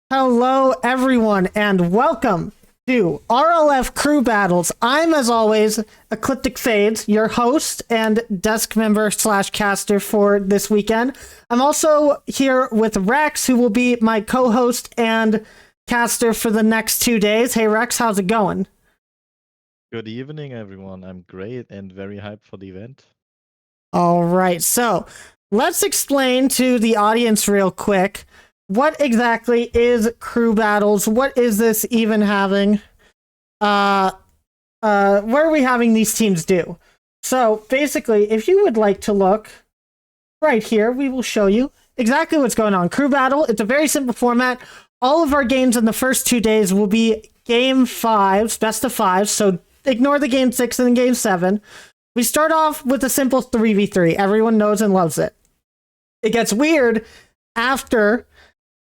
Hello, everyone, and welcome to RLF Crew Battles. I'm, as always, Ecliptic Fades, your host and desk member slash caster for this weekend. I'm also here with Rex, who will be my co-host and caster for the next 2 days. Hey, Rex, how's it going? Good evening, everyone. I'm great and very hyped for the event. All right, so let's explain to the audience real quick what exactly is Crew Battles. What is this even having? Uh, what are we having these teams do? So basically, if you would like to look right here, we will show you exactly what's going on. Crew Battle, it's a very simple format. All of our games in the first 2 days will be game fives, best of fives, so ignore the game 6 and game 7. We start off with a simple 3v3. Everyone knows and loves it. It gets weird after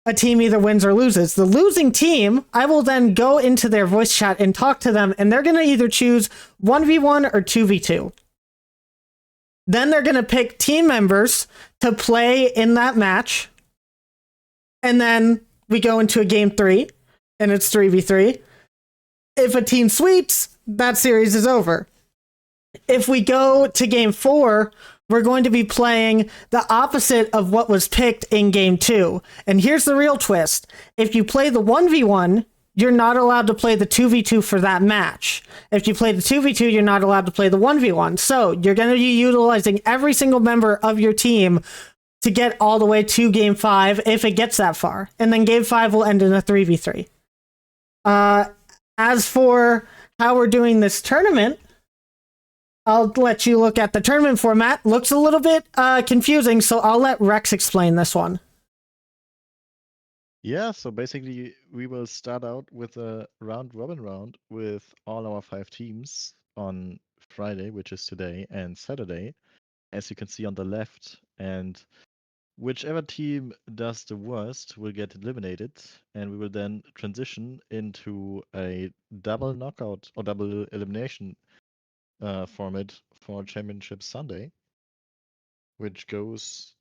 a team either wins or loses. The losing team, I will then go into their voice chat and talk to them, and they're going to either choose 1v1 or 2v2. Then they're going to pick team members to play in that match. And then we go into a game 3, and it's 3v3. If a team sweeps, that series is over. If we go to game 4, we're going to be playing the opposite of what was picked in game 2. And here's the real twist. If you play the 1v1, you're not allowed to play the 2v2 for that match. If you play the 2v2, you're not allowed to play the 1v1. So you're going to be utilizing every single member of your team to get all the way to game 5 if it gets that far. And then game 5 will end in a 3v3. As for how we're doing this tournament, I'll let you look at the tournament format. Looks a little bit confusing, so I'll let Rex explain this one. Yeah, so basically we will start out with a round-robin round with all our 5 teams on Friday, which is today, and Saturday, as you can see on the left. And whichever team does the worst will get eliminated, and we will then transition into a double knockout or double elimination format for Championship Sunday, which goes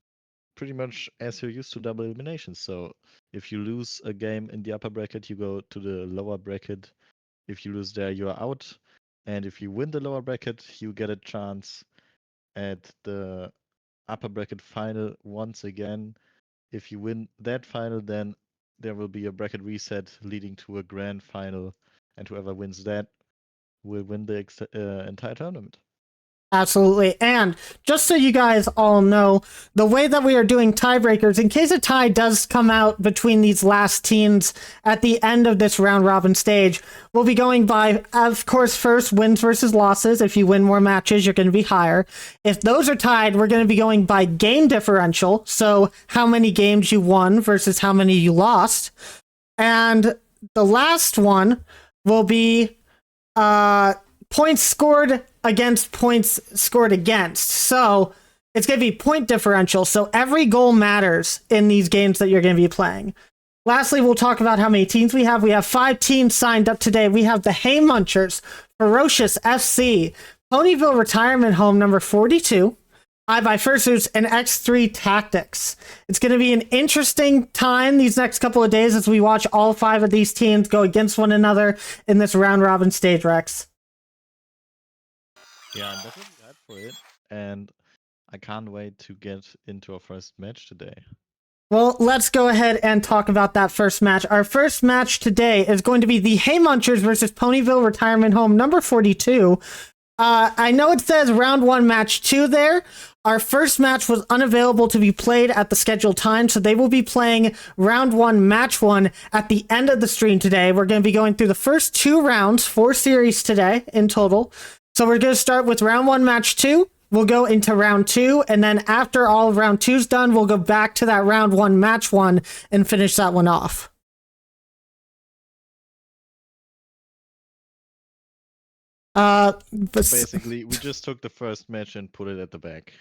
pretty much as you're used to double elimination. So if you lose a game in the upper bracket, you go to the lower bracket. If you lose there, you are out. And if you win the lower bracket, you get a chance at the upper bracket final once again. If you win that final, then there will be a bracket reset leading to a grand final, and whoever wins that will win the entire tournament. Absolutely. And just so you guys all know, the way that we are doing tiebreakers, in case a tie does come out between these last teams at the end of this round robin stage, we'll be going by, of course, first wins versus losses. If you win more matches, you're going to be higher. If those are tied, we're going to be going by game differential. So how many games you won versus how many you lost. And the last one will be points scored against points scored against. So it's going to be point differential. So every goal matters in these games that you're going to be playing. Lastly, we'll talk about how many teams we have. We have 5 teams signed up today. We have the Hay Munchers, Ferocious FC, Ponyville Retirement Home number 42, iBuyFursuits, and X3 Tactics. It's going to be an interesting time these next couple of days as we watch all 5 of these teams go against one another in this round robin stage, Rex. Yeah, I'm definitely hyped for it, and I can't wait to get into our first match today. Well, let's go ahead and talk about that first match. Our first match today is going to be the Hay Munchers versus Ponyville Retirement Home number 42. I know it says round 1 match 2 there. Our first match was unavailable to be played at the scheduled time, so they will be playing round 1 match 1 at the end of the stream today. We're going to be going through the first 2 rounds, 4 series today in total. So we're going to start with round 1 match 2. We'll go into round 2, and then after all of round 2's done, we'll go back to that round 1 match 1 and finish that one off. Basically, we just took the first match and put it at the back.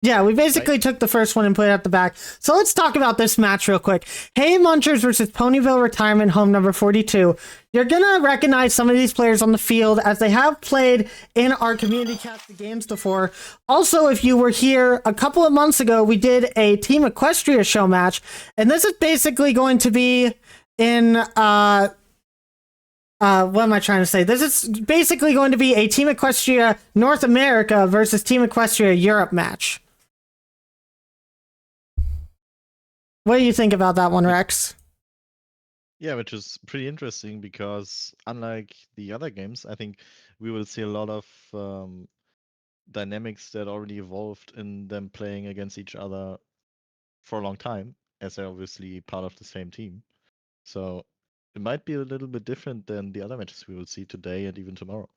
Yeah, we basically took the first one and put it at the back. So let's talk about this match real quick. Hey Munchers versus Ponyville Retirement Home number 42. You're going to recognize some of these players on the field as they have played in our community cast games before. Also, if you were here a couple of months ago, we did a Team Equestria show match. And this is basically going to be in... what am I trying to say? This is basically going to be a Team Equestria North America versus Team Equestria Europe match. What do you think about that one, Rex? Yeah, which is pretty interesting because unlike the other games, I think we will see a lot of dynamics that already evolved in them playing against each other for a long time, as they're obviously part of the same team. So it might be a little bit different than the other matches we will see today and even tomorrow.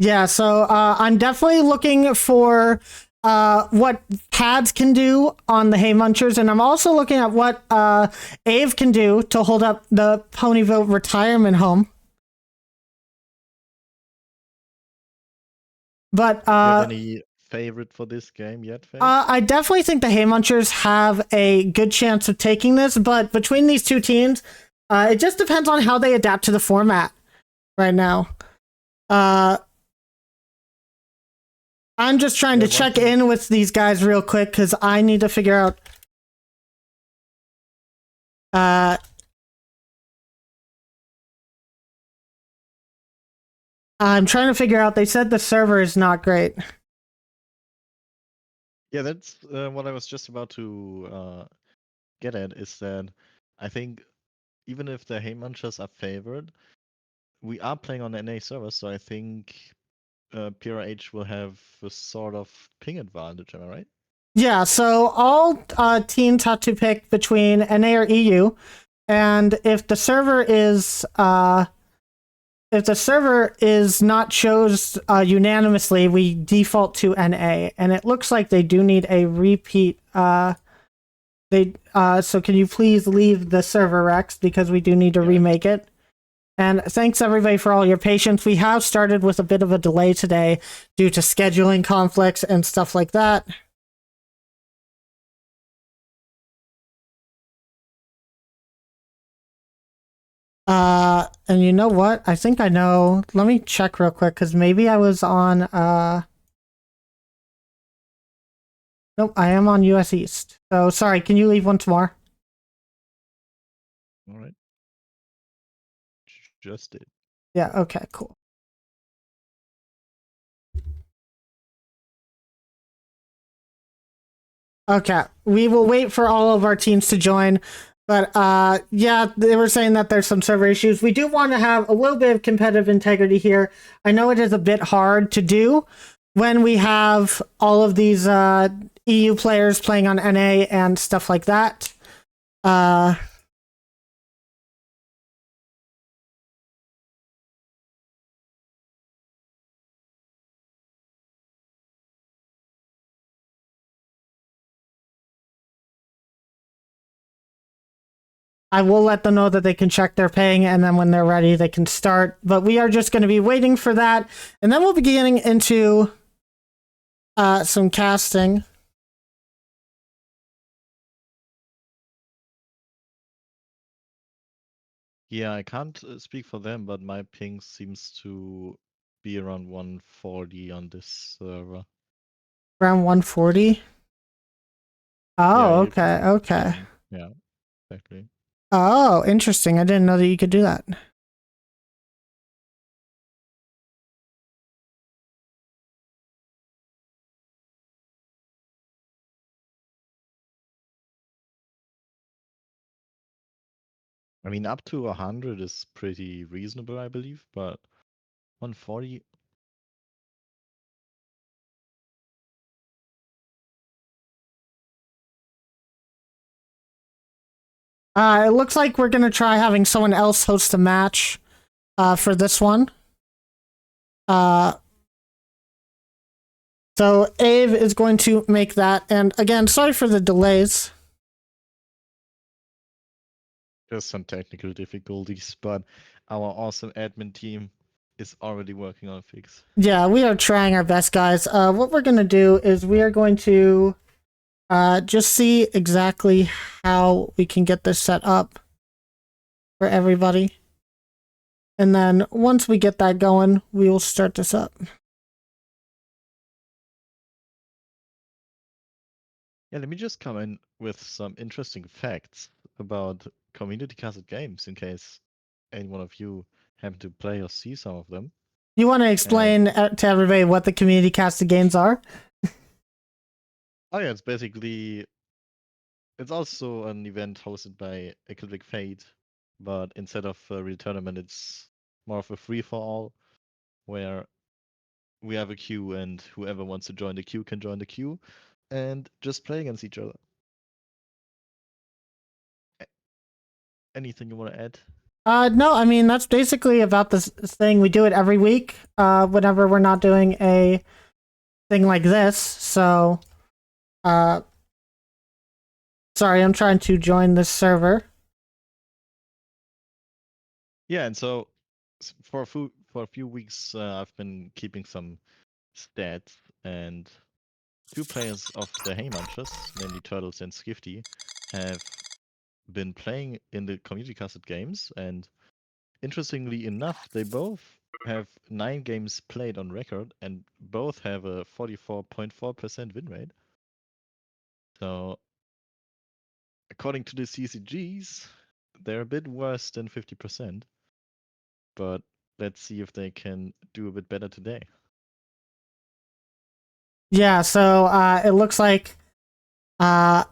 Yeah, so I'm definitely looking for what pads can do on the Hay Munchers, and I'm also looking at what Ave can do to hold up the Ponyville Retirement Home. But Do you have any favorite for this game yet, Faye? I definitely think the Hay Munchers have a good chance of taking this, but between these two teams, it just depends on how they adapt to the format right now. I'm just trying to check in with these guys real quick because I need to figure out. I'm trying to figure out. They said the server is not great. Yeah, that's what I was just about to get at. Is that I think even if the Hay Munchers are favored, we are playing on the NA server, so I think PRH will have a sort of ping advantage. Am I right? Yeah, so all teams have to pick between NA or EU, and if the server is not chose unanimously, we default to NA, and it looks like they do need a repeat. So can you please leave the server, Rex, because we do need to remake it. And thanks everybody for all your patience. We have started with a bit of a delay today due to scheduling conflicts and stuff like that. And you know what? I think I know. Let me check real quick because maybe I was on. Nope, I am on US East. So sorry. Can you leave once more? All right. Just did. Yeah. Okay. Cool. Okay, we will wait for all of our teams to join. But yeah, they were saying that there's some server issues. We do want to have a little bit of competitive integrity here. I know it is a bit hard to do when we have all of these EU players playing on NA and stuff like that. I will let them know that they can check their ping, and then when they're ready, they can start. But we are just going to be waiting for that, and then we'll be getting into some casting. Yeah, I can't speak for them, but my ping seems to be around 140 on this server. Around 140? Oh, yeah, okay. Yeah, exactly. Oh, interesting. I didn't know that you could do that. I mean, up to 100 is pretty reasonable, I believe, but 140. It looks like we're going to try having someone else host a match for this one. So Ave is going to make that. And again, sorry for the delays. There's some technical difficulties, but our awesome admin team is already working on a fix. Yeah, we are trying our best, guys. What we're gonna do is we are going to just see exactly how we can get this set up for everybody. And then once we get that going, we will start this up. Yeah, let me just come in with some interesting facts about community casted games in case any one of you happen to play or see some of them. You want to explain to everybody what the community casted games are? Oh yeah, it's also an event hosted by Ecliptic Fate, but instead of a real tournament, it's more of a free-for-all where we have a queue and whoever wants to join the queue can join the queue and just play against each other. Anything you want to add? No, I mean, that's basically about this thing. We do it every week, whenever we're not doing a thing like this. So, sorry, I'm trying to join this server. Yeah, and so for a few weeks, I've been keeping some stats, and 2 players of the Hay Munchers, namely Turtles and Skifty, have been playing in the community casted games, and interestingly enough, they both have 9 games played on record, and both have a 44.4% win rate. So, according to the CCGs, they're a bit worse than 50%, but let's see if they can do a bit better today. Yeah, so it looks like we're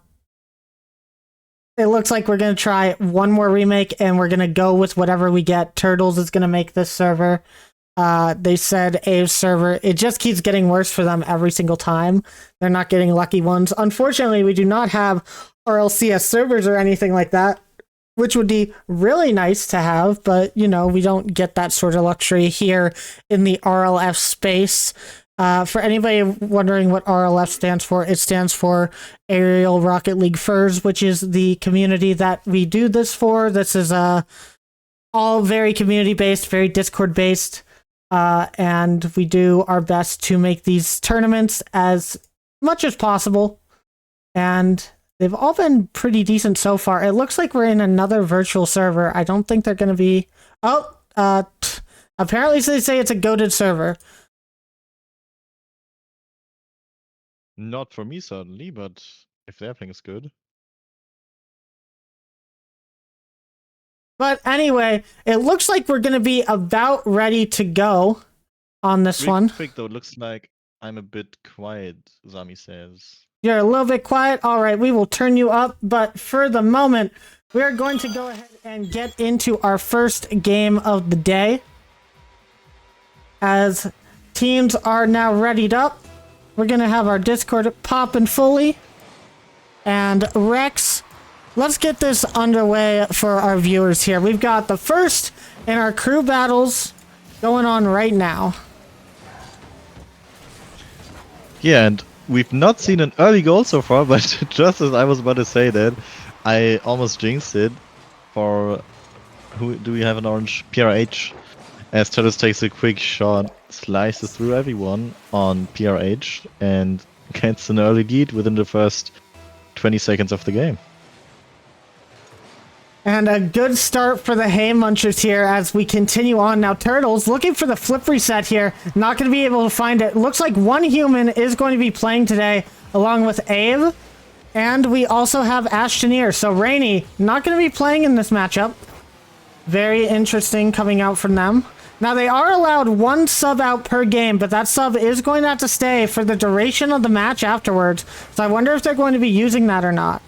gonna try one more remake, and we're gonna go with whatever we get. Turtles is gonna make this server. They said Abe's server, it just keeps getting worse for them every single time. They're not getting lucky ones. Unfortunately, we do not have RLCS servers or anything like that, which would be really nice to have, but, you know, we don't get that sort of luxury here in the RLF space. For anybody wondering what RLF stands for, it stands for Aerial Rocket League Furs, which is the community that we do this for. This is all very community-based, very Discord-based, and we do our best to make these tournaments as much as possible, and they've all been pretty decent so far. It looks like we're in another virtual server. I don't think they're going to be... Oh, apparently they say it's a goated server. Not for me, certainly, but if their thing is good. But anyway, it looks like we're going to be about ready to go on this one. Quick though, it looks like I'm a bit quiet, Zami says. You're a little bit quiet? Alright, we will turn you up, but for the moment, we are going to go ahead and get into our first game of the day. As teams are now readied up, we're going to have our Discord popping fully. And Rex, let's get this underway for our viewers here. We've got the first in our crew battles going on right now. Yeah, and we've not seen an early goal so far, but just as I was about to say that, I almost jinxed it for... Who do we have an orange? PRH. As Turtles takes a quick shot, slices through everyone on PRH, and gets an early lead within the first 20 seconds of the game. And a good start for the Hay Munchers here as we continue on. Now, Turtles looking for the flip reset here. Not going to be able to find it. Looks like one human is going to be playing today along with Abe. And we also have Ashtoneer. So Rainy not going to be playing in this matchup. Very interesting coming out from them. Now, they are allowed 1 sub out per game, but that sub is going to have to stay for the duration of the match afterwards. So I wonder if they're going to be using that or not.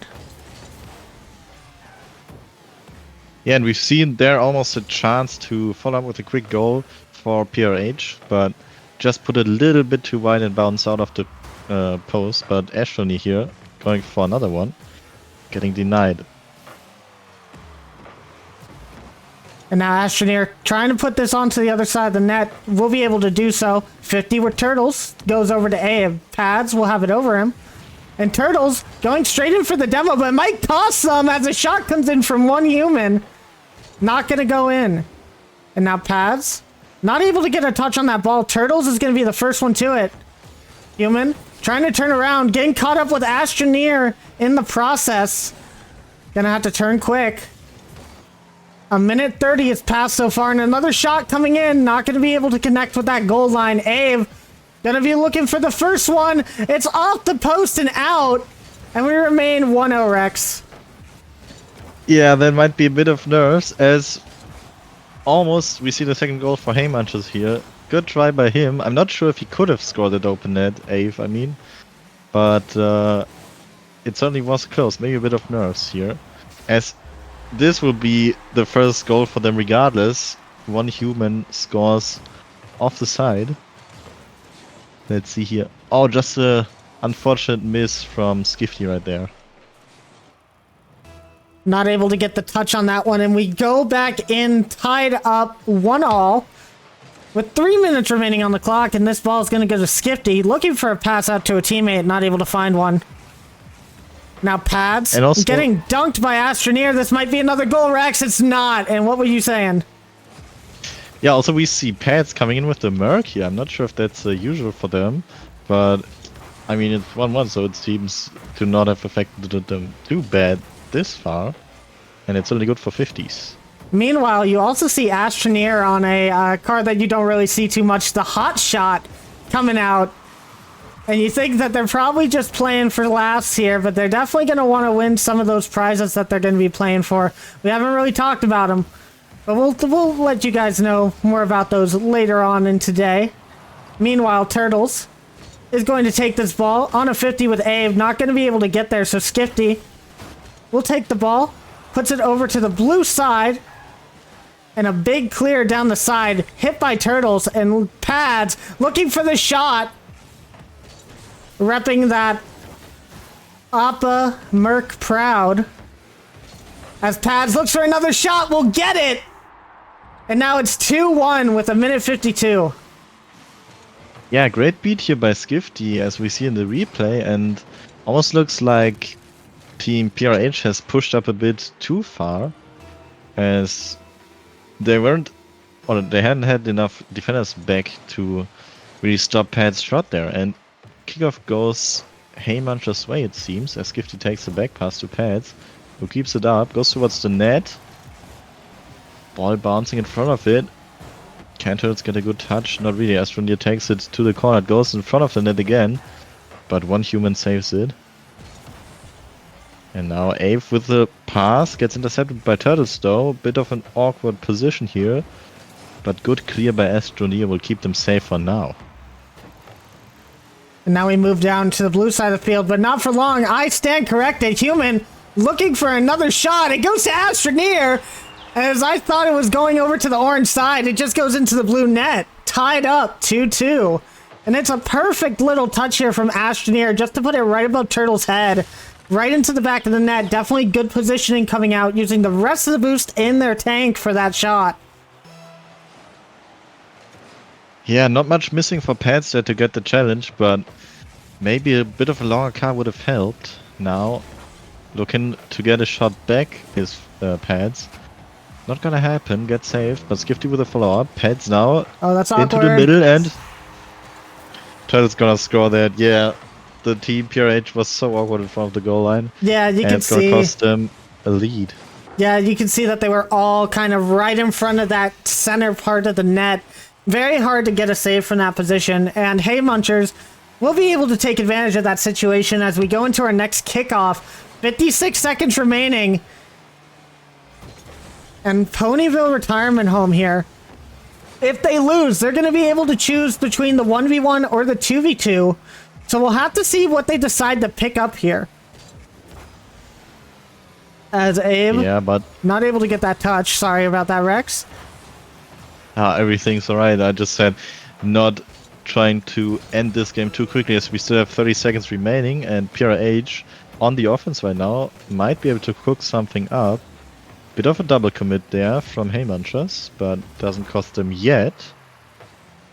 Yeah, and we've seen there almost a chance to follow up with a quick goal for PRH, but just put a little bit too wide and bounce out of the post. But Ashley here going for another one, getting denied. And now Astroneer trying to put this onto the other side of the net. Will be able to do so. 50 with Turtles. Goes over to Abe. Pads will have it over him. And Turtles going straight in for the demo, but might toss some as a shot comes in from one human. Not going to go in. And now Pads Not able to get a touch on that ball. Turtles is going to be the first one to it. Human trying to turn around, getting caught up with Astroneer in the process. Gonna have to turn quick. A minute 30 has passed so far, and another shot coming in. Not going to be able to connect with that goal line. Ave gonna be looking for the first one. It's off the post and out, and we remain 1-0, Rex. Yeah, that might be a bit of nerves, as almost we see the second goal for Haymunchers here. Good try by him. I'm not sure if he could have scored at open net, Ave, I mean. But it certainly was close. Maybe a bit of nerves here. As this will be the first goal for them regardless. One human scores off the side. Let's see here. Oh, just a unfortunate miss from Skifty right there. Not able to get the touch on that one, and we go back in tied up 1-1 with 3 minutes remaining on the clock, and this ball is going to go to Skifty, looking for a pass out to a teammate, not able to find one. Now Pads and also getting dunked by Astroneer. This might be another goal, Rex. It's not. And what were you saying? Yeah, also we see Pads coming in with the Merc here. I'm not sure if that's usual for them, but I mean it's 1-1, so it seems to not have affected them too bad this far, and it's only good for 50s. Meanwhile, you also see Astroneer on a card that you don't really see too much, the Hot Shot coming out. And you think that they're probably just playing for laughs here, but they're definitely going to want to win some of those prizes that they're going to be playing for. We haven't really talked about them, but we'll let you guys know more about those later on in today. Meanwhile, Turtles is going to take this ball on a 50 with Ave. Not going to be able to get there, so Skifty will take the ball, puts it over to the blue side, and a big clear down the side, hit by Turtles, and Pads looking for the shot. Repping that Appa Merc proud. As Pads looks for another shot, will get it! And now it's 2-1 with a minute 52. Yeah, great beat here by Skifty, as we see in the replay, and almost looks like Team PRH has pushed up a bit too far, as they weren't, or they hadn't had enough defenders back to really stop Pads' shot there, and kickoff goes Haymuncher's way, it seems, as Skifty takes the back pass to Pads, who keeps it up, goes towards the net. Ball bouncing in front of it. Can Turtles get a good touch? Not really. Astroneer takes it to the corner, it goes in front of the net again, but one human saves it. And now Ave with the pass gets intercepted by Turtles though. Bit of an awkward position here, but good clear by Astroneer will keep them safe for now. And now we move down to the blue side of the field, but not for long. I stand corrected. Human looking for another shot. It goes to Astroneer. As I thought it was going over to the orange side, it just goes into the blue net. Tied up 2-2. And it's a perfect little touch here from Astroneer just to put it right above Turtle's head. Right into the back of the net. Definitely good positioning coming out, using the rest of the boost in their tank for that shot. Yeah, not much missing for Pads there to get the challenge, but maybe a bit of a longer car would have helped. Now, looking to get a shot back, his Pads. Not gonna happen, get saved, but Skifty with a follow-up. Pads now that's into the middle, and Turtle's gonna score that. Yeah, the team PRH was so awkward in front of the goal line. Yeah, you and can it's gonna see. cost them a lead. Yeah, you can see that they were all kind of right in front of that center part of the net. Very hard to get a save from that position, and Haymunchers will be able to take advantage of that situation as we go into our next kickoff. 56 seconds remaining. And Ponyville Retirement Home here. If they lose, they're going to be able to choose between the 1v1 or the 2v2. So we'll have to see what they decide to pick up here. As Abe, but not able to get that touch. Sorry about that, Rex. Everything's alright. I just said not trying to end this game too quickly, as we still have 30 seconds remaining, and PRH on the offense right now might be able to cook something up. Bit of a double commit there from Haymunchers, but doesn't cost them yet,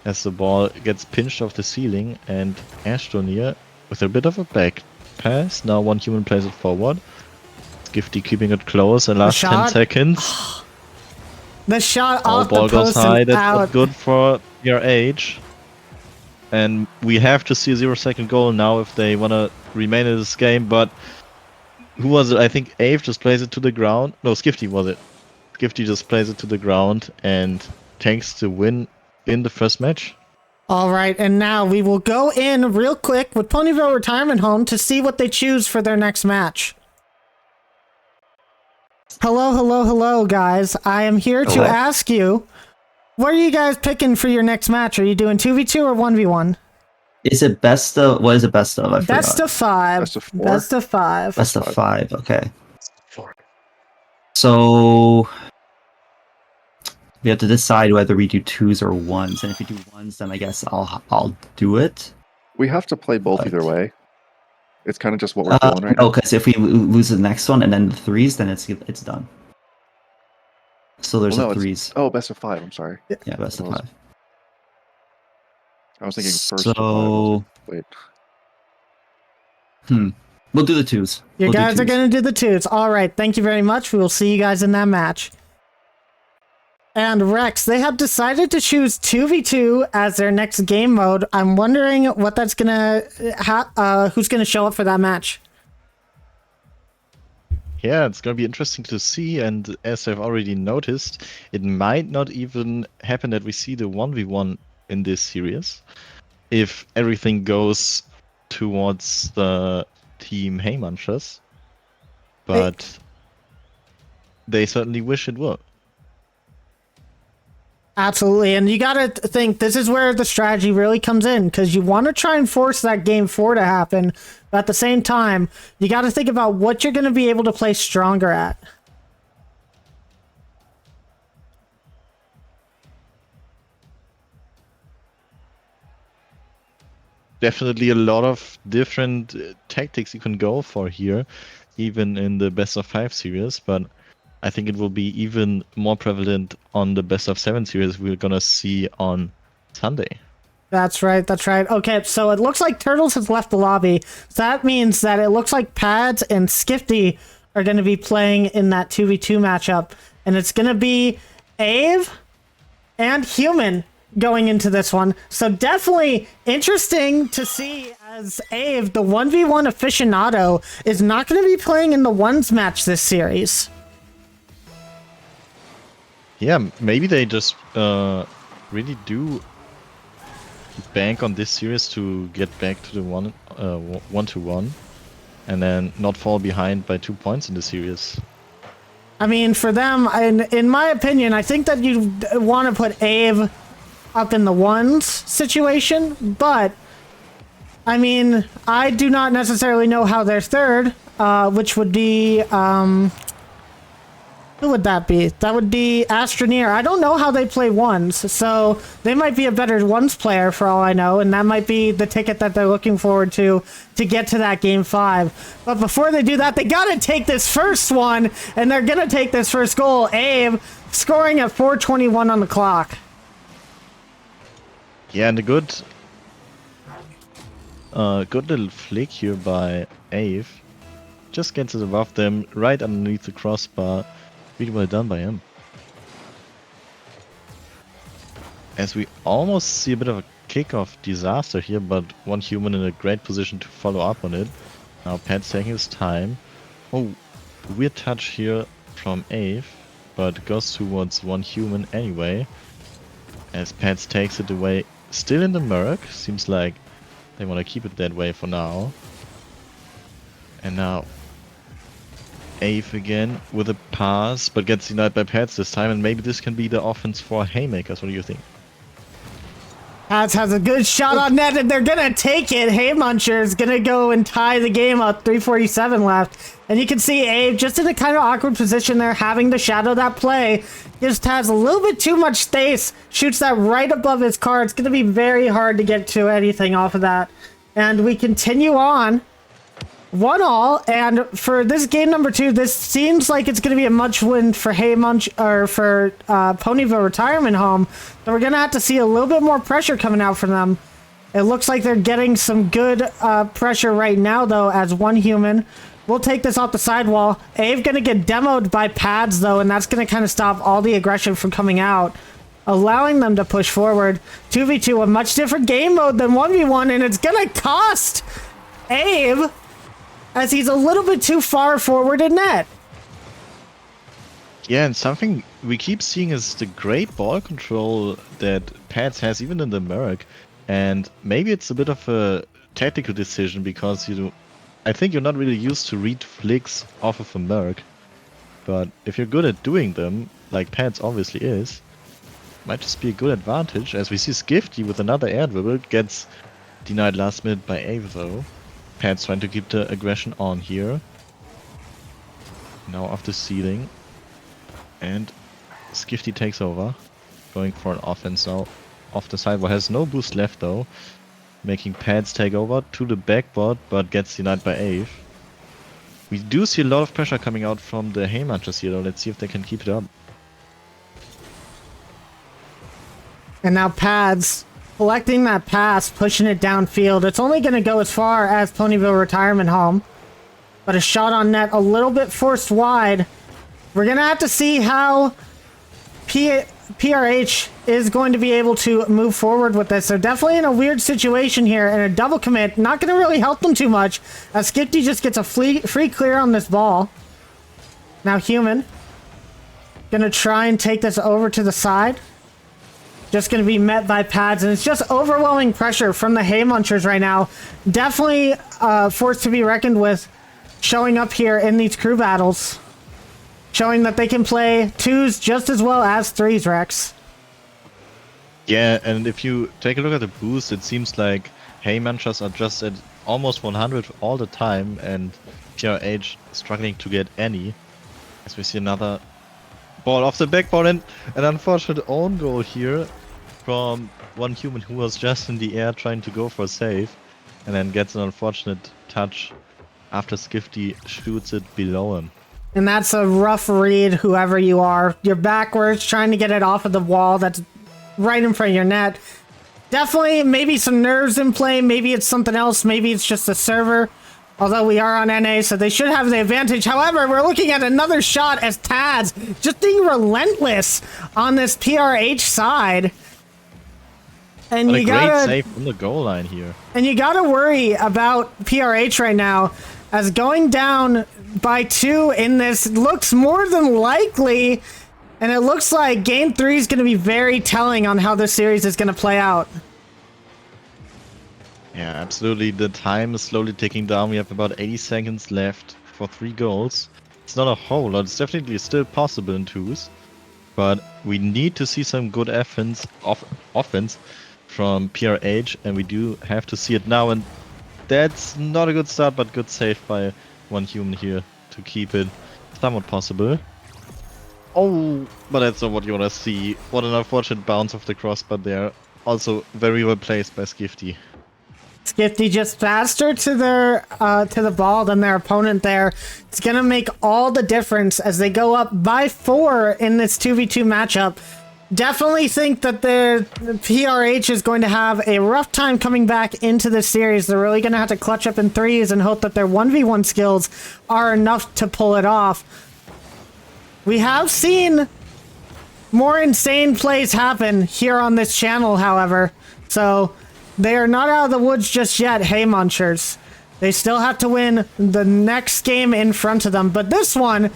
as the ball gets pinched off the ceiling, and Astroneer with a bit of a back pass. Now one human plays it forward. Skifty keeping it close, and last 10 seconds. The shot Oh, off the ball goes post high. and That's out. not good for your age. And we have to see a 0-second goal now if they want to remain in this game. But who was it? I think Ave just plays it to the ground. No, Skifty was it. Skifty just plays it to the ground and takes the win in the first match. All right, and now we will go in real quick with Ponyville Retirement Home to see what they choose for their next match. Hello, guys. I am here to ask you, what are you guys picking for your next match? Are you doing 2v2 or 1v1? Is it best of? What is it best of? I forgot. Best of 5. Best of 4? Best of 5. Best of 5. Okay. 4. So we have to decide whether we do 2s or 1s, and if we do 1s, then I guess I'll do it. We have to play both either way. It's kind of just what we're doing right now. No, because if we lose the next one and then the 3s, then it's done. So there's Well, no, a 3s. Oh, best of 5. I'm sorry. Yeah, best of 5. I was thinking first. So Wait. we'll do the 2s. You We'll do guys are 2s. going to do the 2s. All right, thank you very much. We will see you guys in that match. And Rex, they have decided to choose 2v2 as their next game mode. I'm wondering what that's gonna, who's gonna show up for that match. Yeah, it's going to be interesting to see. And as I've already noticed, it might not even happen that we see the 1v1 in this series if everything goes towards the team Haymunchers. But they certainly wish it would. Absolutely, and you gotta think this is where the strategy really comes in, because you want to try and force that game 4 to happen, but at the same time, you gotta think about what you're gonna be able to play stronger at. Definitely a lot of different tactics you can go for here, even in the best of 5 series, but I think it will be even more prevalent on the best of 7 series we're gonna see on Sunday. That's right, that's right. Okay, so it looks like Turtles has left the lobby. So that means that it looks like Pads and Skifty are going to be playing in that 2v2 matchup. And it's going to be Ave and Human going into this one. So definitely interesting to see, as Ave, the 1v1 aficionado, is not going to be playing in the ones match this series. Yeah, maybe they just really do bank on this series to get back to the 1-1, and then not fall behind by 2 points in the series. I mean, for them, in my opinion, I think that you want to put Ave up in the ones situation, but I mean, I do not necessarily know how they're third, which would be, who would that be? That would be Astroneer. I don't know how they play ones, so they might be a better ones player for all I know, and that might be the ticket that they're looking forward to get to that game 5. But before they do that, they gotta take this first one, and they're gonna take this first goal. Abe scoring at 4:21 on the clock. Yeah, and a good little flick here by Ave. Just gets it above them, right underneath the crossbar. Really well done by him. As we almost see a bit of a kickoff disaster here, but one human in a great position to follow up on it. Now Pat's taking his time. Oh, weird touch here from Ave, but goes towards one human anyway. As Pats takes it away, still in the Merc. Seems like they want to keep it that way for now. And now Ave again with a pass, but gets denied by Pats this time, and maybe this can be the offense for Haymakers. What do you think? Pats has a good shot on net, and they're gonna take it. Haymuncher is gonna go and tie the game up. 3:47 left, and you can see Abe just in a kind of awkward position there, having to shadow that play. Just has a little bit too much space. Shoots that right above his car. It's gonna be very hard to get to anything off of that. And we continue on. 1-1, and for this game number 2, this seems like it's going to be a much win for for Ponyville Retirement Home. So we're going to have to see a little bit more pressure coming out from them. It looks like they're getting some good pressure right now, though, as one human We'll take this off the sidewall. Ave gonna get demoed by pads though, and that's gonna kind of stop all the aggression from coming out, allowing them to push forward. 2v2, a much different game mode than 1v1, and it's gonna cost Ave as he's a little bit too far forward in net. Yeah, and something we keep seeing is the great ball control that Pads has even in the Merc. And maybe it's a bit of a tactical decision because I think you're not really used to read flicks off of a Merc. But if you're good at doing them, like Pads obviously is, might just be a good advantage. As we see Skifty with another air dribble gets denied last minute by Ave though. Pads trying to keep the aggression on here. Now off the ceiling. And Skifty takes over. Going for an offense now. Off the sidewall, has no boost left though, making Pads take over to the backboard, but gets denied by Ave. We do see a lot of pressure coming out from the Haymunchers here though. Let's see if they can keep it up. And now Pads collecting that pass, pushing it downfield. It's only going to go as far as Ponyville Retirement Home, but a shot on net a little bit forced wide. We're going to have to see how PRH is going to be able to move forward with this. They're definitely in a weird situation here, and a double commit not going to really help them too much as Skifty just gets a free clear on this ball. Now Human going to try and take this over to the side. Just going to be met by Pads, and it's just overwhelming pressure from the Haymunchers right now. Definitely forced to be reckoned with showing up here in these crew battles. Showing that they can play 2s just as well as 3s, Rex. Yeah, and if you take a look at the boost, it seems like Haymunchers are just at almost 100 all the time, and PRH struggling to get any. As we see another ball off the backboard, and an unfortunate own goal here from one Human who was just in the air trying to go for a save, and then gets an unfortunate touch after Skifty shoots it below him. And that's a rough read, whoever you are. You're backwards, trying to get it off of the wall that's right in front of your net. Definitely, maybe some nerves in play. Maybe it's something else. Maybe it's just the server. Although we are on NA, so they should have the advantage. However, we're looking at another shot as Tads just being relentless on this PRH side. And What you a great gotta save from the goal line here. And you gotta worry about PRH right now, as going down by 2 in this looks more than likely, and it looks like game 3 is going to be very telling on how this series is going to play out. Yeah, absolutely. The time is slowly ticking down. We have about 80 seconds left for 3 goals. It's not a whole lot. It's definitely still possible in 2s, but we need to see some good offense from PRH, and we do have to see it now. And that's not a good start, but good save by one Human here to keep it somewhat possible. Oh, but that's not what you want to see. What an unfortunate bounce of the crossbar there. Also very well placed by Skifty. Skifty just faster to the ball than their opponent there. It's gonna make all the difference as they go up by 4 in this 2v2 matchup. Definitely think that the PRH is going to have a rough time coming back into this series. They're really going to have to clutch up in 3s and hope that their 1v1 skills are enough to pull it off. We have seen more insane plays happen here on this channel, however. So they are not out of the woods just yet, Haymunchers. They still have to win the next game in front of them. But this one,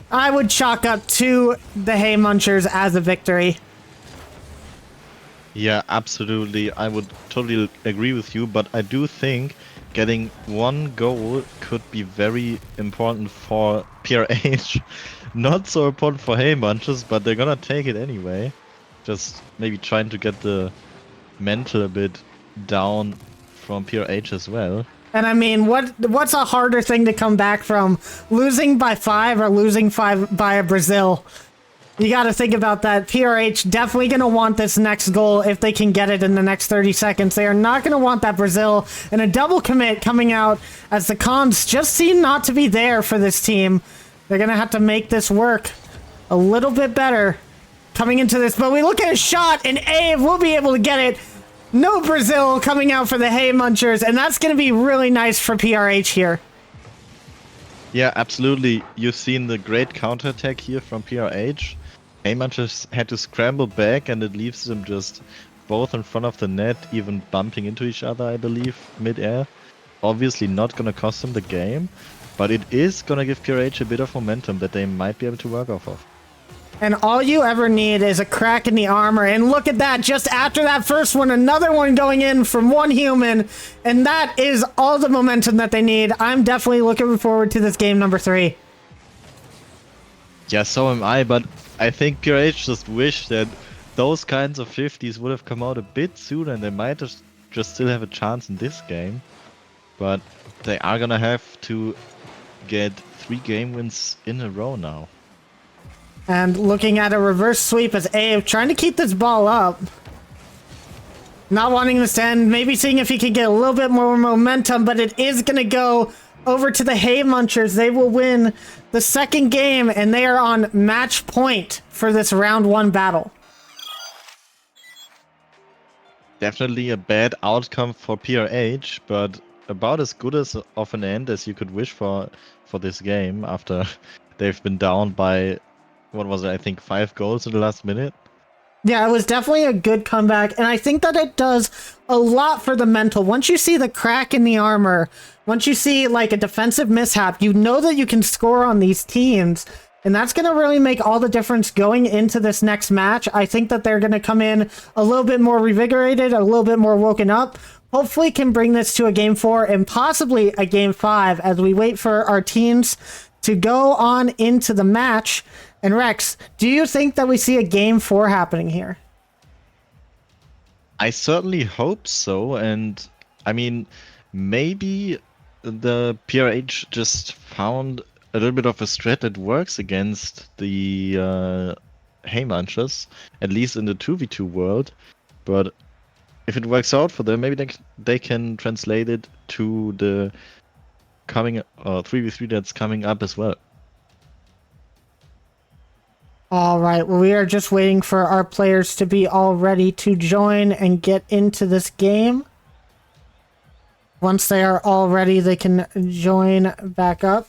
I would chalk up to the Haymunchers as a victory. Yeah, absolutely. I would totally agree with you, but I do think getting 1 goal could be very important for PRH. Not so important for Haymunchers, but they're gonna take it anyway. Just maybe trying to get the mental a bit down from PRH as well. And I mean, what's a harder thing to come back from? Losing by 5 or losing 5 by a Brazil? You got to think about that. PRH definitely going to want this next goal if they can get it in the next 30 seconds. They are not going to want that Brazil. And a double commit coming out as the cons just seem not to be there for this team. They're going to have to make this work a little bit better coming into this. But we look at a shot, and Ave will be able to get it. No Brazil coming out for the Haymunchers, and that's going to be really nice for PRH here. Yeah, absolutely. You've seen the great counterattack here from PRH. Heyman just had to scramble back, and it leaves them just both in front of the net, even bumping into each other, I believe, mid-air. Obviously not gonna cost them the game, but it is gonna give PRH a bit of momentum that they might be able to work off of. And all you ever need is a crack in the armor. And look at that, just after that first one, another one going in from one human. And that is all the momentum that they need. I'm definitely looking forward to this game number 3. Yeah, so am I, but I think PRH just wish that those kinds of 50s would have come out a bit sooner, and they might just still have a chance in this game. But they are gonna have to get 3 game wins in a row now. And looking at a reverse sweep as Abe trying to keep this ball up. Not wanting this to end, maybe seeing if he can get a little bit more momentum, but it is going to go over to the Hay Munchers. They will win the second game, and they are on match point for this round 1 battle. Definitely a bad outcome for PRH, but about as good as of an end as you could wish for this game after they've been down by, what was it, I think 5 goals in the last minute. Yeah, it was definitely a good comeback, and I think that it does a lot for the mental. Once you see the crack in the armor, once you see like a defensive mishap, you know that you can score on these teams, and that's going to really make all the difference going into this next match. I think that they're going to come in a little bit more revigorated, a little bit more woken up. Hopefully can bring this to a game 4 and possibly a game 5 as we wait for our teams to go on into the match. And Rex, do you think that we see a game 4 happening here? I certainly hope so, and I mean, maybe the PRH just found a little bit of a strat that works against the Haymunchers, at least in the 2v2 world, but if it works out for them, maybe they can translate it to the coming 3v3 that's coming up as well. All right, well, we are just waiting for our players to be all ready to join and get into this game. Once they are all ready, they can join back up.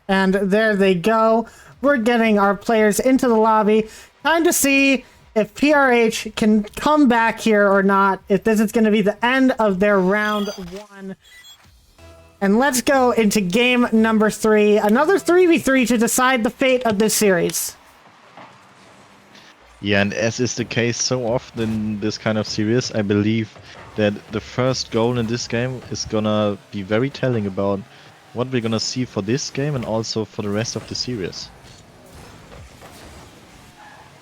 And there they go. We're getting our players into the lobby. Time to see if PRH can come back here or not, if this is going to be the end of their round 1. And let's go into game number 3. Another 3v3 to decide the fate of this series. Yeah, and as is the case so often in this kind of series, I believe that the first goal in this game is gonna be very telling about what we're gonna see for this game and also for the rest of the series.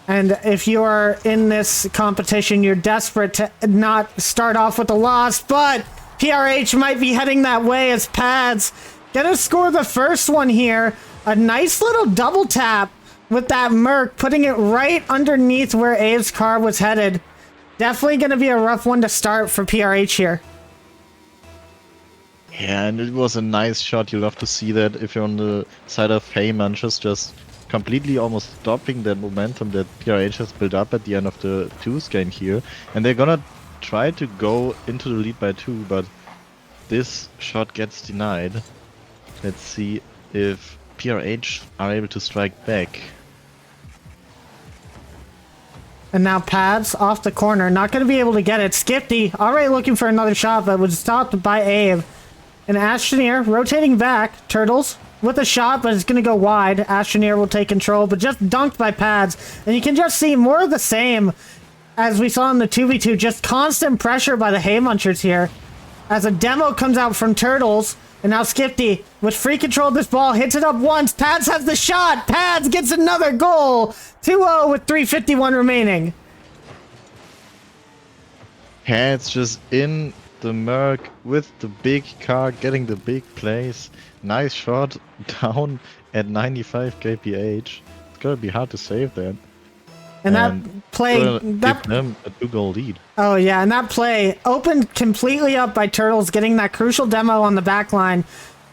And if you are in this competition, you're desperate to not start off with a loss, but PRH might be heading that way as Pads gonna score the first one here. A nice little double tap with that Merc, putting it right underneath where Abe's car was headed. Definitely gonna be a rough one to start for PRH here. Yeah, and it was a nice shot. You love to see that if you're on the side of Haymunchers, just completely almost stopping that momentum that PRH has built up at the end of the 2's game here. And they're gonna try to go into the lead by 2, but this shot gets denied. Let's see if PRH are able to strike back. And now Pads off the corner, not going to be able to get it. Skifty already looking for another shot, but was stopped by Abe. And Astroneer rotating back. Turtles with a shot, but it's going to go wide. Astroneer will take control, but just dunked by Pads. And you can just see more of the same as we saw in the 2v2. Just constant pressure by the Haymunchers here. As a demo comes out from Turtles. And now Skifty, with free control of this ball, hits it up once. Pads has the shot. Pads gets another goal. 2-0 with 3:51 remaining. Pads just in the Merc with the big car, getting the big plays. Nice shot down at 95 kph. It's gonna be hard to save that. And that play, give them a 2-goal lead. Oh yeah, and that play opened completely up by Turtles getting that crucial demo on the back line.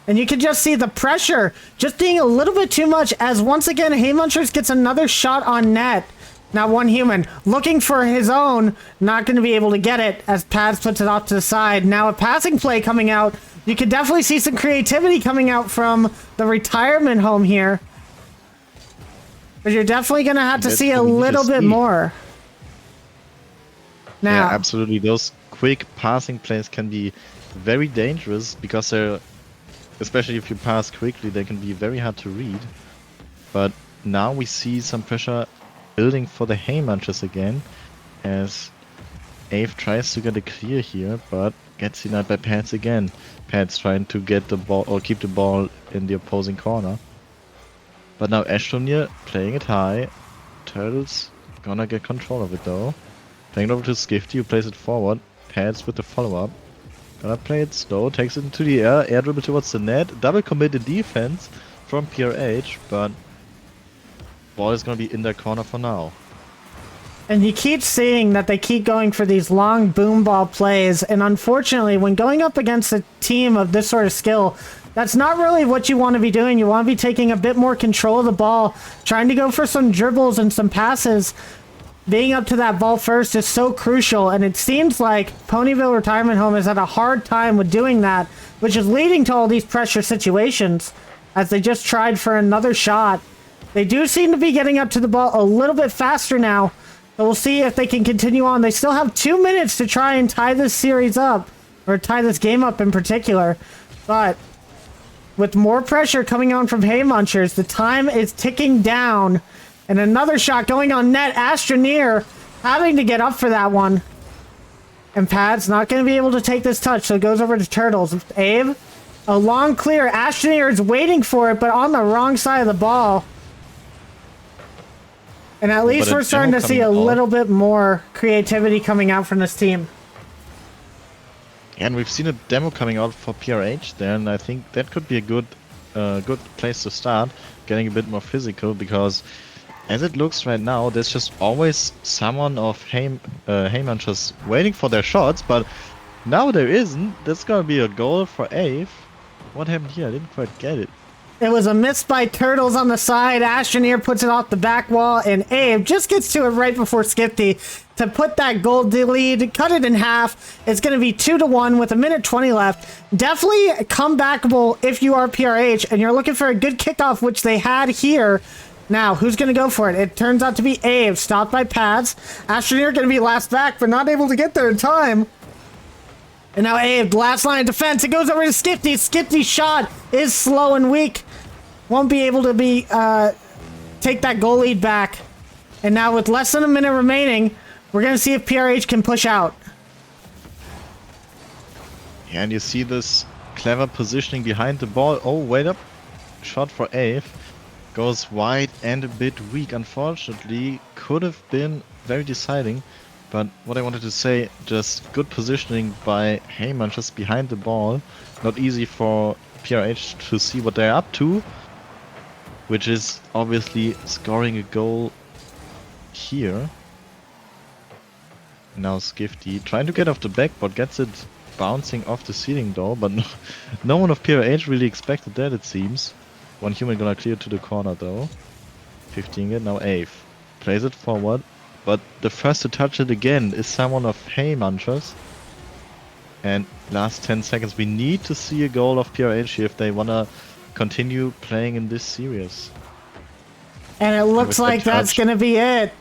And you can just see the pressure just being a little bit too much as once again Haymunchers gets another shot on net. Now one human looking for his own, not going to be able to get it as Pads puts it off to the side. Now a passing play coming out You could definitely see some creativity coming out from the retirement home here. But you're definitely going to have to That's see a what we need to little bit see. more. Yeah, Now, absolutely. Those quick passing plays can be very dangerous because they're, especially if you pass quickly, they can be very hard to read. But now we see some pressure building for the Haymunchers again, as Ave tries to get a clear here, but gets denied by Pats again. Pats trying to get the ball or keep the ball in the opposing corner. But now Ashtonir playing it high. Turtles gonna get control of it though. Playing it over to Skifty, who plays it forward. Pats with the follow-up. Gonna play it slow, takes it into the air dribble towards the net. Double commit in defense from PRH, but ball is gonna be in their corner for now. and you keep seeing that they keep going for these long boom ball plays, and unfortunately, when going up against a team of this sort of skill, that's not really what you want to be doing. You want to be taking a bit more control of the ball, trying to go for some dribbles and some passes. Being up to that ball first is so crucial, and it seems like Ponyville Retirement Home has had a hard time with doing that, which is leading to all these pressure situations, as they just tried for another shot. They do seem to be getting up to the ball a little bit faster now, so we'll see if they can continue on. They still have 2 minutes to try and tie this series up, or tie this game up in particular, but with more pressure coming on from Haymunchers, the time is ticking down. And another shot going on net. Astroneer having to get up for that one. And Pat's not going to be able to take this touch, so it goes over to Turtles. Abe, a long clear. Astroneer is waiting for it, but on the wrong side of the ball. And at least we're starting to see a little bit more creativity coming out from this team. And we've seen a demo coming out for PRH there, and I think that could be a good place to start, getting a bit more physical, because as it looks right now, there's just always someone of Haymunchers waiting for their shots, but now there isn't. That's gonna be a goal for Ave. What happened here? I didn't quite get it. It was a miss by Turtles on the side. Astroneer puts it off the back wall, and Abe just gets to it right before Skifty to put that goal lead, cut it in half. It's going to be 2-1 with 1:20 left. Definitely comebackable if you are PRH and you're looking for a good kickoff, which they had here. Now, who's going to go for it? It turns out to be Abe, stopped by Pads. Astroneer going to be last back, but not able to get there in time. And now Abe, last line of defense. It goes over to Skifty. Skifty's shot is slow and weak. Won't be able to take that goal lead back. And now with less than a minute remaining, we're going to see if PRH can push out. Yeah, and you see this clever positioning behind the ball. Oh, wait up. Shot for Ave. Goes wide and a bit weak, unfortunately. Could have been very deciding. But what I wanted to say, just good positioning by Haymunchers behind the ball. Not easy for PRH to see what they're up to, which is obviously scoring a goal here. Now Skifty trying to get off the backboard, gets it bouncing off the ceiling though, but no one of PRH really expected that, it seems. One human gonna clear to the corner though. 15 it, now Ave. Plays it forward, but the first to touch it again is someone of Haymunchers. And last 10 seconds, we need to see a goal of PRH here if they wanna continue playing in this series. And it looks like that's going to be it.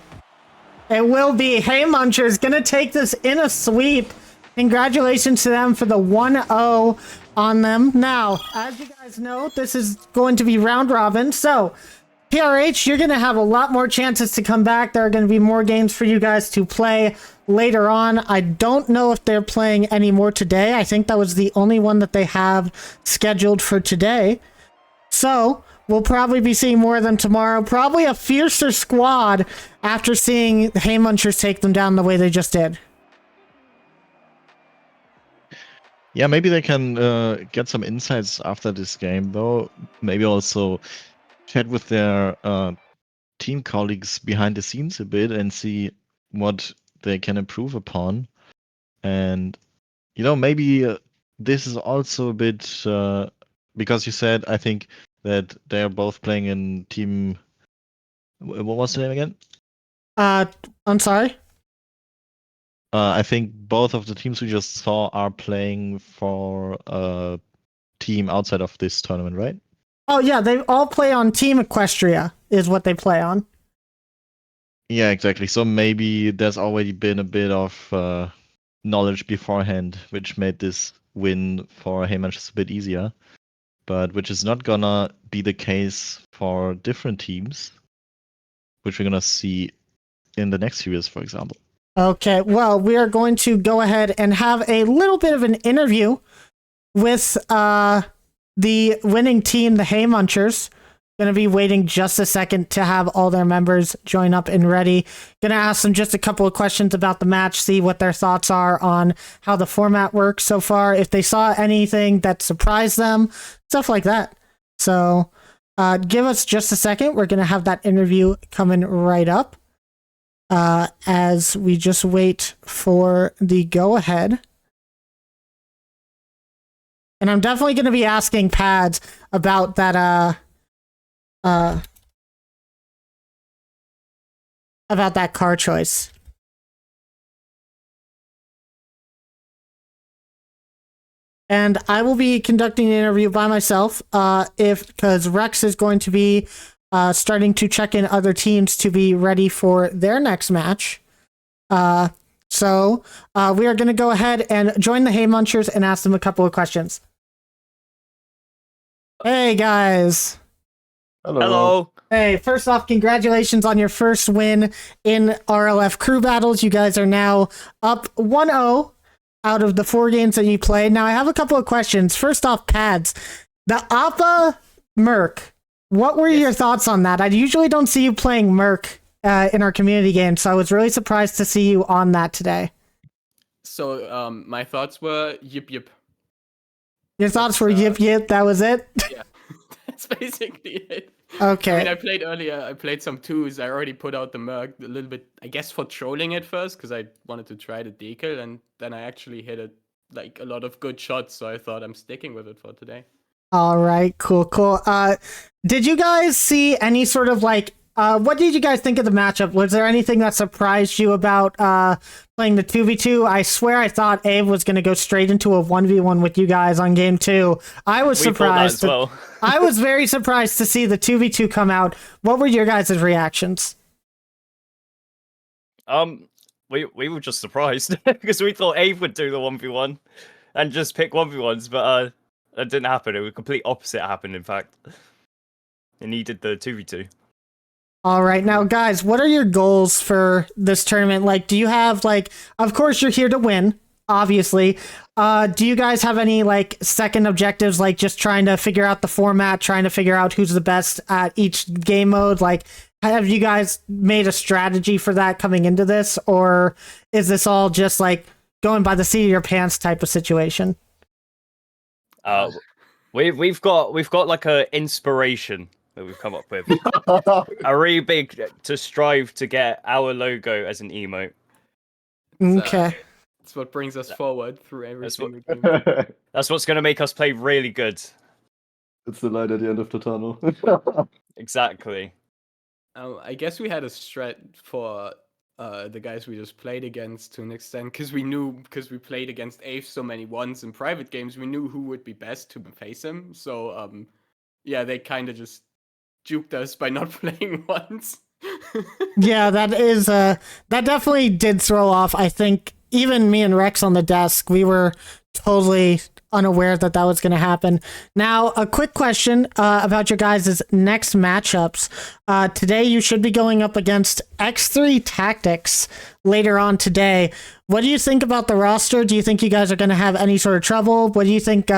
It will be. Haymunchers going to take this in a sweep. Congratulations to them for the 1-0 on them. Now, as you guys know, this is going to be round robin. So, PRH, you're going to have a lot more chances to come back. There are going to be more games for you guys to play later on. I don't know if they're playing any more today. I think that was the only one that they have scheduled for today. So, we'll probably be seeing more of them tomorrow. Probably a fiercer squad after seeing the Haymunchers take them down the way they just did. Yeah, maybe they can get some insights after this game, though. Maybe also chat with their team colleagues behind the scenes a bit and see what they can improve upon. And, you know, maybe this is also a bit because you said, I think, that they're both playing in team. What was the name again? I'm sorry? I think both of the teams we just saw are playing for team outside of this tournament, right? Oh yeah, they all play on Team Equestria is what they play on. Yeah, exactly. So maybe there's already been a bit of knowledge beforehand, which made this win for Heyman just a bit easier, but which is not gonna be the case for different teams, which we're gonna see in the next series, for example. Okay, well, we are going to go ahead and have a little bit of an interview with the winning team, the Hay Munchers. Going to be waiting just a second to have all their members join up and ready. Going to ask them just a couple of questions about the match, see what their thoughts are on how the format works so far, if they saw anything that surprised them, stuff like that. So give us just a second. We're going to have that interview coming right up as we just wait for the go-ahead. And I'm definitely going to be asking Pads about that about that car choice. And I will be conducting an interview by myself because Rex is going to be starting to check in other teams to be ready for their next match. So we are going to go ahead and join the Hay Munchers and ask them a couple of questions. Hey guys. Hello. Hey, first off, congratulations on your first win in RLF Crew Battles. You guys are now up 1-0 out of the 4 games that you played. Now, I have a couple of questions. First off, Pads, the Appa Merc, what were your thoughts on that? I usually don't see you playing Merc in our community games, so I was really surprised to see you on that today. So, my thoughts were yip yip. Your thoughts were yip yip, that was it? Yeah, that's basically it. Okay. I mean, I played earlier, I played some 2s. I already put out the Merc a little bit, I guess, for trolling at first, because I wanted to try the decal, and then I actually hit it, like, a lot of good shots, so I thought I'm sticking with it for today. All right, cool. Did you guys see any sort of like, what did you guys think of the matchup? Was there anything that surprised you about playing the 2v2? I swear I thought Abe was going to go straight into a 1v1 with you guys on game 2. I was surprised. We thought that as well. I was very surprised to see the 2v2 come out. What were your guys' reactions? We were just surprised because we thought Abe would do the 1v1 and just pick 1v1s, but that didn't happen. It was complete opposite happened, in fact. And he did the 2v2. All right, now guys, what are your goals for this tournament? Like, do you have like, of course you're here to win, obviously. Do you guys have any like second objectives, like just trying to figure out the format, trying to figure out who's the best at each game mode? Like, have you guys made a strategy for that coming into this, or is this all just like going by the seat of your pants type of situation? We've got like a inspiration that we've come up with. A really big to strive to get our logo as an emote. Okay. It's what brings us forward through every single game. That's what's going to make us play really good. It's the light at the end of the tunnel. Exactly. I guess we had a strat for the guys we just played against to an extent, because we played against Ave so many ones in private games, we knew who would be best to face him. So yeah, they kind of just juked us by not playing once. Yeah, that is that definitely did throw off. I think even me and Rex on the desk, we were totally unaware that was going to happen. Now, a quick question about your guys' next matchups. Today, you should be going up against X3 Tactics later on today. What do you think about the roster? Do you think you guys are going to have any sort of trouble? What do you think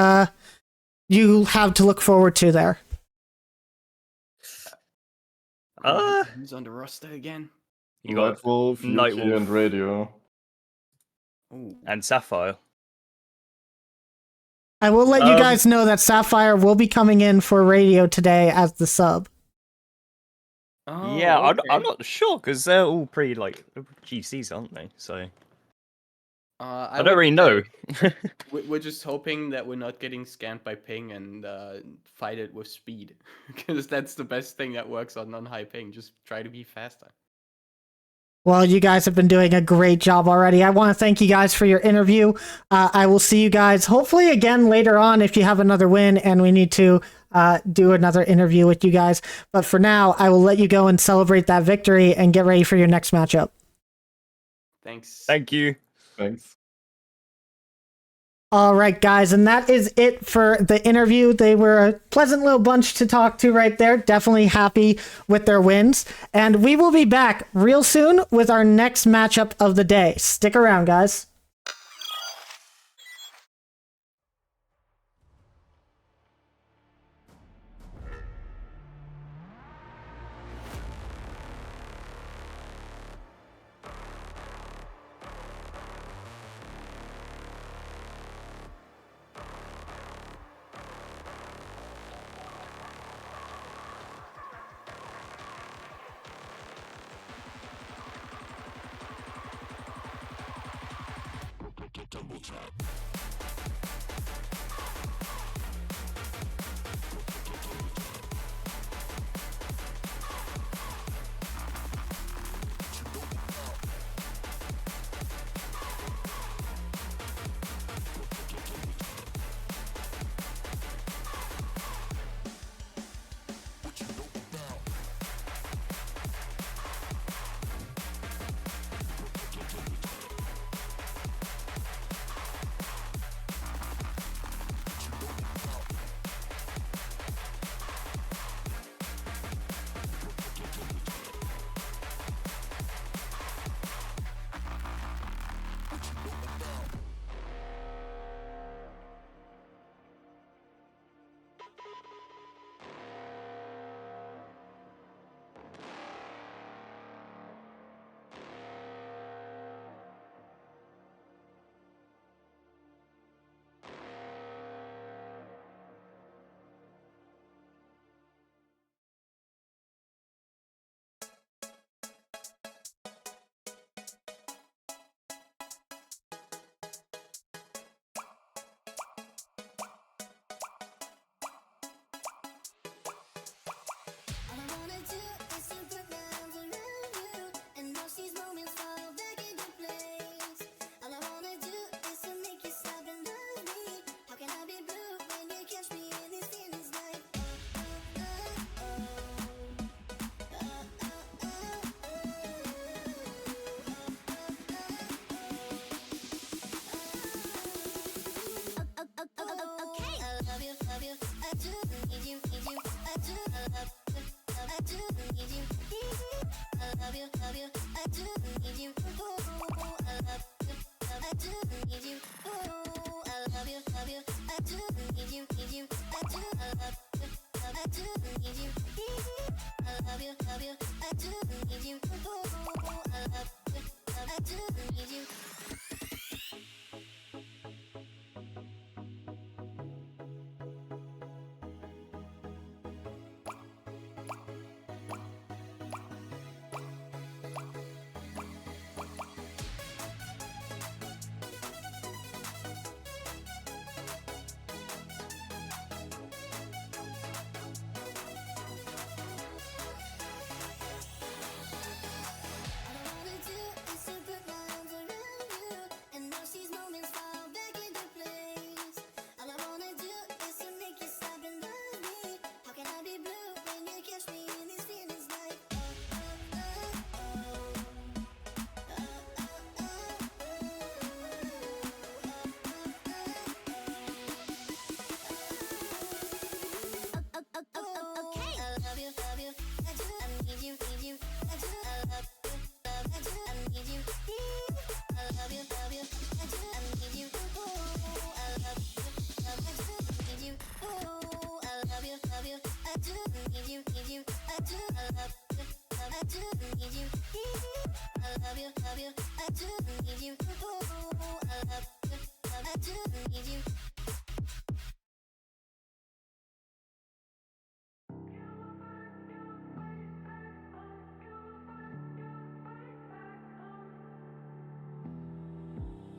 you have to look forward to there? Who's on the roster again? You got Nightwolf, Nightwolf. Yuki, and Radio. Ooh. And Sapphire. I will let you guys know that Sapphire will be coming in for radio today as the sub. Oh, Yeah, okay. I'm not sure because they're all pretty like GCs, aren't they? So I don't really know. We're just hoping that we're not getting scanned by ping and fight it with speed, because that's the best thing that works on high ping. Just try to be faster. Well, you guys have been doing a great job already. I want to thank you guys for your interview. I will see you guys hopefully again later on if you have another win and we need to do another interview with you guys. But for now, I will let you go and celebrate that victory and get ready for your next matchup. Thanks. Thank you. Thanks. All right, guys, and that is it for the interview. They were a pleasant little bunch to talk to right there. Definitely happy with their wins. And we will be back real soon with our next matchup of the day. Stick around, guys.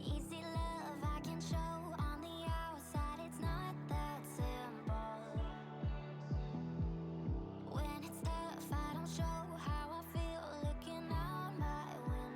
Easy love I can show on the outside, it's not that simple. When it's tough, I don't show how I feel looking out my window.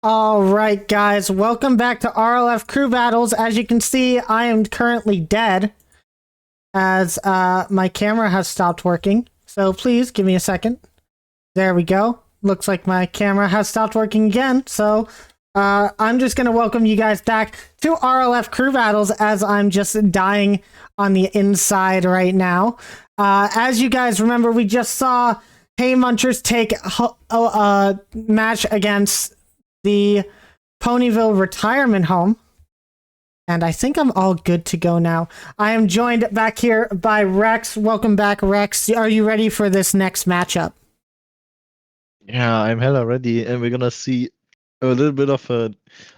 All right, guys, welcome back to RLF Crew Battles. As you can see, I am currently dead as my camera has stopped working. So please give me a second. There we go. Looks like my camera has stopped working again. So I'm just going to welcome you guys back to RLF Crew Battles as I'm just dying on the inside right now. As you guys remember, we just saw Hay Munchers take a match against the Ponyville Retirement Home. And I think I'm all good to go now. I am joined back here by Rex. Welcome back, Rex. Are you ready for this next matchup? Yeah, I'm hella ready, and we're gonna see a little bit of a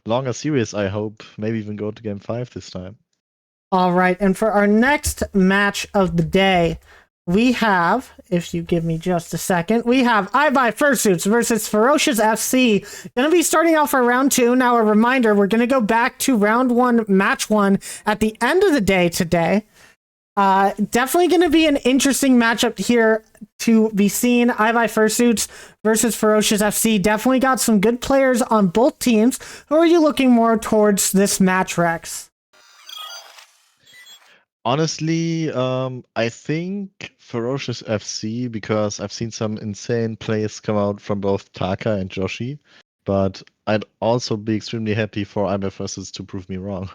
longer series, I hope. Maybe even go to game 5 this time. All right, and for our next match of the day, we have, if you give me just a second, we have iBuy Fursuits versus Ferocious FC. Going to be starting off our round 2. Now, a reminder, we're going to go back to round 1, match 1 at the end of the day today. Definitely going to be an interesting matchup here to be seen. iBuy Fursuits versus Ferocious FC. Definitely got some good players on both teams. Who are you looking more towards this match, Rex? Honestly, I think Ferocious FC, because I've seen some insane plays come out from both Taka and Joshi, but I'd also be extremely happy for iBuy Fursuits to prove me wrong.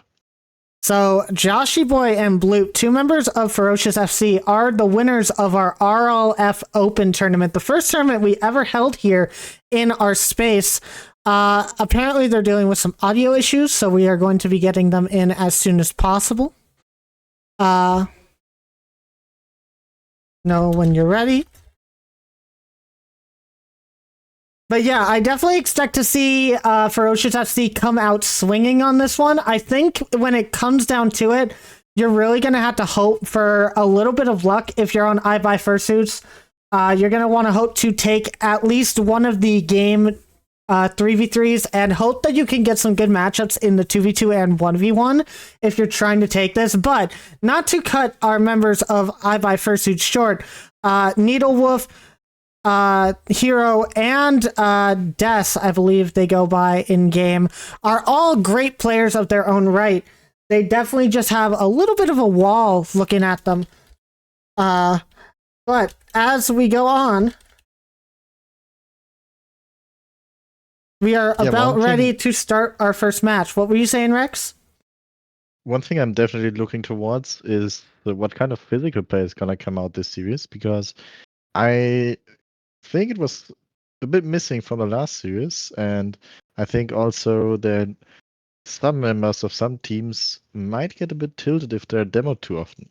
So, Joshy Boy and Bloop, 2 members of Ferocious FC, are the winners of our RLF Open tournament, the first tournament we ever held here in our space. Apparently, they're dealing with some audio issues, so we are going to be getting them in as soon as possible. Know when you're ready. But yeah, I definitely expect to see Ferocious FC come out swinging on this one. I think when it comes down to it, you're really going to have to hope for a little bit of luck if you're on iBuy Fursuits. You're going to want to hope to take at least one of the game 3v3s and hope that you can get some good matchups in the 2v2 and 1v1 if you're trying to take this. But not to cut our members of iBuy Fursuits short, Needlewolf, Hero, and Des, I believe they go by in game, are all great players of their own right. They definitely just have a little bit of a wall looking at them. But as we go on, we are about ready to start our first match. What were you saying, Rex? One thing I'm definitely looking towards is what kind of physical play is gonna come out this series, because I think it was a bit missing from the last series, and I think also that some members of some teams might get a bit tilted if they're demoed too often.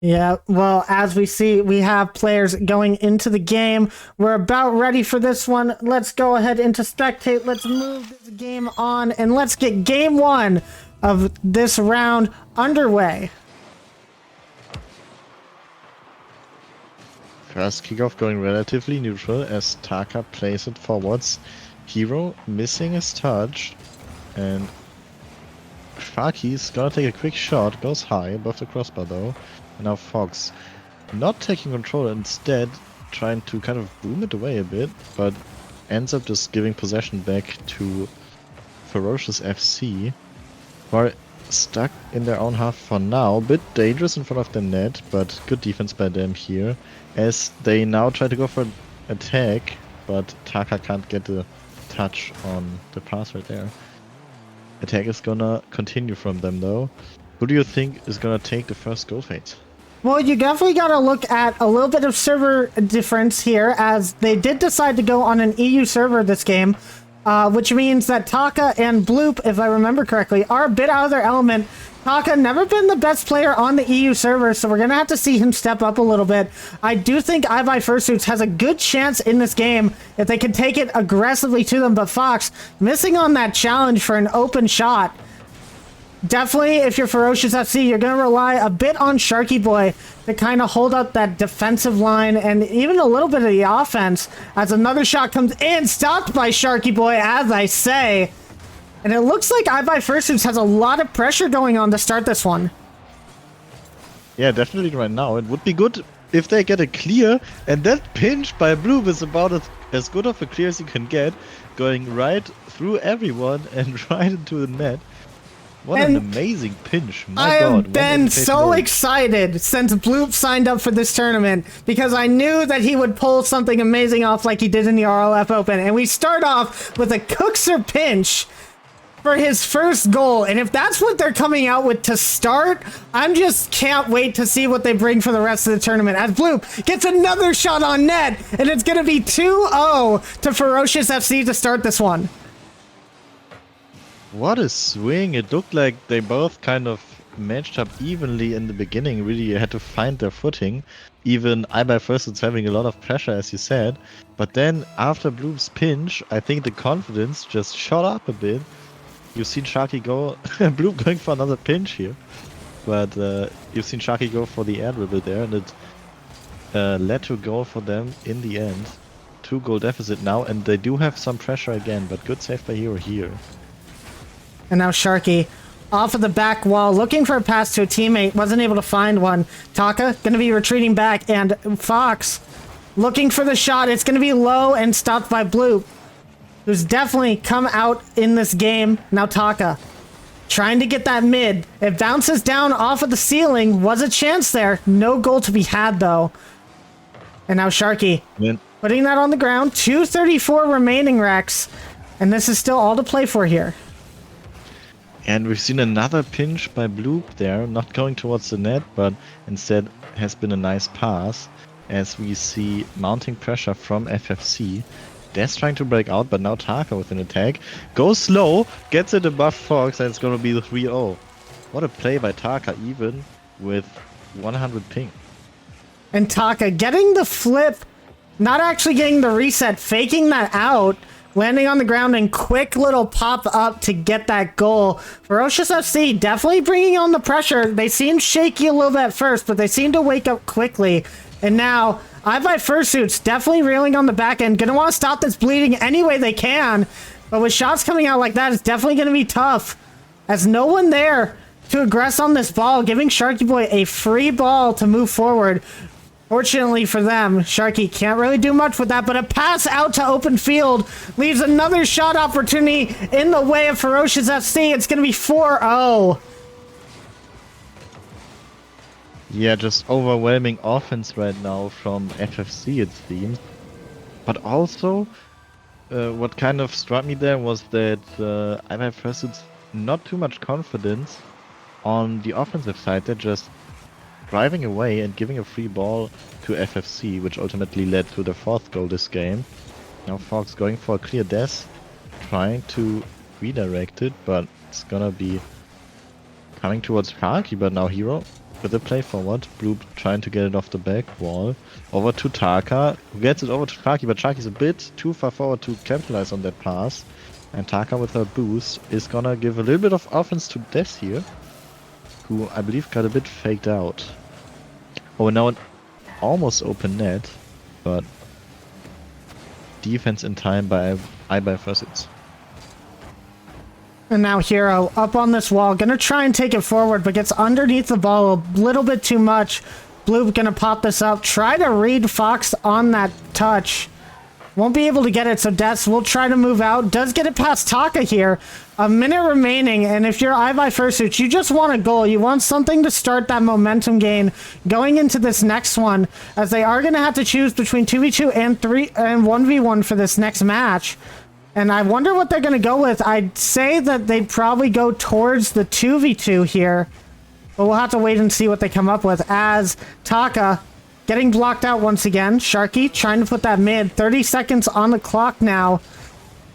Yeah, well, as we see, we have players going into the game. We're about ready for this one. Let's go ahead into spectate. Let's move this game on, and let's get game 1 of this round underway. First kickoff going relatively neutral as Taka plays it forwards. Hero missing his touch, and Sharky's gonna take a quick shot, goes high above the crossbar though. And now Fox not taking control, instead trying to kind of boom it away a bit, but ends up just giving possession back to Ferocious FC, who are stuck in their own half for now. Bit dangerous in front of the net, but good defense by them here, as they now try to go for an attack, but Taka can't get the touch on the pass right there. Attack is gonna continue from them though. Who do you think is gonna take the first goal fate? Well, you definitely got to look at a little bit of server difference here, as they did decide to go on an EU server this game, which means that Taka and Bloop, if I remember correctly, are a bit out of their element. Taka never been the best player on the EU server, so we're going to have to see him step up a little bit. I do think iBuy Fursuits has a good chance in this game if they can take it aggressively to them, but Fox missing on that challenge for an open shot. Definitely, if you're Ferocious FC, you're going to rely a bit on Sharky Boy to kind of hold up that defensive line and even a little bit of the offense, as another shot comes in, stopped by Sharky Boy, as I say. And it looks like iBuy Fursuits has a lot of pressure going on to start this one. Yeah, definitely right now. It would be good if they get a clear, and that pinch by Blue is about as good of a clear as you can get, going right through everyone and right into the net. What an And amazing pinch! My I God, have one been invitation so away. excited since Bloop signed up for this tournament because I knew that he would pull something amazing off like he did in the RLF Open. And we start off with a Cookser pinch for his first goal. And if that's what they're coming out with to start, I'm just can't wait to see what they bring for the rest of the tournament. As Bloop gets another shot on net, and it's going to be 2-0 to Ferocious FC to start this one. What a swing! It looked like they both kind of matched up evenly in the beginning. Really had to find their footing. Even I by first was having a lot of pressure, as you said. But then after Bloop's pinch, I think the confidence just shot up a bit. You've seen Sharky go, Bloop going for another pinch here. But you've seen Sharky go for the air dribble there, and it led to a goal for them in the end. 2-goal deficit now, and they do have some pressure again, but good save by Hero here. And now Sharky off of the back wall, looking for a pass to a teammate, wasn't able to find one. Taka going to be retreating back, and Fox looking for the shot. It's going to be low and stopped by Blue, who's definitely come out in this game. Now Taka trying to get that mid. It bounces down off of the ceiling. Was a chance there. No goal to be had, though. And now Sharky putting that on the ground. 2:34 remaining, Rex. And this is still all to play for here. And we've seen another pinch by Bloop there, not going towards the net, but instead has been a nice pass, as we see mounting pressure from FFC. Des trying to break out, but now Taka with an attack. Goes slow, gets it above Fox, and it's going to be the 3-0. What a play by Taka, even with 100 ping. And Taka getting the flip, not actually getting the reset, faking that out, landing on the ground and quick little pop up to get that goal. Ferocious FC definitely bringing on the pressure. They seemed shaky a little bit at first, but they seem to wake up quickly. And now, I by Fursuit's definitely reeling on the back end. Gonna want to stop this bleeding any way they can. But with shots coming out like that, it's definitely gonna be tough. As no one there to aggress on this ball, giving Sharky Boy a free ball to move forward. Fortunately for them, Sharky can't really do much with that, but a pass out to open field leaves another shot opportunity in the way of Ferocious FC. It's going to be 4-0. Yeah, just overwhelming offense right now from FFC, it seems. But also, what kind of struck me there was that I have first not too much confidence on the offensive side. They're just driving away and giving a free ball to FFC, which ultimately led to the 4th goal this game. Now Fox going for a clear death, trying to redirect it, but it's gonna be coming towards Sharky, but now Hero with a play forward. Blue trying to get it off the back wall. Over to Taka, who gets it over to Sharky, but Sharky's a bit too far forward to capitalize on that pass. And Taka with her boost is gonna give a little bit of offense to Des here, who I believe got a bit faked out. Oh, now an almost open net, but defense in time by Fursuits. And now Hero up on this wall, gonna try and take it forward, but gets underneath the ball a little bit too much. Blue gonna pop this up, try to read Fox on that touch. Won't be able to get it, so Des will try to move out. Does get it past Taka here. A minute remaining, and if you're by Fursuit, you just want a goal. You want something to start that momentum gain going into this next one, as they are going to have to choose between 2v2 and 1v1 for this next match. And I wonder what they're going to go with. I'd say that they'd probably go towards the 2v2 here, but we'll have to wait and see what they come up with, as Taka getting blocked out once again. Sharky trying to put that mid. 30 seconds on the clock now,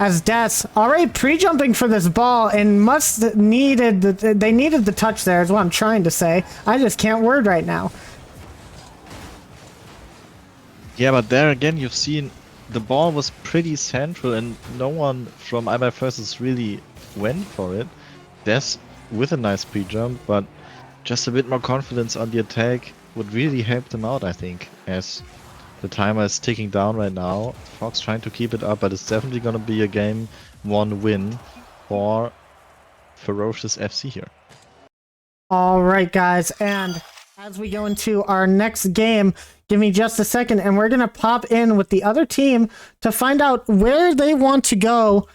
as Des already pre-jumping for this ball and they needed the touch there is what I'm trying to say. I just can't word right now. Yeah, but there again you've seen the ball was pretty central and no one from IBI Versus really went for it. Des with a nice pre-jump, but just a bit more confidence on the attack would really help them out, I think, as the timer is ticking down right now. Fox trying to keep it up, but it's definitely going to be a game 1 win for Ferocious FC here. All right, guys, and As we go into our next game, give me just a second, and we're going to pop in with the other team to find out where they want to go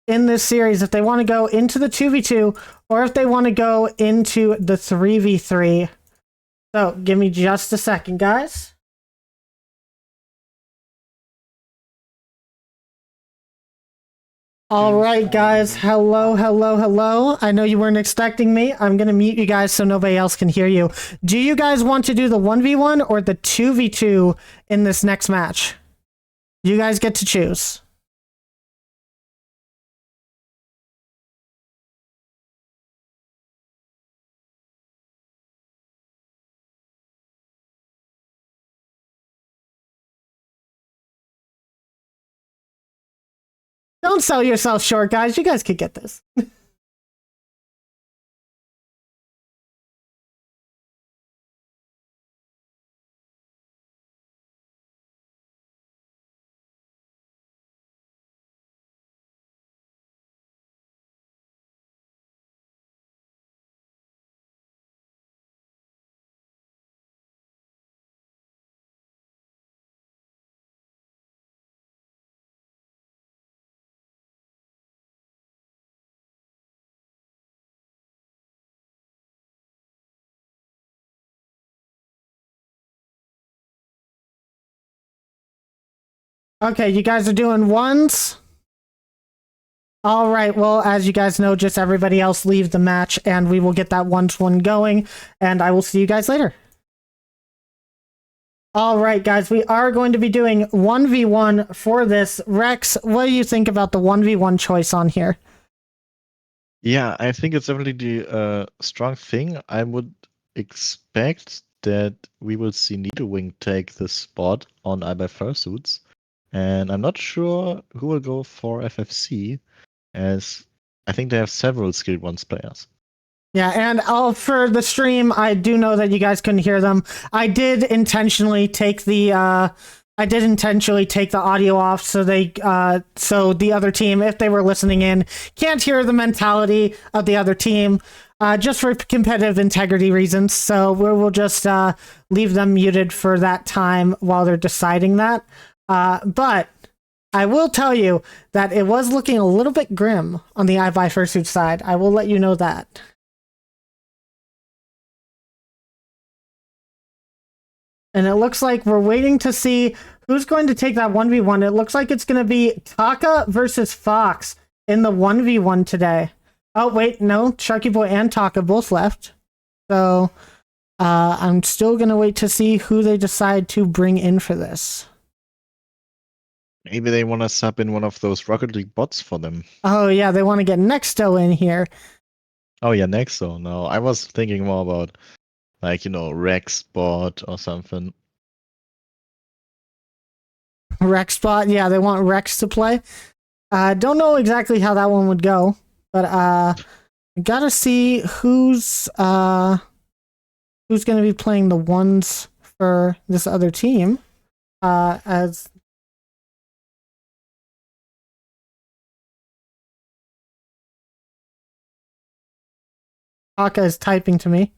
in this series. If they want to go into the 2v2 or if they want to go into the 3v3. So give me just a second, guys. All right, guys. Hello. I know you weren't expecting me. I'm going to mute you guys so nobody else can hear you. Do you guys want to do the 1v1 or the 2v2 in this next match? You guys get to choose. Don't sell yourself short, guys. You guys could get this. Okay, you guys are doing ones? All right, well, as you guys know, just everybody else leave the match, and we will get that 1-1 going, and I will see you guys later. All right, guys, we are going to be doing 1v1 for this. Rex, what do you think about the 1v1 choice on here? Yeah, I think it's definitely the strong thing. I would expect that we will see Needlewing take the spot on I Buy Fursuits. And I'm not sure who will go for FFC, as I think they have several skilled ones players. Yeah, and for the stream, I do know that you guys couldn't hear them. I did intentionally take the audio off so so the other team, if they were listening in, can't hear the mentality of the other team, just for competitive integrity reasons. So we will just leave them muted for that time while they're deciding that. But I will tell you that it was looking a little bit grim on the I Buy Fursuit side. I will let you know that. And it looks like we're waiting to see who's going to take that 1v1. It looks like it's going to be Taka versus Fox in the 1v1 today. Oh, wait, no. Sharky Boy and Taka both left. So I'm still going to wait to see who they decide to bring in for this. Maybe they want to sub in one of those Rocket League bots for them. Oh, yeah, they want to get Nexto in here. Oh, yeah, Nexo. No, I was thinking more about, like, Rex bot or something. Rex bot, yeah, they want Rex to play. Don't know exactly how that one would go, but gotta see who's going to be playing the ones for this other team. As Taka is typing to me.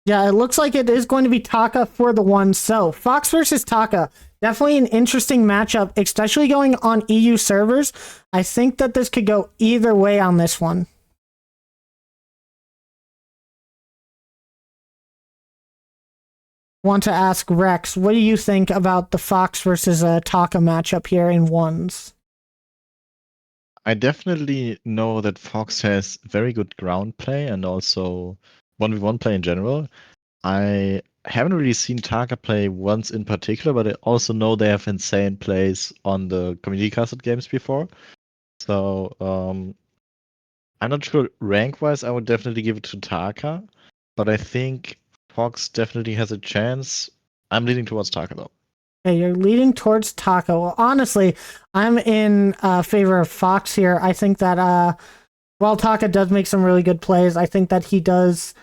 Yeah, it looks like it is going to be Taka for the one. So, Fox versus Taka. Definitely an interesting matchup, especially going on EU servers. I think that this could go either way on this one. Want to ask Rex, what do you think about the Fox versus Taka matchup here in ones? I definitely know that Fox has very good ground play and also 1v1 play in general. I haven't really seen Taka play once in particular, but I also know they have insane plays on the community casted games before. So I'm not sure rank-wise. I would definitely give it to Taka, but I think Fox definitely has a chance. I'm leaning towards Taka though. Okay, you're leading towards Taka. Well, honestly, I'm in favor of Fox here. I think that while Taka does make some really good plays, I think that he does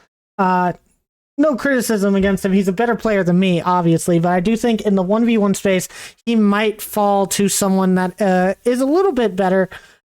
no criticism against him. He's a better player than me, obviously, but I do think in the 1v1 space, he might fall to someone that is a little bit better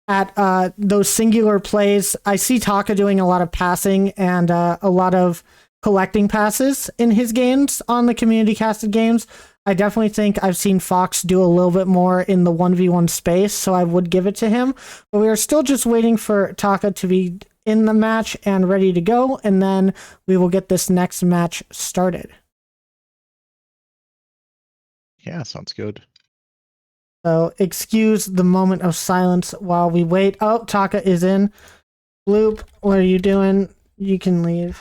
at those singular plays. I see Taka doing a lot of passing and a lot of collecting passes in his games on the community casted games. I definitely think I've seen Fox do a little bit more in the 1v1 space, so I would give it to him. But we are still just waiting for Taka to be in the match and ready to go, and then we will get this next match started. Yeah, sounds good. So excuse the moment of silence while we wait. Oh, Taka is in. Bloop, what are you doing? You can leave.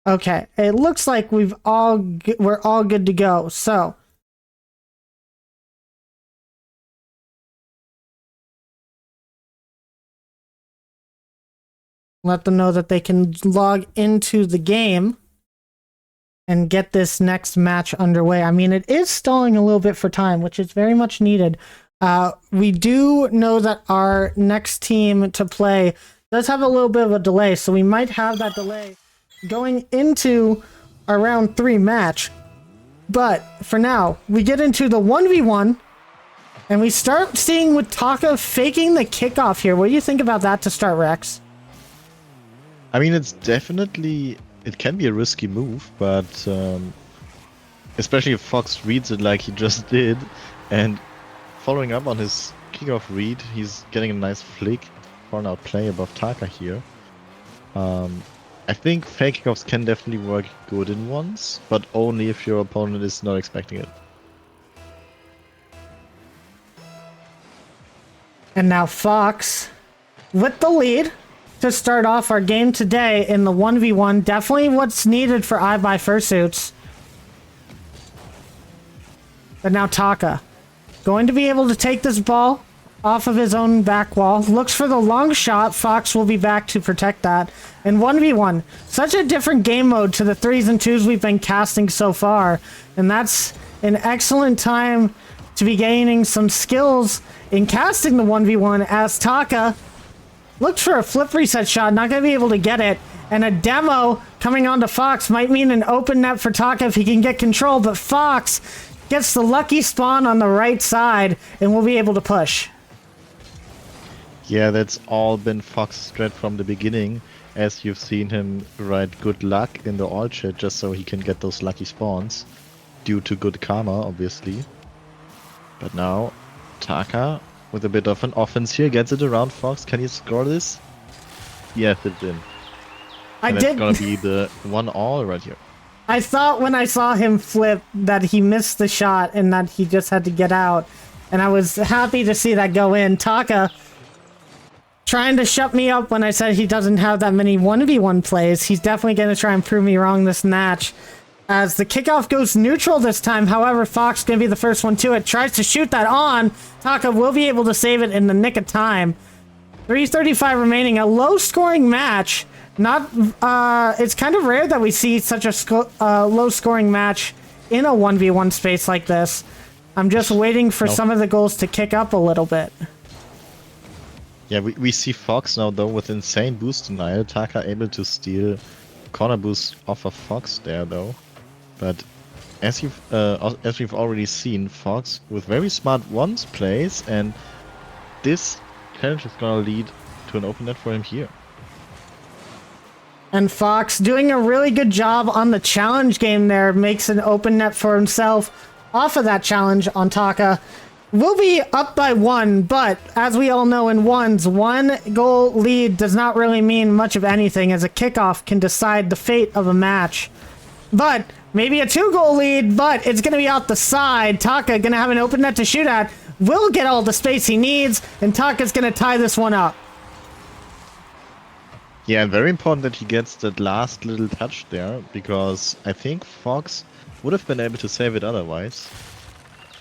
Okay, it looks like we're all good to go. So let them know that they can log into the game and get this next match underway. I mean, it is stalling a little bit for time, which is very much needed. We do know that our next team to play does have a little bit of a delay, so we might have that delay going into our round 3 match. But for now, we get into the 1v1, and we start seeing with Taka faking the kickoff here. What do you think about that to start, Rex? I mean, it can be a risky move, but especially if Fox reads it like he just did, and following up on his kickoff read, he's getting a nice flick for an outplay above Taka here. I think fake kickoffs can definitely work good in ones, but only if your opponent is not expecting it. And now Fox with the lead to start off our game today in the 1v1. Definitely what's needed for iBuy fursuits. But now Taka going to be able to take this ball off of his own back wall. Looks for the long shot. Fox will be back to protect that. And 1v1. Such a different game mode to the 3s and 2s we've been casting so far. And that's an excellent time to be gaining some skills in casting the 1v1 as Taka looked for a flip reset shot. Not going to be able to get it. And a demo coming onto Fox might mean an open net for Taka if he can get control. But Fox gets the lucky spawn on the right side and will be able to push. Yeah, that's all been Fox's strat from the beginning, as you've seen him write good luck in the all chat just so he can get those lucky spawns, due to good karma, obviously. But now, Taka, with a bit of an offense here, gets it around Fox. Can he score this? Yes, it's in. And it's gonna be the 1-all right here. I thought when I saw him flip that he missed the shot and that he just had to get out. And I was happy to see that go in. Taka trying to shut me up when I said he doesn't have that many 1v1 plays. He's definitely going to try and prove me wrong this match. As the kickoff goes neutral this time, however, Fox going to be the first one to it. Tries to shoot that on. Taka will be able to save it in the nick of time. 3:35 remaining. A low-scoring match. It's kind of rare that we see such a low-scoring match in a 1v1 space like this. I'm just waiting for some of the goals to kick up a little bit. Yeah, we see Fox now though with insane boost denial. Taka able to steal corner boost off of Fox there though. But as we've already seen, Fox with very smart ones plays, and this challenge is gonna lead to an open net for him here. And Fox doing a really good job on the challenge game there, makes an open net for himself off of that challenge on Taka. We'll be up by 1, but as we all know in ones, 1 goal lead does not really mean much of anything, as a kickoff can decide the fate of a match. But maybe a 2-goal lead, but it's going to be out the side. Taka going to have an open net to shoot at. Will get all the space he needs, and Taka's going to tie this one up. Yeah, very important that he gets that last little touch there, because I think Fox would have been able to save it otherwise.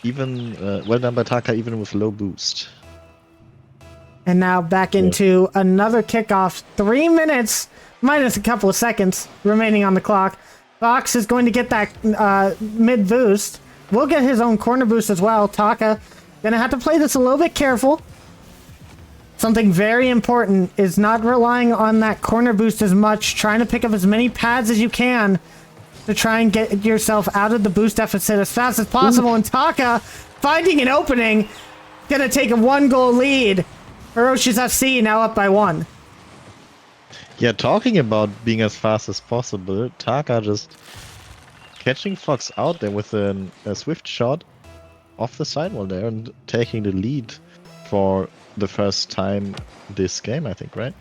Even well done by Taka, even with low boost. And now back into another kickoff. 3 minutes minus a couple of seconds remaining on the clock. Fox is going to get that mid boost. Will get his own corner boost as well. Taka gonna have to play this a little bit careful. Something very important is not relying on that corner boost as much, trying to pick up as many pads as you can to try and get yourself out of the boost deficit as fast as possible. And Taka, finding an opening, gonna take a 1-goal lead. Ferocious FC now up by 1. Yeah, talking about being as fast as possible, Taka just catching Fox out there with a swift shot off the sidewall there and taking the lead for the first time this game, I think, right?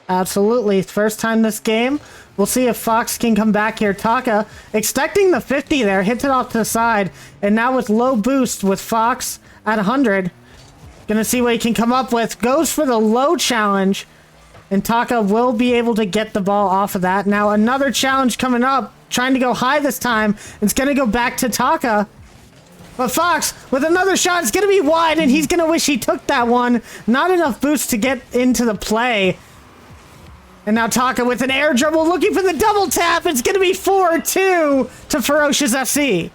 Absolutely. First time this game. We'll see if Fox can come back here. Taka expecting the 50 there, hits it off to the side. And now with low boost with Fox at 100. Gonna see what he can come up with. Goes for the low challenge. And Taka will be able to get the ball off of that. Now another challenge coming up. Trying to go high this time. It's gonna go back to Taka. But Fox, with another shot, it's gonna be wide. And he's gonna wish he took that one. Not enough boost to get into the play. And now Taka with an air dribble looking for the double tap. It's going to be 4-2 to Ferocious FC.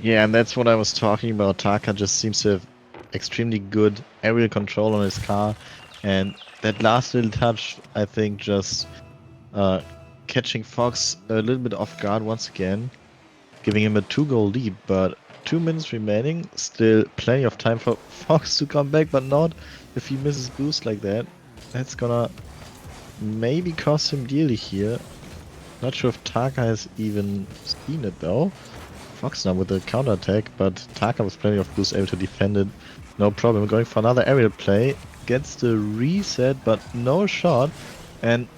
Yeah, and that's what I was talking about. Taka just seems to have extremely good aerial control on his car. And that last little touch, I think, just catching Fox a little bit off guard once again. Giving him a 2-goal lead, but 2 minutes remaining. Still plenty of time for Fox to come back, but not if he misses boost like that. That's gonna maybe cost him dearly here. Not sure if Taka has even seen it though. Fox now with the counter attack, but Taka with plenty of boost able to defend it. No problem. Going for another aerial play. Gets the reset, but no shot. And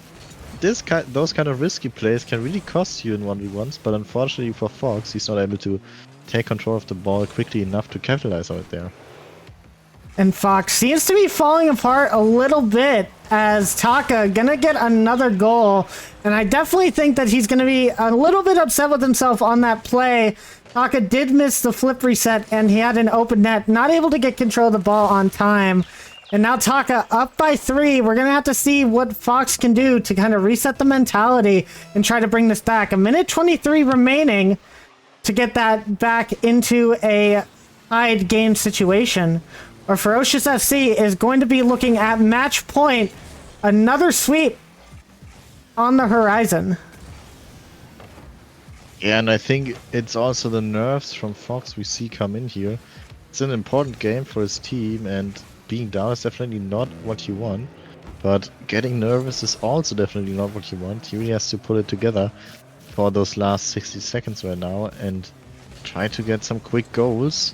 those kind of risky plays can really cost you in 1v1s, but unfortunately for Fox, he's not able to take control of the ball quickly enough to capitalize on it there. And Fox seems to be falling apart a little bit as Taka gonna get another goal. And I definitely think that he's gonna be a little bit upset with himself on that play. Taka did miss the flip reset and he had an open net, not able to get control of the ball on time. And now Taka up by 3. We're gonna have to see what Fox can do to kind of reset the mentality and try to bring this back. A minute 23 remaining to get that back into a tied game situation. Or Ferocious FC is going to be looking at match point. Another sweep on the horizon. Yeah, and I think it's also the nerves from Fox we see come in here. It's an important game for his team, and being down is definitely not what you want. But getting nervous is also definitely not what you want. He really has to put it together for those last 60 seconds right now and try to get some quick goals.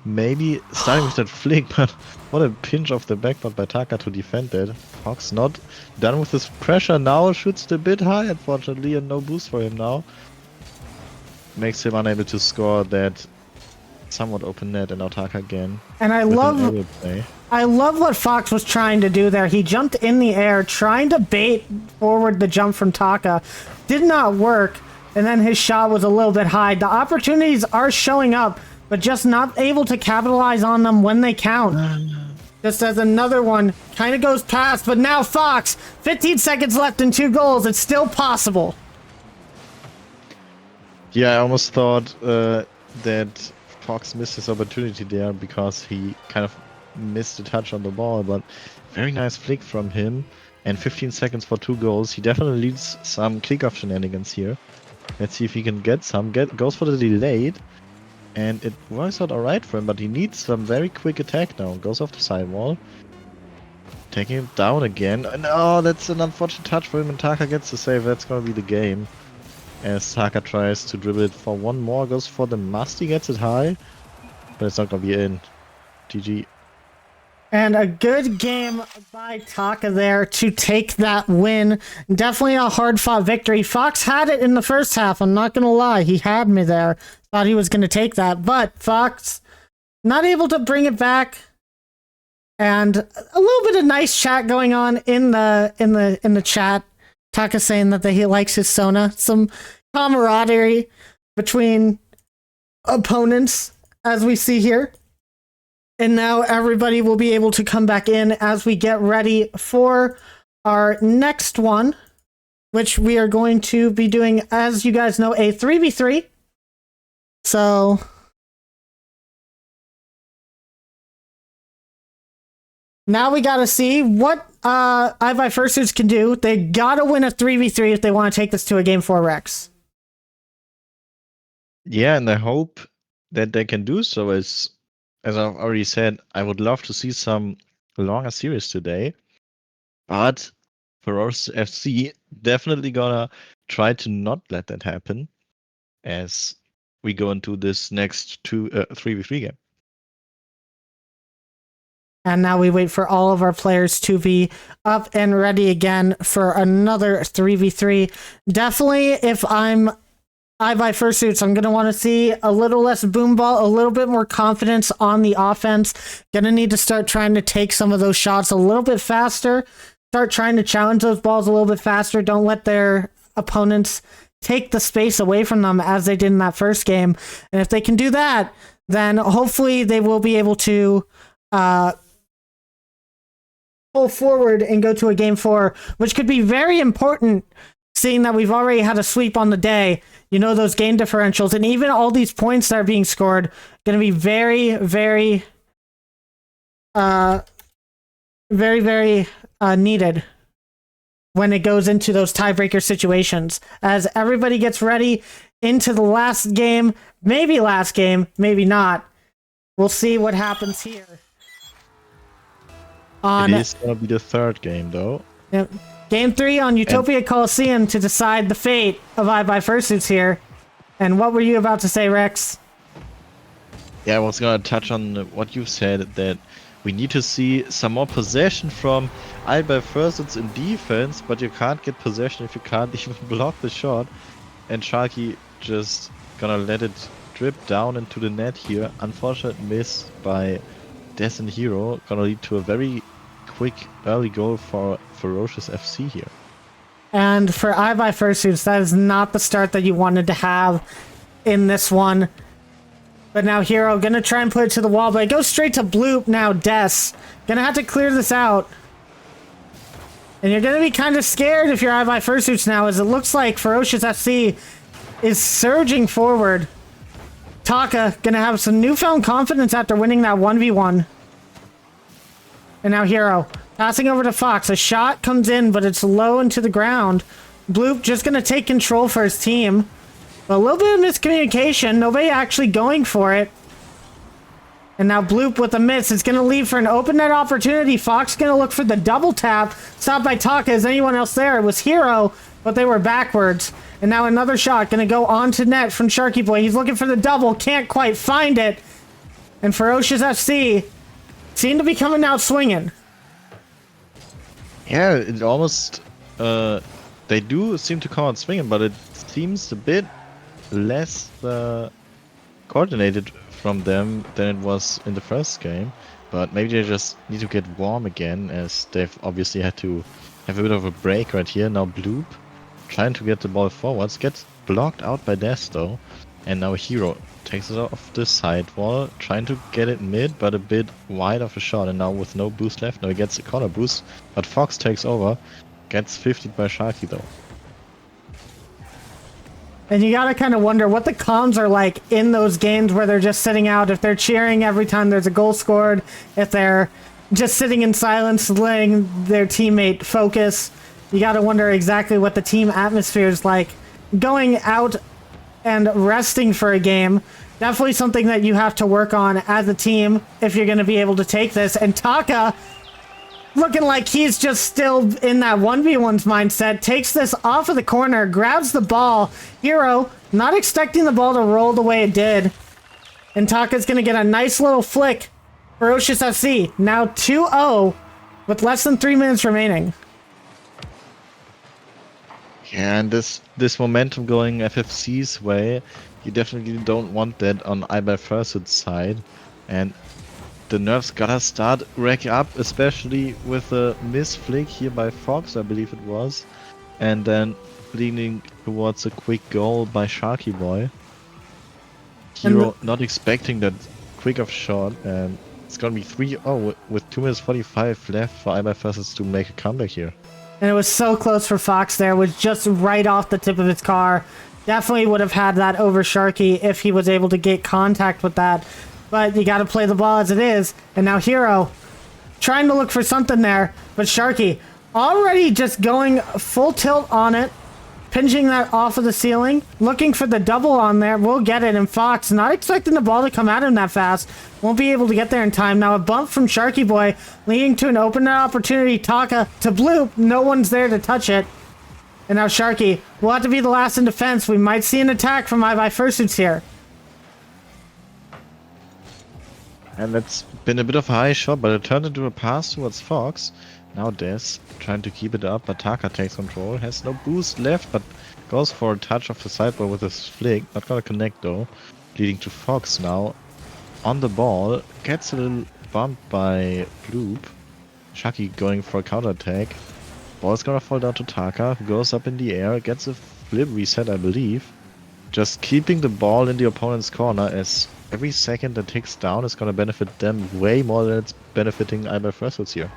Maybe starting with that flick, but what a pinch off the backboard by Taka to defend that. Fox not done with his pressure now, shoots it a bit high unfortunately, and no boost for him now. Makes him unable to score that somewhat open net, and now Taka again. And I love what Fox was trying to do there. He jumped in the air, trying to bait forward the jump from Taka. Did not work, and then his shot was a little bit high. The opportunities are showing up, but just not able to capitalize on them when they count. Just as another one kind of goes past, but now Fox, 15 seconds left and 2 goals. It's still possible. Yeah, I almost thought that Fox missed his opportunity there because he kind of missed a touch on the ball, but very nice flick from him. And 15 seconds for 2 goals. He definitely leads some kickoff shenanigans here. Let's see if he can get some. Goes for the delayed. And it works out alright for him, but he needs some very quick attack now. Goes off the sidewall. Taking him down again. And oh, that's an unfortunate touch for him, and Taka gets the save. That's gonna be the game. As Taka tries to dribble it for one more. Goes for the must. He gets it high. But it's not gonna be in. GG. And a good game by Taka there to take that win. Definitely a hard-fought victory. Fox had it in the first half. I'm not going to lie. He had me there. Thought he was going to take that. But Fox not able to bring it back. And a little bit of nice chat going on in the chat. Taka saying that he likes his Sona. Some camaraderie between opponents, as we see here. And now everybody will be able to come back in as we get ready for our next one. which we are going to be doing, as you guys know, a 3v3. So now we gotta see what iBuy Fursuits can do. They gotta win a 3v3 if they want to take this to a Game 4 Rex. Yeah, and I hope that they can do so. As I've already said, I would love to see some longer series today. But Ferocious FC definitely gonna try to not let that happen as we go into this next 3v3 game. And now we wait for all of our players to be up and ready again for another 3v3. Definitely, if I'm iBuy Fursuits, I'm going to want to see a little less boom ball, a little bit more confidence on the offense. Going to need to start trying to take some of those shots a little bit faster. Start trying to challenge those balls a little bit faster. Don't let their opponents take the space away from them as they did in that first game. And if they can do that, then hopefully they will be able to pull forward and go to a Game 4, which could be very important, seeing that we've already had a sweep on the day. You know, those game differentials and even all these points that are being scored going to be very, very, very needed when it goes into those tiebreaker situations. As everybody gets ready into the last game, maybe not. We'll see what happens here. It is gonna be the third game, though. Yep. Game 3 on Utopia Coliseum to decide the fate of iBuy Fursuits here. And what were you about to say, Rex? Yeah, I was gonna touch on what you said, that we need to see some more possession from iBuy Fursuits in defense, but you can't get possession if you can't even block the shot. And Sharky just gonna let it drip down into the net here. Unfortunate miss by Destin Hero, gonna lead to a very quick early goal for Ferocious FC here. And for iBuy Fursuits, that is not the start that you wanted to have in this one. But now Hero gonna try and put it to the wall, but it goes straight to Bloop now. Des gonna have to clear this out. And you're gonna be kind of scared if you're iBuy Fursuits now, as it looks like Ferocious FC is surging forward. Taka gonna have some newfound confidence after winning that 1v1. And now Hero passing over to Fox. A shot comes in, but it's low into the ground. Bloop just gonna take control for his team. A little bit of miscommunication. Nobody actually going for it. And now Bloop with a miss. It's gonna leave for an open net opportunity. Fox gonna look for the double tap. Stopped by Taka. Is anyone else there? It was Hero, but they were backwards. And now another shot gonna go onto net from Sharky Boy. He's looking for the double. Can't quite find it. And Ferocious FC seem to be coming out swinging. Yeah, it almost they do seem to come out swinging, but it seems a bit less coordinated from them than it was in the first game. But maybe they just need to get warm again, as they've obviously had to have a bit of a break right here. Now Bloop trying to get the ball forwards, gets blocked out by Des though, and now Hero takes it off the side wall, trying to get it mid, but a bit wide of a shot, and now with no boost left, now he gets a corner boost, but Fox takes over, gets 50'd by Sharky though. And you gotta kind of wonder what the comms are like in those games where they're just sitting out, if they're cheering every time there's a goal scored, if they're just sitting in silence, letting their teammate focus. You gotta wonder exactly what the team atmosphere is like. Going out and resting for a game, definitely something that you have to work on as a team if you're gonna be able to take this. And Taka, looking like he's just still in that 1v1's mindset, takes this off of the corner, grabs the ball. Hero, not expecting the ball to roll the way it did. And Taka's going to get a nice little flick. Ferocious FC, now 2-0 with less than 3 minutes remaining. Yeah, and this momentum going FFC's way, you definitely don't want that on iBuy Fursuits side. And the nerves gotta start rack up, especially with a miss flick here by Fox, I believe it was. And then leaning towards a quick goal by Sharky Boy. Hero not expecting that quick of shot, and it's gonna be 3-0 with 2 minutes 45 left for iBuy Fursuits to make a comeback here. And it was so close for Fox there. It was just right off the tip of his car. Definitely would have had that over Sharky if he was able to get contact with that. But you got to play the ball as it is. And now Hero trying to look for something there. But Sharky already just going full tilt on it. Pinching that off of the ceiling. Looking for the double on there. We'll get it. And Fox not expecting the ball to come at him that fast. Won't be able to get there in time. Now a bump from Sharky Boy leading to an open opportunity. Taka to Bloop. No one's there to touch it. And now Sharky will have to be the last in defense. We might see an attack from iBuy Fursuits here. And it's been a bit of a high shot, but it turned into a pass towards Fox. Now Des trying to keep it up, but Taka takes control. Has no boost left, but goes for a touch of the sideboard with his flick. Not gonna connect though. Leading to Fox now. On the ball. Gets a little bumped by Bloop. Sharky going for a counter attack. Ball's gonna fall down to Taka, who goes up in the air, gets a flip reset, I believe. Just keeping the ball in the opponent's corner, as every second that ticks down is gonna benefit them way more than it's benefiting iBuy Fursuits here.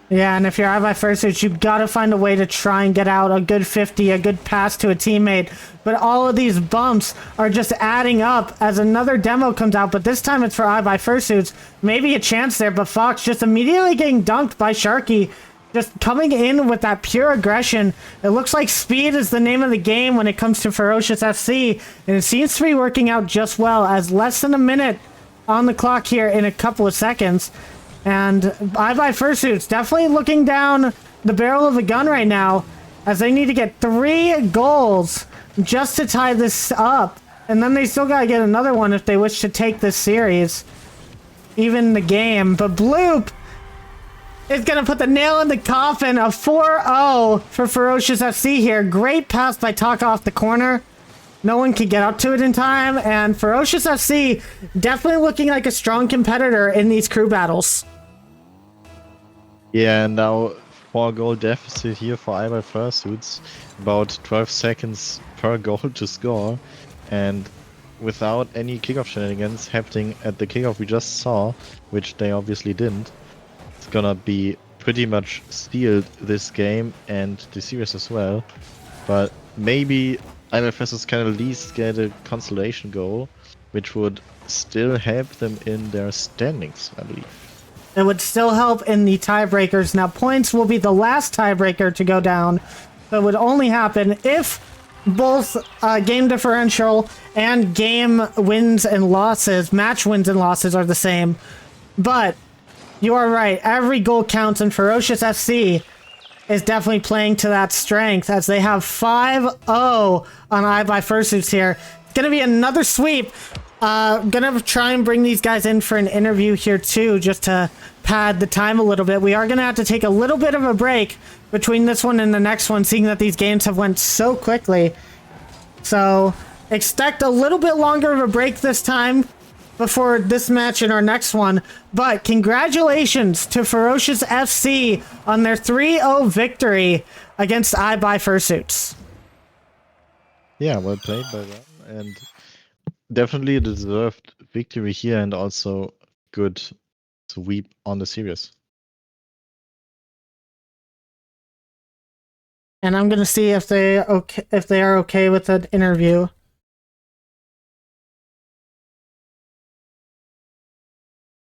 Yeah, and if you're iBuy Fursuits, you've got to find a way to try and get out a good 50, a good pass to a teammate. But all of these bumps are just adding up as another demo comes out. But this time it's for iBuy Fursuits. Maybe a chance there, but Fox just immediately getting dunked by Sharky. Just coming in with that pure aggression. It looks like speed is the name of the game when it comes to Ferocious FC. And it seems to be working out just well, as less than a minute on the clock here in a couple of seconds. And iBuy Fursuits definitely looking down the barrel of a gun right now, as they need to get 3 goals just to tie this up. And then they still gotta get another one if they wish to take this series. Even the game. But Bloop is gonna put the nail in the coffin. A 4-0 for Ferocious FC here. Great pass by Taka off the corner. No one could get up to it in time. And Ferocious FC definitely looking like a strong competitor in these crew battles. Yeah, and now 4-goal deficit here for iBuy Fursuits. About 12 seconds per goal to score. And without any kickoff shenanigans happening at the kickoff we just saw, which they obviously didn't, it's gonna be pretty much sealed this game and the series as well. But maybe iBuy Fursuits can at least get a consolation goal, which would still help them in their standings, I believe. It would still help in the tiebreakers. Now, points will be the last tiebreaker to go down. So it would only happen if both game differential and game wins and losses, match wins and losses are the same. But you are right. Every goal counts, and Ferocious FC is definitely playing to that strength, as they have 5-0 on iBuy Fursuits here. It's going to be another sweep. Gonna try and bring these guys in for an interview here too, just to pad the time a little bit. We are gonna have to take a little bit of a break between this one and the next one, seeing that these games have went so quickly. So expect a little bit longer of a break this time before this match and our next one. But congratulations to Ferocious FC on their 3-0 victory against iBuy Fursuits. Yeah, well played by them, and definitely a deserved victory here, and also good sweep on the series. And I'm gonna see if they are okay with an interview.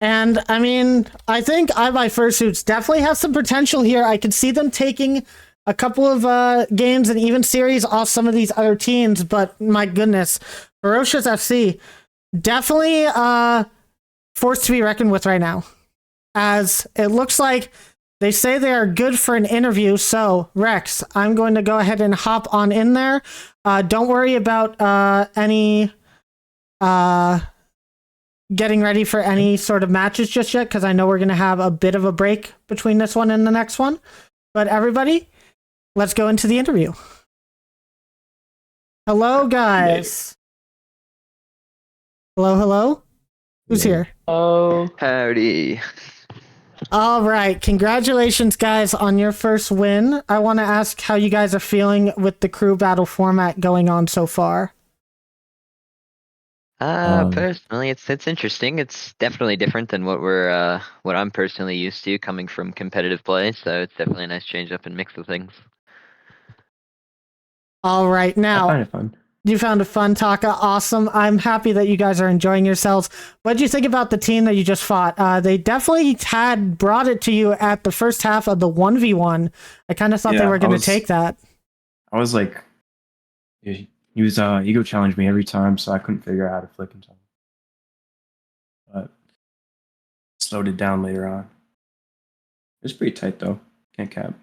And I mean, I think iBuy Fursuits definitely has some potential here. I could see them taking a couple of games and even series off some of these other teams, but my goodness, Ferocious FC definitely forced to be reckoned with right now, as it looks like they say they are good for an interview. So Rex, I'm going to go ahead and hop on in there. Don't worry about any getting ready for any sort of matches just yet, because I know we're going to have a bit of a break between this one and the next one. But everybody, let's go into the interview. Hello, guys. Hello? Who's here? Oh, Howdy. All right. Congratulations, guys, on your first win. I want to ask how you guys are feeling with the crew battle format going on so far. Personally, it's interesting. It's definitely different than what I'm personally used to coming from competitive play. So it's definitely a nice change up and mix of things. All right, I now find it fun. you found it fun, Taka. Awesome. I'm happy that you guys are enjoying yourselves. What do you think about the team that you just fought? They definitely had brought it to you at the first half of the 1v1. I kind of thought they Yeah, were going to take that. I was like, he was ego challenged me every time, so I couldn't figure out how to flick him. But slowed it down later on. It was pretty tight though. Can't cap.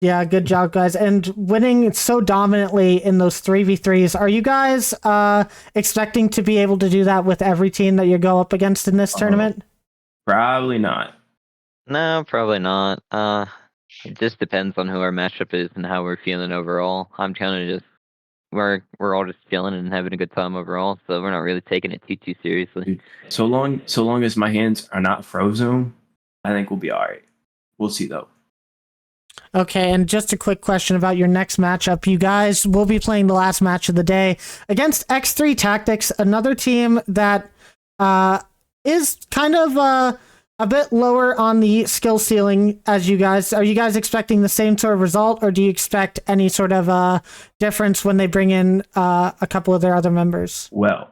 Yeah, good job, guys. And winning so dominantly in those 3v3s, are you guys expecting to be able to do that with every team that you go up against in this tournament? Probably not. No, probably not. It just depends on who our matchup is and how we're feeling overall. I'm kind of just we're all just chilling and having a good time overall, so we're not really taking it too seriously. Dude, so long as my hands are not frozen, I think we'll be all right. We'll see though. Okay, and just a quick question about your next matchup. You guys will be playing the last match of the day against X3 Tactics, another team that is kind of a bit lower on the skill ceiling as you guys. Are you guys expecting the same sort of result, or do you expect any sort of difference when they bring in a couple of their other members? Well,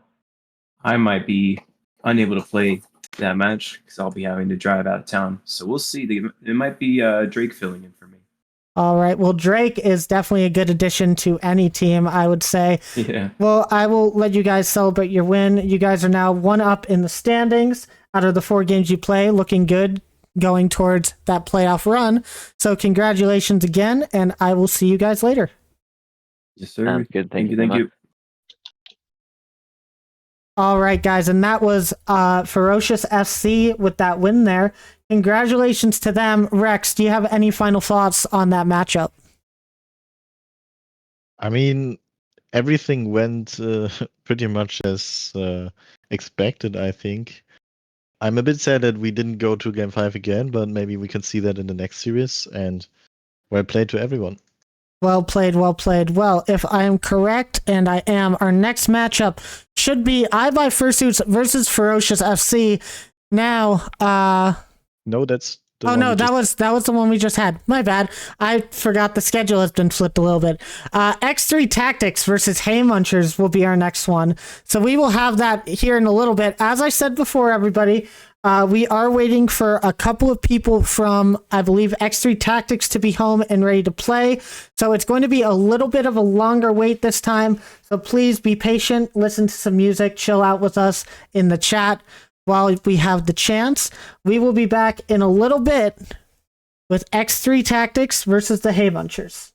I might be unable to play that match because I'll be having to drive out of town. So we'll see. It might be Drake filling in for me. All right. Well, Drake is definitely a good addition to any team, I would say. Yeah. Well, I will let you guys celebrate your win. You guys are now 1 up in the standings out of the 4 games you play, looking good going towards that playoff run. So congratulations again, and I will see you guys later. Yes, sir. Sounds good. Thank you. Thank you. All right, guys, and that was Ferocious FC with that win there. Congratulations to them. Rex, do you have any final thoughts on that matchup? I mean, everything went pretty much as expected, I think. I'm a bit sad that we didn't go to Game 5 again, but maybe we can see that in the next series. And well played to everyone. Well played, well played. Well, if I am correct, and I am, our next matchup should be iBuyFursuits versus Ferocious FC. Now, No, that's the oh one no, we that just- was the one we just had. My bad. I forgot the schedule has been flipped a little bit. X3 Tactics versus Hay Munchers will be our next one. So we will have that here in a little bit. As I said before, everybody, we are waiting for a couple of people from, I believe, X3 Tactics to be home and ready to play. So it's going to be a little bit of a longer wait this time. So please be patient, listen to some music, chill out with us in the chat while we have the chance. We will be back in a little bit with X3 Tactics versus the Hay Munchers.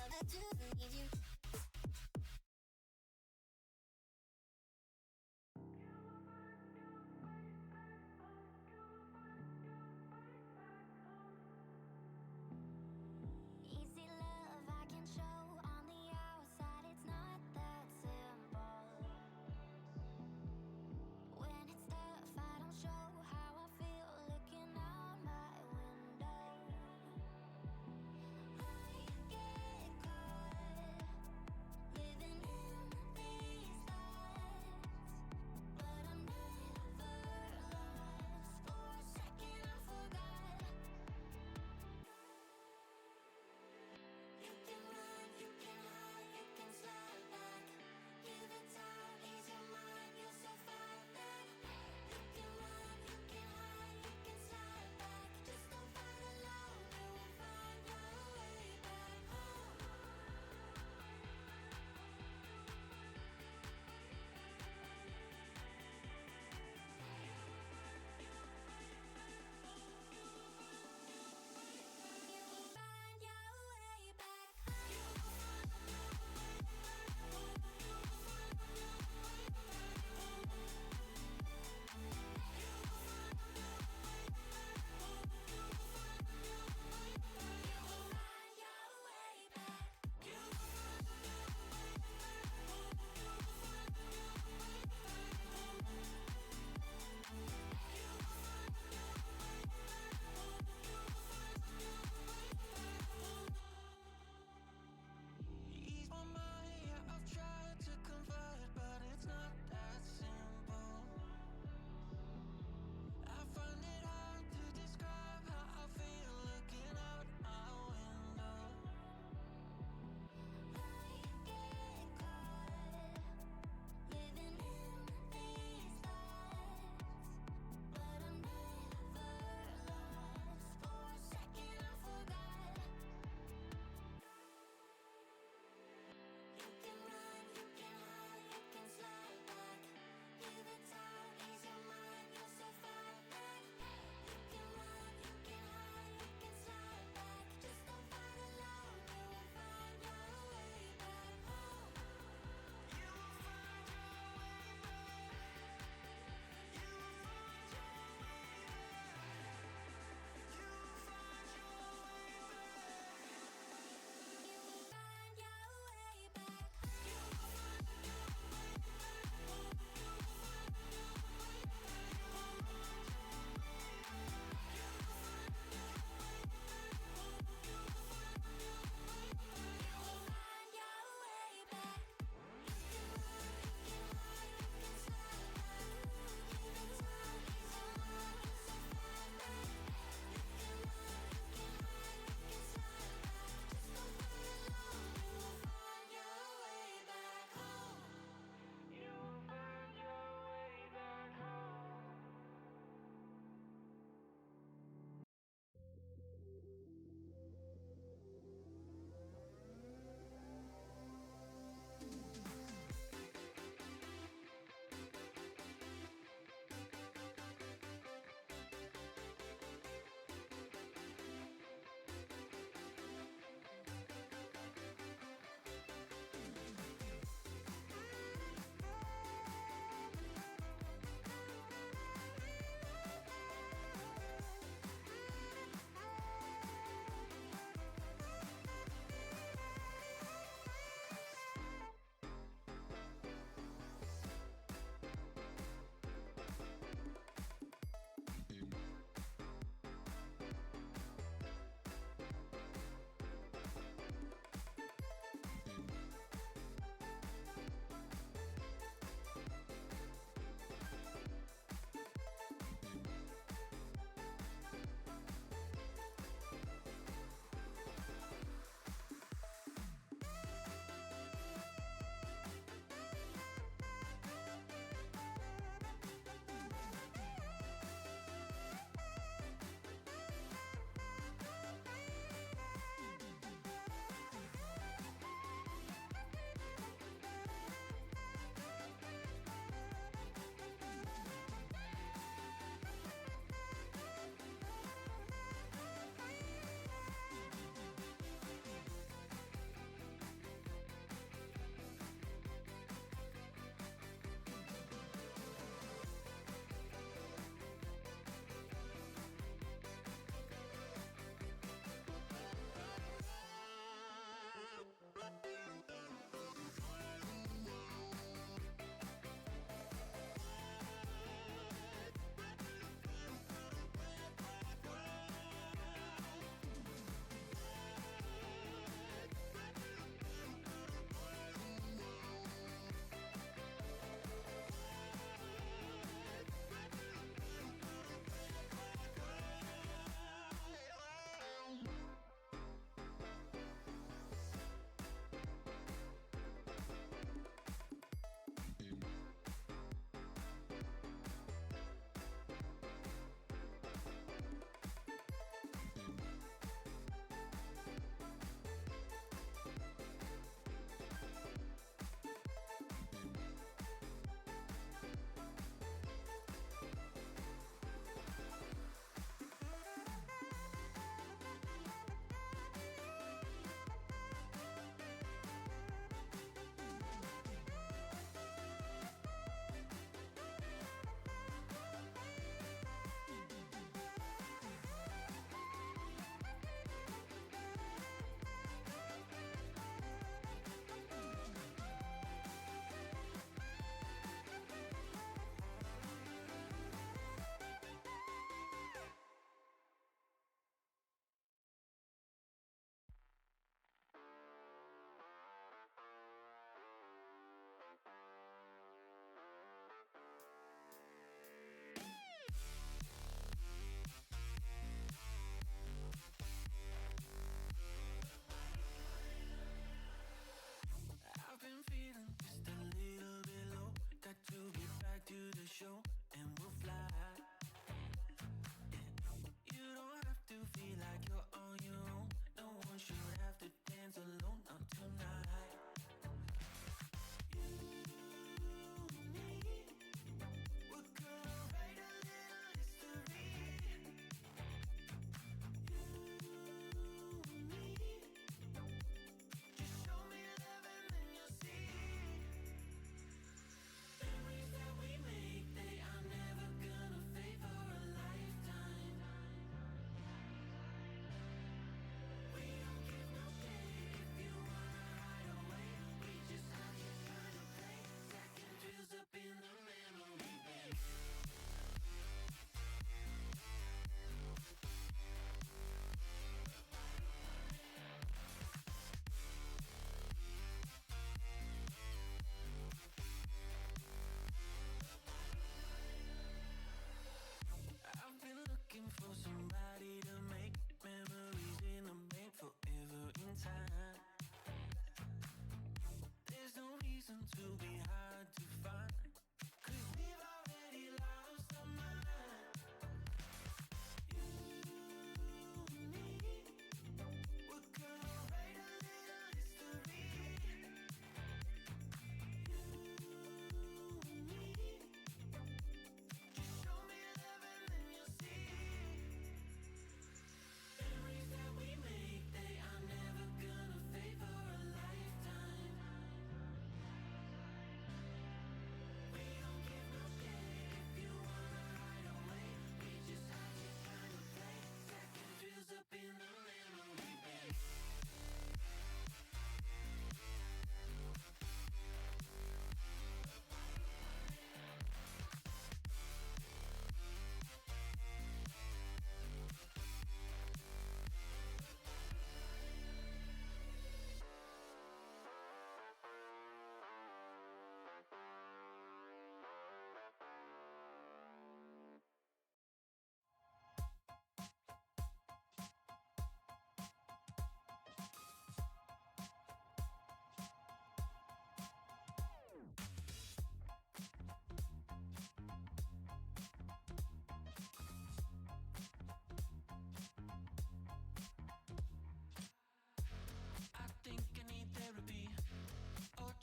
Easy love I can show on the outside, it's not that simple. When it's tough, I don't show how I feel looking out my window. I get caught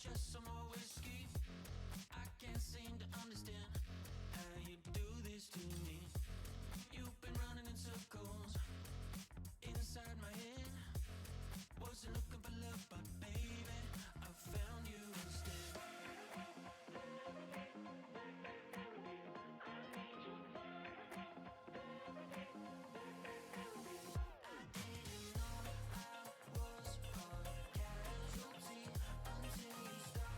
just some more whiskey. I can't seem to understand how you do this to me. You've been running in circles inside my head. Wasn't looking for love, but baby, I found you instead. I was a casualty until you started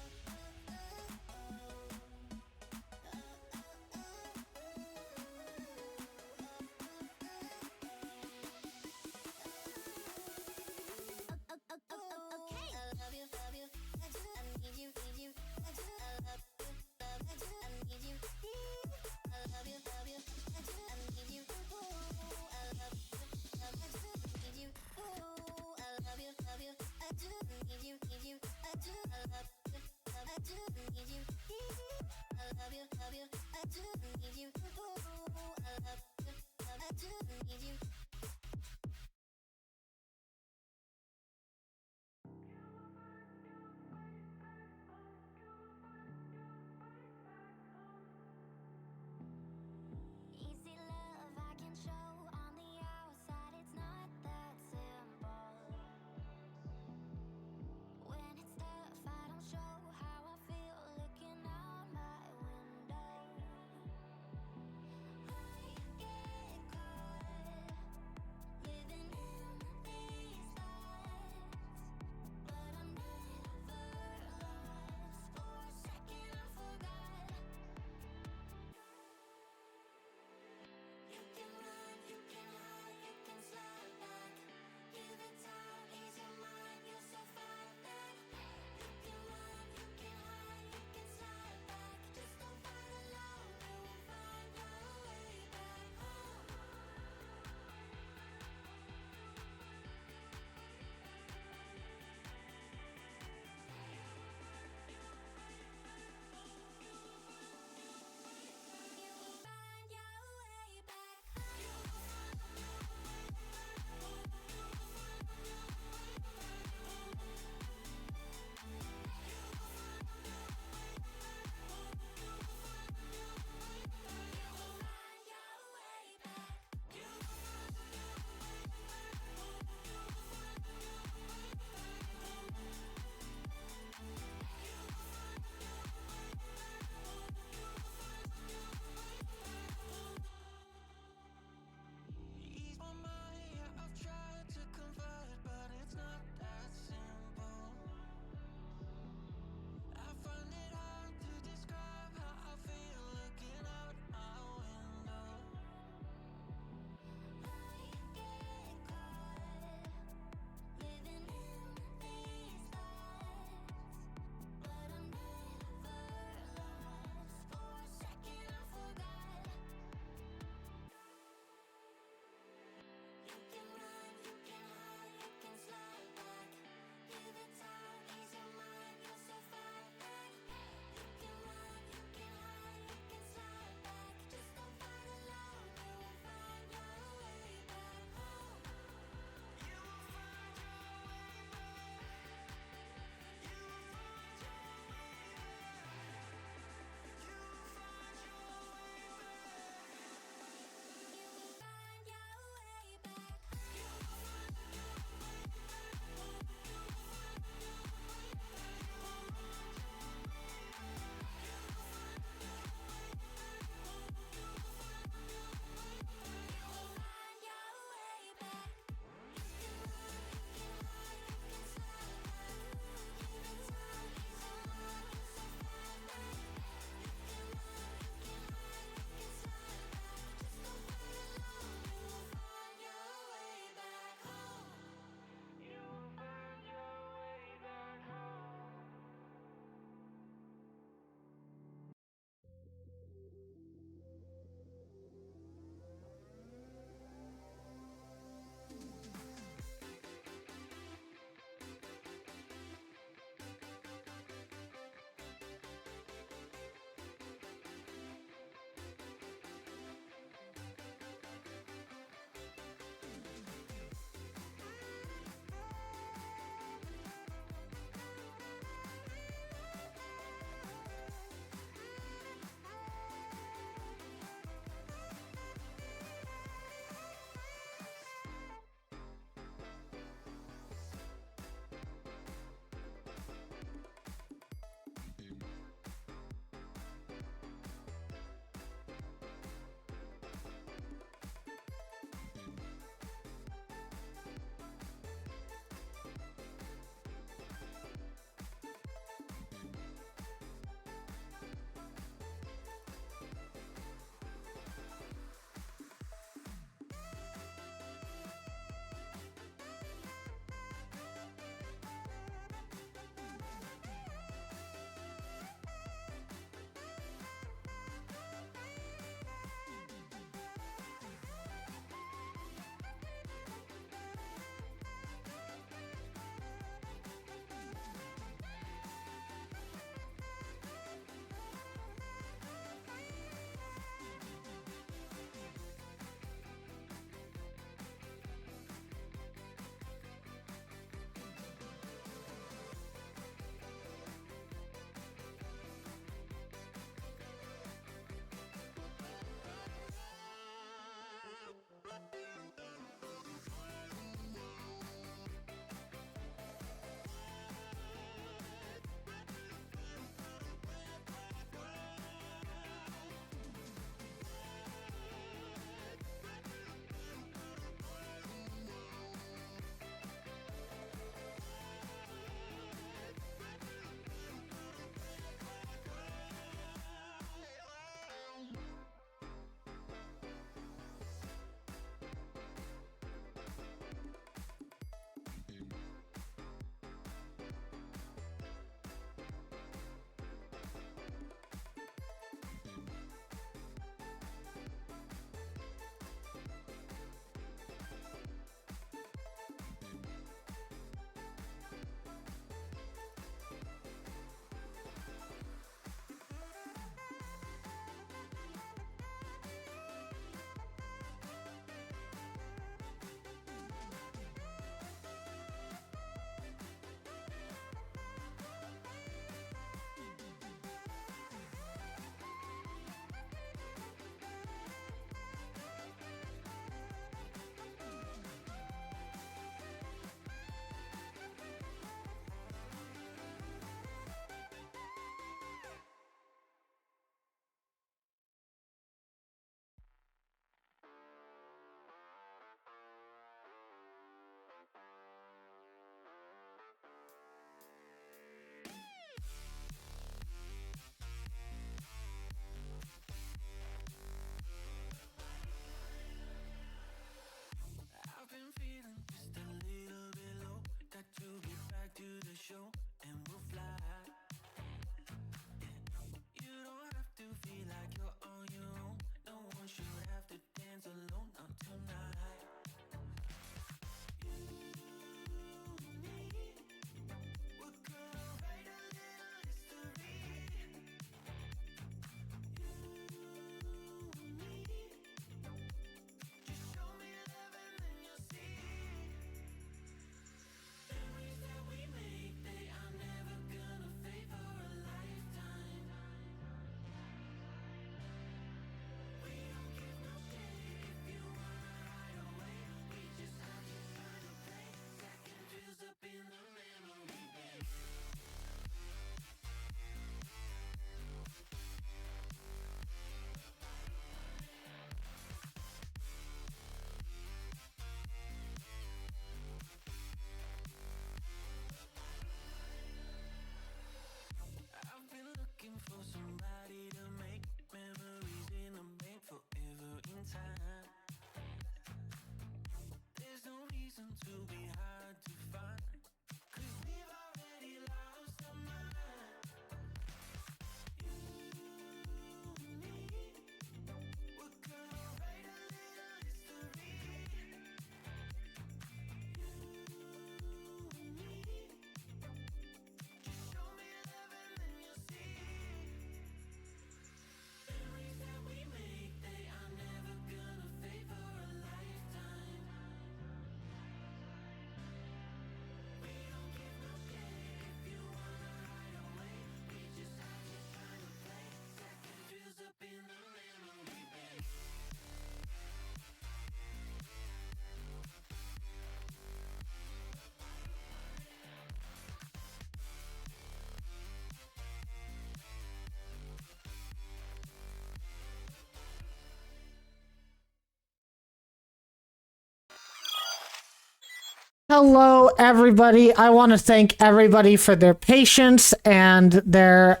hello, everybody. I want to thank everybody for their patience and their,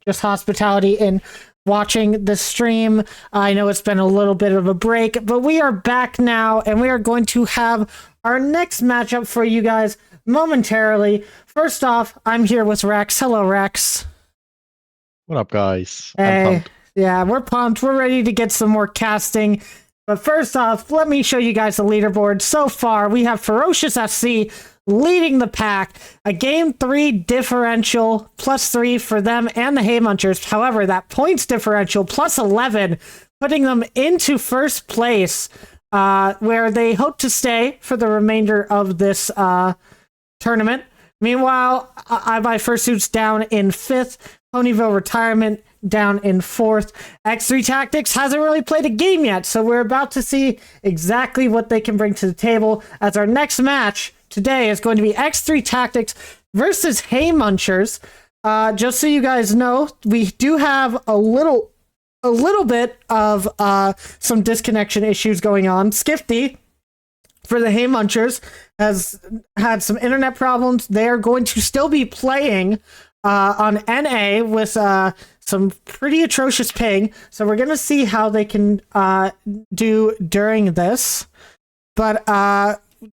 just hospitality in watching the stream. I know it's been a little bit of a break, but we are back now, and we are going to have our next matchup for you guys momentarily. First off, I'm here with Rex. Hello, Rex. What up, guys? I'm Hey, pumped. yeah, we're pumped. We're ready to get some more casting. But first off, let me show you guys the leaderboard. So far, we have Ferocious SC leading the pack. A game 3 differential +3 for them and the Haymunchers. However, that points differential +11, putting them into first place, where they hope to stay for the remainder of this tournament. Meanwhile, I Buy Fursuit's down in 5th. Ponyville Retirement down in 4th. X3 Tactics hasn't really played a game yet, so we're about to see exactly what they can bring to the table, as our next match today is going to be X3 Tactics versus Haymunchers. Just so you guys know, we do have a little bit of some disconnection issues going on. Skifty, for the Haymunchers, has had some internet problems. They are going to still be playing on NA with some pretty atrocious ping. So we're going to see how they can do during this. But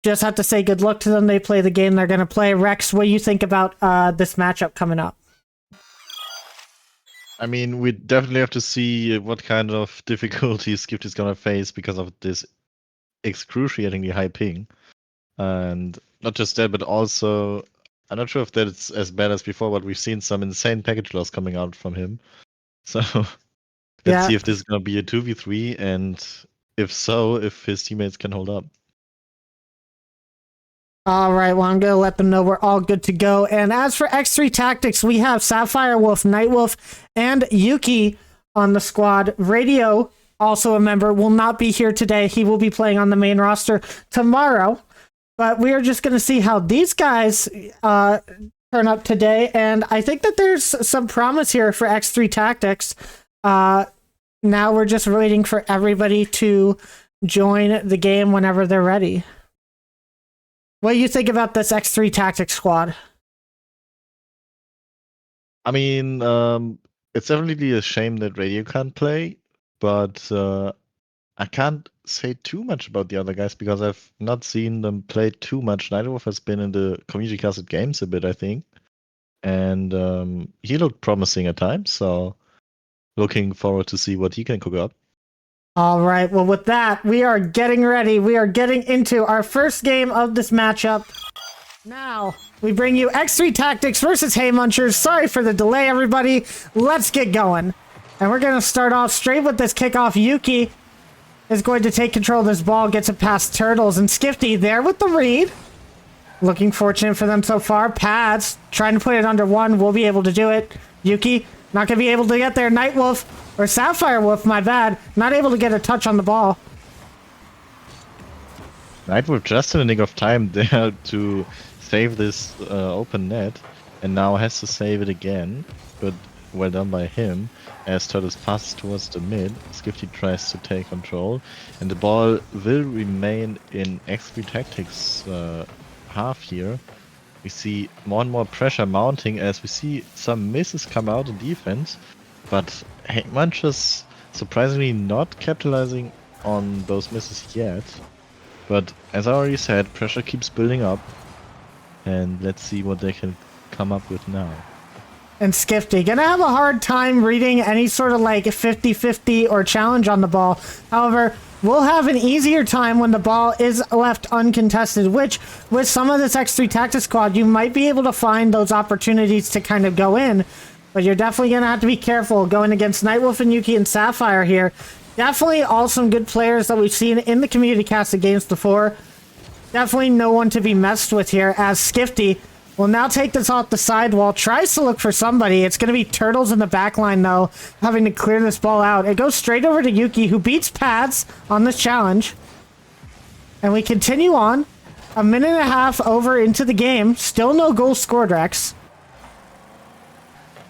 just have to say good luck to them. They play the game they're going to play. Rex, what do you think about this matchup coming up? I mean, we definitely have to see what kind of difficulties Skift is going to face because of this excruciatingly high ping. And not just that, but also, I'm not sure if that's as bad as before, but we've seen some insane package loss coming out from him. So let's see if this is going to be a 2v3, and if so, if his teammates can hold up. All right, well, I'm going to let them know we're all good to go. And as for X3 Tactics, we have Sapphire Wolf, Nightwolf, and Yuki on the squad. Radio, also a member, will not be here today. He will be playing on the main roster tomorrow. But we are just going to see how these guys turn up today. And I think that there's some promise here for X3 Tactics. Now we're just waiting for everybody to join the game whenever they're ready. What do you think about this X3 Tactics squad? I mean, it's definitely a shame that Radio can't play, but I can't say too much about the other guys because I've not seen them play too much. Nightwolf has been in the community casted games a bit, I think. And he looked promising at times, so looking forward to see what he can cook up. All right, well, with that, we are getting ready. We are getting into our first game of this matchup. Now, we bring you X3 Tactics versus Haymunchers. Sorry for the delay, everybody. Let's get going. And we're going to start off straight with this kickoff. Yuki is going to take control of this ball, gets it past Turtles, and Skifty there with the read. Looking fortunate for them so far. Pads trying to put it under one, will be able to do it. Yuki not going to be able to get there. Nightwolf, or Sapphire Wolf, my bad, not able to get a touch on the ball. Nightwolf just in the nick of time there to save this open net, and now has to save it again, but well done by him. As Turtles passes towards the mid, Skifty tries to take control, and the ball will remain in X3 Tactics half here. We see more and more pressure mounting as we see some misses come out in defense, but Haymunchers surprisingly not capitalizing on those misses yet. But as I already said, pressure keeps building up, and let's see what they can come up with now. And Skifty gonna have a hard time reading any sort of like 50-50 or challenge on the ball. However, we'll have an easier time when the ball is left uncontested, which with some of this X3 Tactics squad, you might be able to find those opportunities to kind of go in. But you're definitely gonna have to be careful going against Nightwolf and Yuki and Sapphire here. Definitely all some good players that we've seen in the community casted games before. Definitely no one to be messed with here, as Skifty will now take this off the sidewall, tries to look for somebody. It's going to be Turtles in the back line, though, having to clear this ball out. It goes straight over to Yuki, who beats Pads on this challenge. And we continue on. A minute and a half over into the game. Still no goals scored, Rex.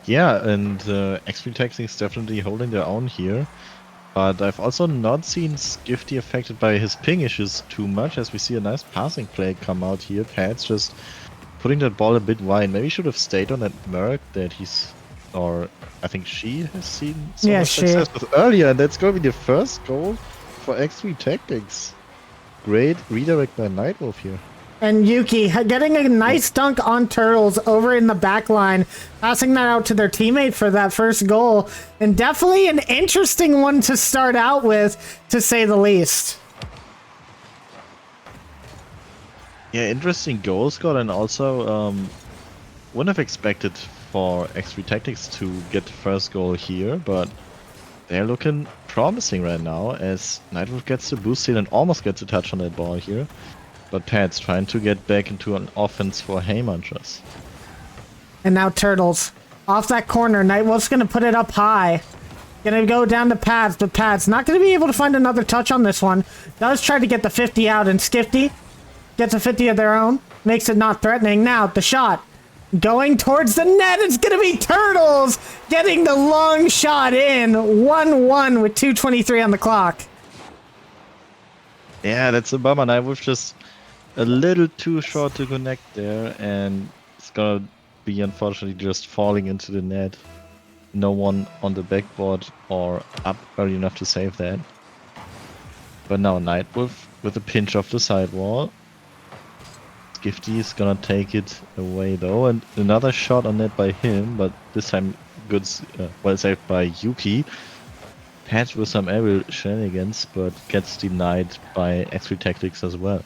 Yeah, and X3 Tactics definitely holding their own here. But I've also not seen Skifty affected by his ping issues too much, as we see a nice passing play come out here. Pat's just putting that ball a bit wide. Maybe he should have stayed on that Merc that he's, or I think she has seen so Yeah, much success with earlier, and that's going to be the first goal for X3 Tactics. Great redirect by Nightwolf here. And Yuki getting a nice dunk on Turtles over in the back line, passing that out to their teammate for that first goal. And definitely an interesting one to start out with, to say the least. Yeah, interesting goal score, and also wouldn't have expected for X3 Tactics to get the first goal here, but they're looking promising right now as Nightwolf gets the boost steal and almost gets a touch on that ball here. But Pat's trying to get back into an offense for Haymunchers. And now Turtles. Off that corner, Nightwolf's going to put it up high. Going to go down to Pats, but Pats not going to be able to find another touch on this one. Does try to get the 50 out, and Skifty gets a 50 of their own. Makes it not threatening. Now, the shot. Going towards the net, it's going to be Turtles getting the long shot in. 1-1 with 2:23 on the clock. Yeah, that's a bummer. Nightwolf just a little too short to connect there, and it's gonna be unfortunately just falling into the net. No one on the backboard or up early enough to save that. But now Nightwolf with a pinch off the sidewall. Skifty is gonna take it away though, and another shot on net by him, but this time good, well saved by Yuki. Patch with some aerial shenanigans, but gets denied by X3 Tactics as well.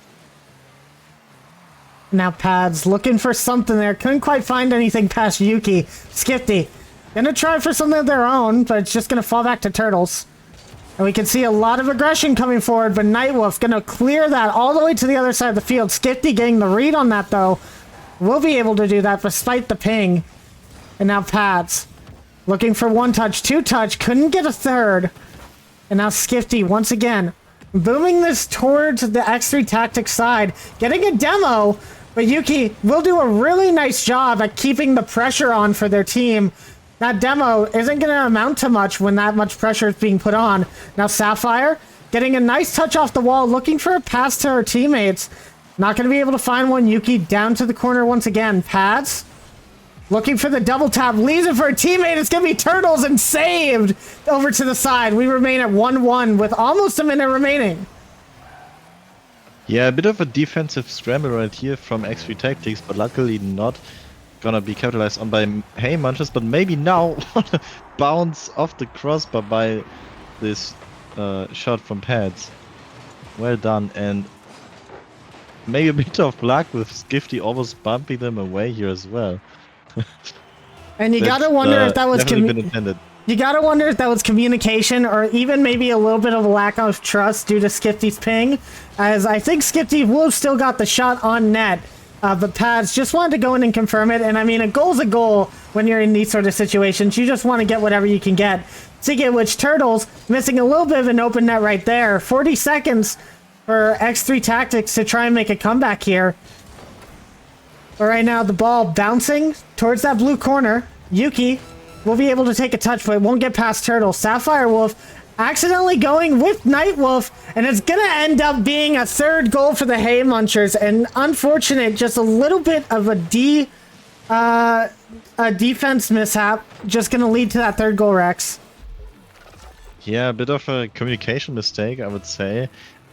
Now Pads looking for something there. Couldn't quite find anything past Yuki. Skifty gonna try for something of their own, but it's just gonna fall back to Turtles. And we can see a lot of aggression coming forward, but Nightwolf gonna clear that all the way to the other side of the field. Skifty getting the read on that though. Will be able to do that despite the ping. And now Pads looking for one touch, two touch, couldn't get a third. And now Skifty once again booming this towards the X3 Tactics side, getting a demo, but Yuki will do a really nice job at keeping the pressure on for their team. That demo isn't going to amount to much when that much pressure is being put on. Now Sapphire getting a nice touch off the wall, looking for a pass to her teammates. Not going to be able to find one. Yuki down to the corner once again. Pads looking for the double tap, leaves it for a teammate. It's going to be Turtles and saved over to the side. We remain at 1-1 with almost a minute remaining. Yeah, a bit of a defensive scramble right here from X3 Tactics, but luckily not gonna be capitalized on by Haymunchers, but maybe now bounce off the crossbar by this shot from Pads. Well done, and maybe a bit of luck with Skifty almost bumping them away here as well. And you gotta wonder if that was been intended. You gotta wonder if that was communication or even maybe a little bit of a lack of trust due to Skifty's ping, as I think Skifty will have still got the shot on net, but Pads just wanted to go in and confirm it. And I mean, a goal's a goal when you're in these sort of situations. You just want to get whatever you can get. Speaking which, Turtles missing a little bit of an open net right there. 40 seconds for X3 Tactics to try and make a comeback here. But right now, the ball bouncing towards that blue corner. Yuki will be able to take a touch, but it won't get past Turtle. Sapphire Wolf accidentally going with Nightwolf, and it's going to end up being a third goal for the Haymunchers. And unfortunate, just a little bit of a defense mishap, just going to lead to that third goal, Rex. Yeah, a bit of a communication mistake, I would say,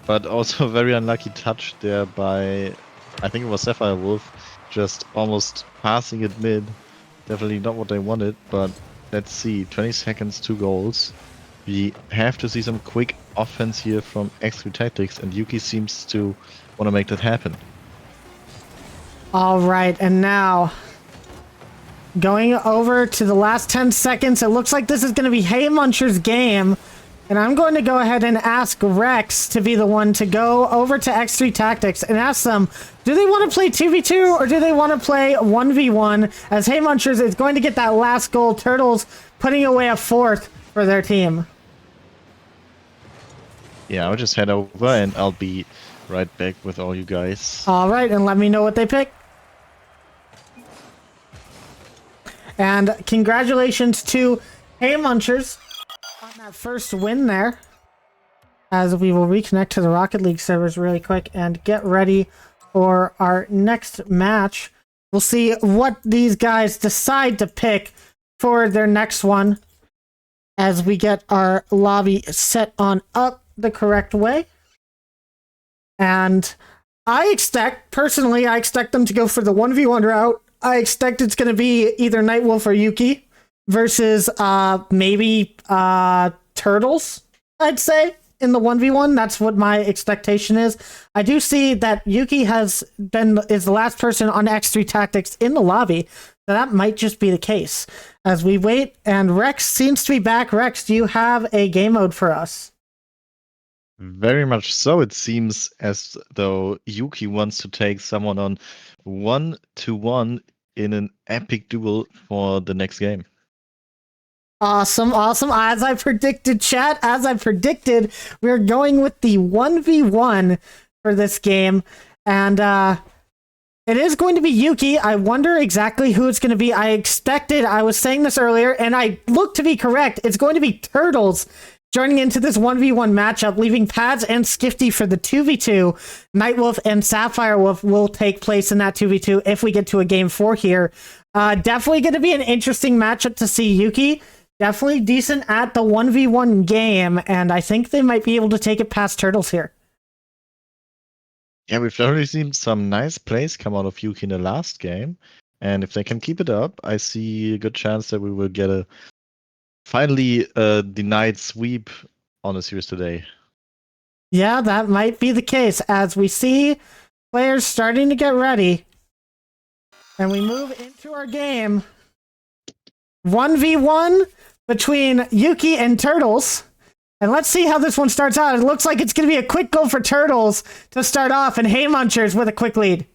but also a very unlucky touch there by, I think it was Sapphire Wolf, just almost passing it mid. Definitely not what they wanted, but let's see. 20 seconds, 2 goals. We have to see some quick offense here from X3 Tactics, and Yuki seems to want to make that happen. All right, and now going over to the last 10 seconds, it looks like this is going to be Haymuncher's game. And I'm going to go ahead and ask Rex to be the one to go over to X3 Tactics and ask them, do they want to play 2v2 or do they want to play 1v1? As Haymunchers is going to get that last goal, Turtles putting away a fourth for their team. Yeah, I'll just head over and I'll be right back with all you guys. All right, and let me know what they pick. And congratulations to Haymunchers on that that first win there, as we will reconnect to the Rocket League servers really quick and get ready for our next match. We'll see what these guys decide to pick for their next one as we get our lobby set on up the correct way. And I expect them to go for the 1v1 route. I expect it's going to be either Nightwolf or Yuki versus maybe Turtles, I'd say, in the 1v1. That's what my expectation is. I do see that Yuki is the last person on X3 Tactics in the lobby, so that might just be the case. As we wait, and Rex seems to be back. Rex, do you have a game mode for us? Very much so. It seems as though Yuki wants to take someone on 1-1 in an epic duel for the next game. Awesome. As I predicted, chat, we're going with the 1v1 for this game. And it is going to be Yuki. I wonder exactly who it's going to be. I was saying this earlier, and I look to be correct. It's going to be Turtles joining into this 1v1 matchup, leaving Pads and Skifty for the 2v2. Nightwolf and Sapphire Wolf will take place in that 2v2 if we get to a game 4 here. Definitely going to be an interesting matchup to see. Yuki definitely decent at the 1v1 game, and I think they might be able to take it past Turtles here. Yeah, we've definitely seen some nice plays come out of Yuki in the last game, and if they can keep it up, I see a good chance that we will get a finally denied sweep on the series today. Yeah, that might be the case as we see players starting to get ready, and we move into our game. 1v1 between Yuki and Turtles. And let's see how this one starts out. It looks like it's going to be a quick goal for Turtles to start off, and Hay Munchers with a quick lead.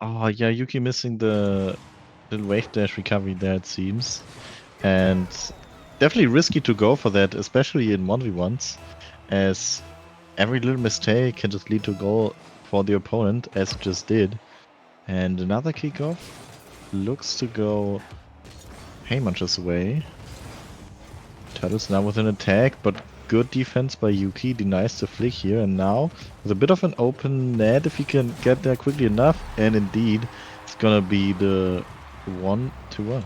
Oh, yeah, Yuki missing the little wave dash recovery there, it seems. And definitely risky to go for that, especially in 1v1s, as every little mistake can just lead to a goal for the opponent, as it just did. And another kickoff looks to go Hay Munchers away. Turtles now with an attack, but good defense by Yuki, denies the flick here, and now with a bit of an open net, if he can get there quickly enough, and indeed it's gonna be the 1-1.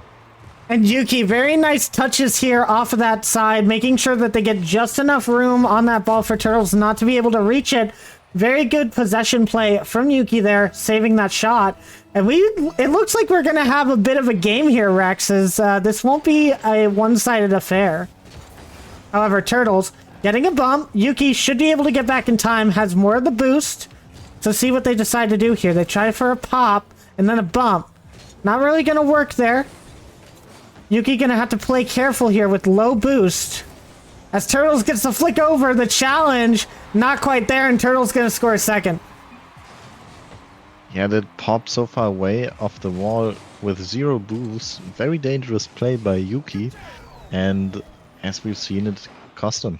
And Yuki, very nice touches here off of that side, making sure that they get just enough room on that ball for Turtles not to be able to reach it. Very good possession play from Yuki there, saving that shot. And it looks like we're gonna have a bit of a game here, Rex, as this won't be a one-sided affair. However, Turtles getting a bump. Yuki should be able to get back in time, has more of the boost. So see what they decide to do here. They try for a pop and then a bump. Not really going to work there. Yuki going to have to play careful here with low boost. As Turtles gets the flick over, the challenge not quite there, and Turtles going to score a second. Yeah, that pop so far away off the wall with 0 boost. Very dangerous play by Yuki. And as we've seen, it cost him.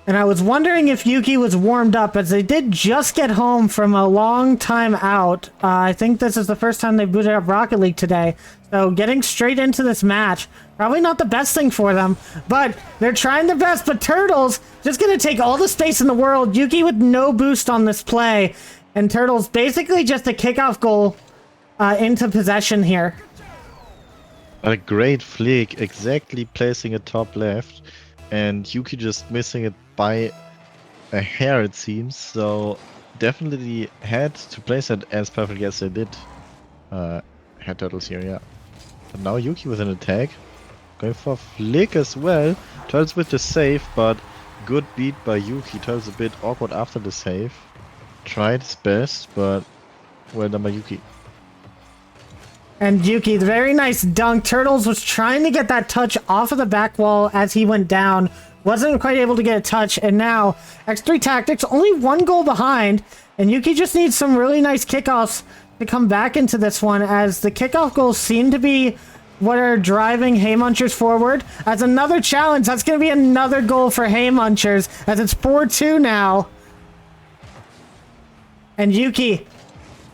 And I was wondering if Yuki was warmed up, as they did just get home from a long time out. I think this is the first time they booted up Rocket League today. So getting straight into this match, probably not the best thing for them, but they're trying their best. But Turtles just going to take all the space in the world. Yuki with no boost on this play. And Turtles basically just a kickoff goal into possession here. A great flick, exactly placing it top left, and Yuki just missing it by a hair, it seems. So definitely had to place it as perfectly as they did. Head Turtles here, yeah. But now Yuki with an attack, going for a flick as well. Turtles with the save, but good beat by Yuki. Turtles a bit awkward after the save. Tried his best, but well done by Yuki. And Yuki, the very nice dunk. Turtles was trying to get that touch off of the back wall as he went down. Wasn't quite able to get a touch. And now, X3 Tactics only 1 goal behind. And Yuki just needs some really nice kickoffs to come back into this one, as the kickoff goals seem to be what are driving Hay Munchers forward. As another challenge, that's going to be another goal for Hay Munchers, as it's 4-2 now. And Yuki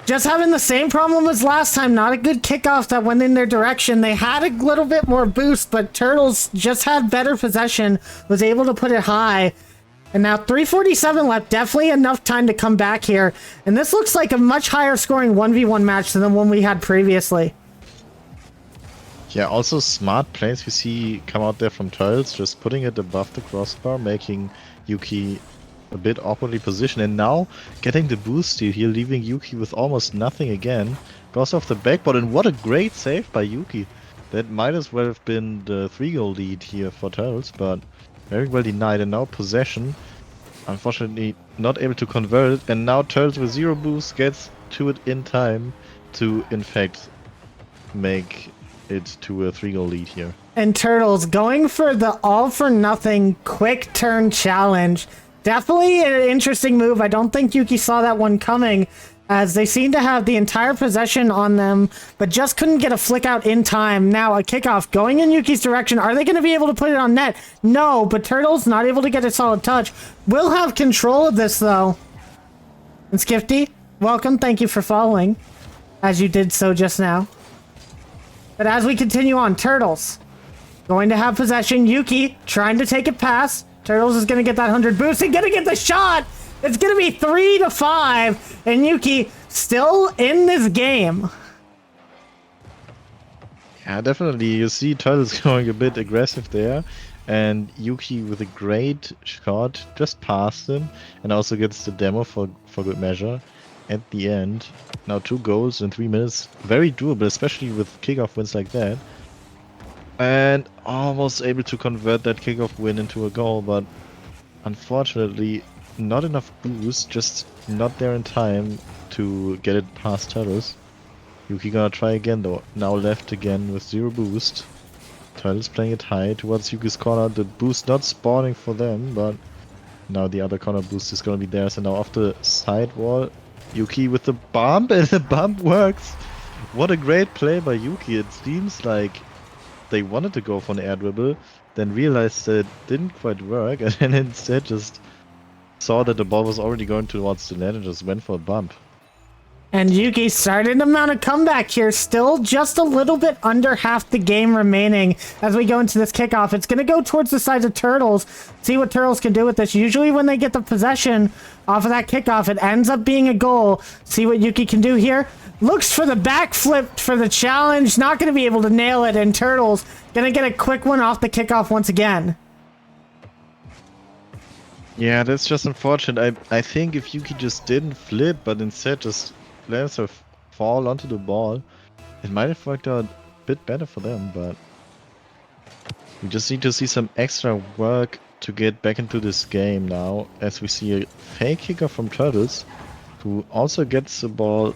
just having the same problem as last time. Not a good kickoff that went in their direction. They had a little bit more boost, but Turtles just had better possession, was able to put it high. And now 3:47 left, definitely enough time to come back here. And this looks like a much higher scoring 1v1 match than the one we had previously. Yeah, also smart plays we see come out there from Turtles, just putting it above the crossbar, making Yuki a bit awkwardly positioned, and now getting the boost steal here, leaving Yuki with almost nothing again. Goes off the backboard, and what a great save by Yuki. That might as well have been the 3-goal lead here for Turtles, but very well denied, and now possession. Unfortunately not able to convert it, and now Turtles with 0 boost gets to it in time to, in fact, make it to a 3-goal lead here. And Turtles going for the all-for-nothing quick turn challenge. Definitely an interesting move. I don't think Yuki saw that one coming, as they seem to have the entire possession on them, but just couldn't get a flick out in time. Now a kickoff going in Yuki's direction. Are they going to be able to put it on net? No, but Turtles not able to get a solid touch. Will have control of this, though. And Skifty, welcome. Thank you for following, as you did so just now. But as we continue on, Turtles going to have possession. Yuki trying to take it past. Turtles is going to get that 100 boost and going to get the shot. It's going to be 3-5, and Yuki still in this game. Yeah, definitely. You see Turtles going a bit aggressive there, and Yuki with a great shot just past him, and also gets the demo for good measure at the end. Now 2 goals in 3 minutes. Very doable, especially with kickoff wins like that. And almost able to convert that kickoff win into a goal, but unfortunately not enough boost, just not there in time to get it past Turtles. Yuki gonna try again though, now left again with 0 boost. Turtles playing it high towards Yuki's corner, the boost not spawning for them, but now the other corner boost is gonna be there. So now off the side wall, Yuki with the bump, and the bump works! What a great play by Yuki. It seems like they wanted to go for an air dribble, then realized that it didn't quite work, and then instead just saw that the ball was already going towards the net and just went for a bump. And Yuki started to mount a comeback here, still just a little bit under half the game remaining as we go into this kickoff. It's going to go towards the side of Turtles, see what Turtles can do with this. Usually when they get the possession off of that kickoff, it ends up being a goal. See what Yuki can do here. Looks for the backflip for the challenge, not going to be able to nail it, and Turtles going to get a quick one off the kickoff once again. Yeah, that's just unfortunate. I think if Yuki just didn't flip, but instead just lets her fall onto the ball, it might have worked out a bit better for them, but we just need to see some extra work to get back into this game now, as we see a fake kicker from Turtles, who also gets the ball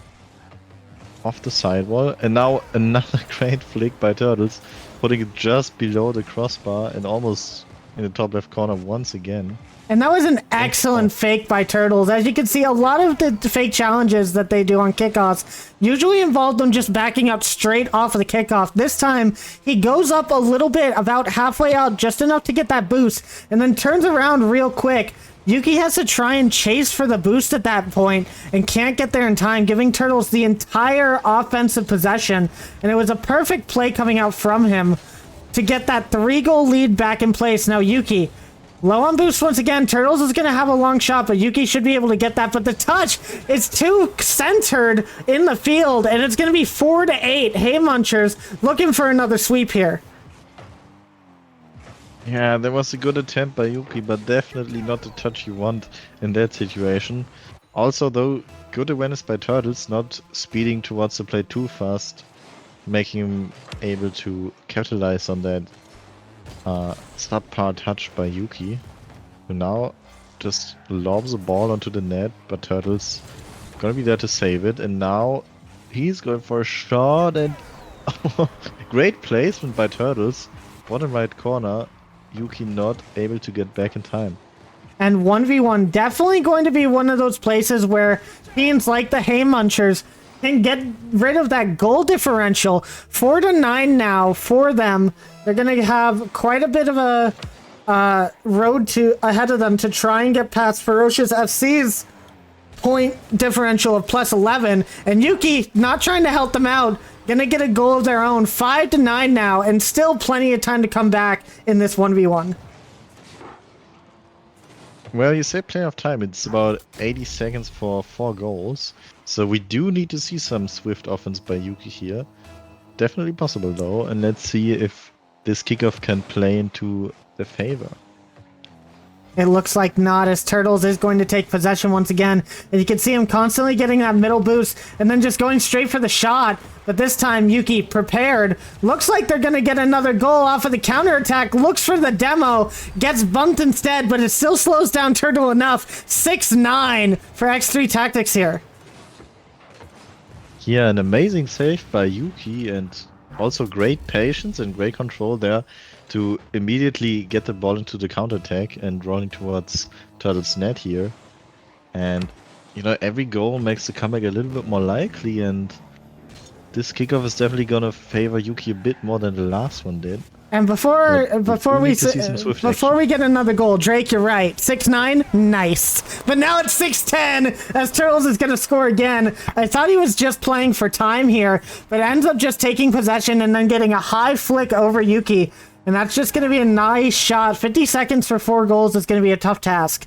off the sidewall, and now another great flick by Turtles, putting it just below the crossbar and almost in the top left corner once again. And that was an excellent fake by Turtles. As you can see, a lot of the fake challenges that they do on kickoffs usually involve them just backing up straight off of the kickoff. This time, he goes up a little bit, about halfway out, just enough to get that boost, and then turns around real quick. Yuki has to try and chase for the boost at that point and can't get there in time, giving Turtles the entire offensive possession. And it was a perfect play coming out from him to get that 3-goal lead back in place. Now Yuki, low on boost once again. Turtles is going to have a long shot, but Yuki should be able to get that. But the touch is too centered in the field, and it's going to be 4-8. Hey Munchers looking for another sweep here. Yeah, there was a good attempt by Yuki, but definitely not the touch you want in that situation. Also though, good awareness by Turtles, not speeding towards the play too fast, making him able to capitalize on that subpar touch by Yuki, who now just lobs the ball onto the net, but Turtles gonna be there to save it, and now he's going for a shot, and great placement by Turtles, bottom right corner. Yuki not able to get back in time. And 1v1 definitely going to be one of those places where teams like the Hey Munchers can get rid of that goal differential. 4-9 now for them. They're going to have quite a bit of a road to ahead of them to try and get past Ferocious FC's point differential of plus 11, and Yuki not trying to help them out, gonna get a goal of their own. 5-9 now, and still plenty of time to come back in this 1v1. Well, you say plenty of time. It's about 80 seconds for 4 goals. So we do need to see some swift offense by Yuki here. Definitely possible though, and let's see if this kickoff can play into the favor. It looks like not, as Turtles is going to take possession once again. And you can see him constantly getting that middle boost and then just going straight for the shot. But this time, Yuki prepared. Looks like they're going to get another goal off of the counterattack. Looks for the demo. Gets bumped instead, but it still slows down Turtle enough. 6-9 for X3 Tactics here. Yeah, an amazing save by Yuki, and also great patience and great control there to immediately get the ball into the counterattack and running towards Turtle's net here. And, you know, every goal makes the comeback a little bit more likely, and this kickoff is definitely gonna favor Yuki a bit more than the last one did. And before we get another goal, Drake, you're right. 6-9, nice. But now it's 6-10 as Turtles is going to score again. I thought he was just playing for time here, but ends up just taking possession and then getting a high flick over Yuki. And that's just going to be a nice shot. 50 seconds for 4 goals is going to be a tough task.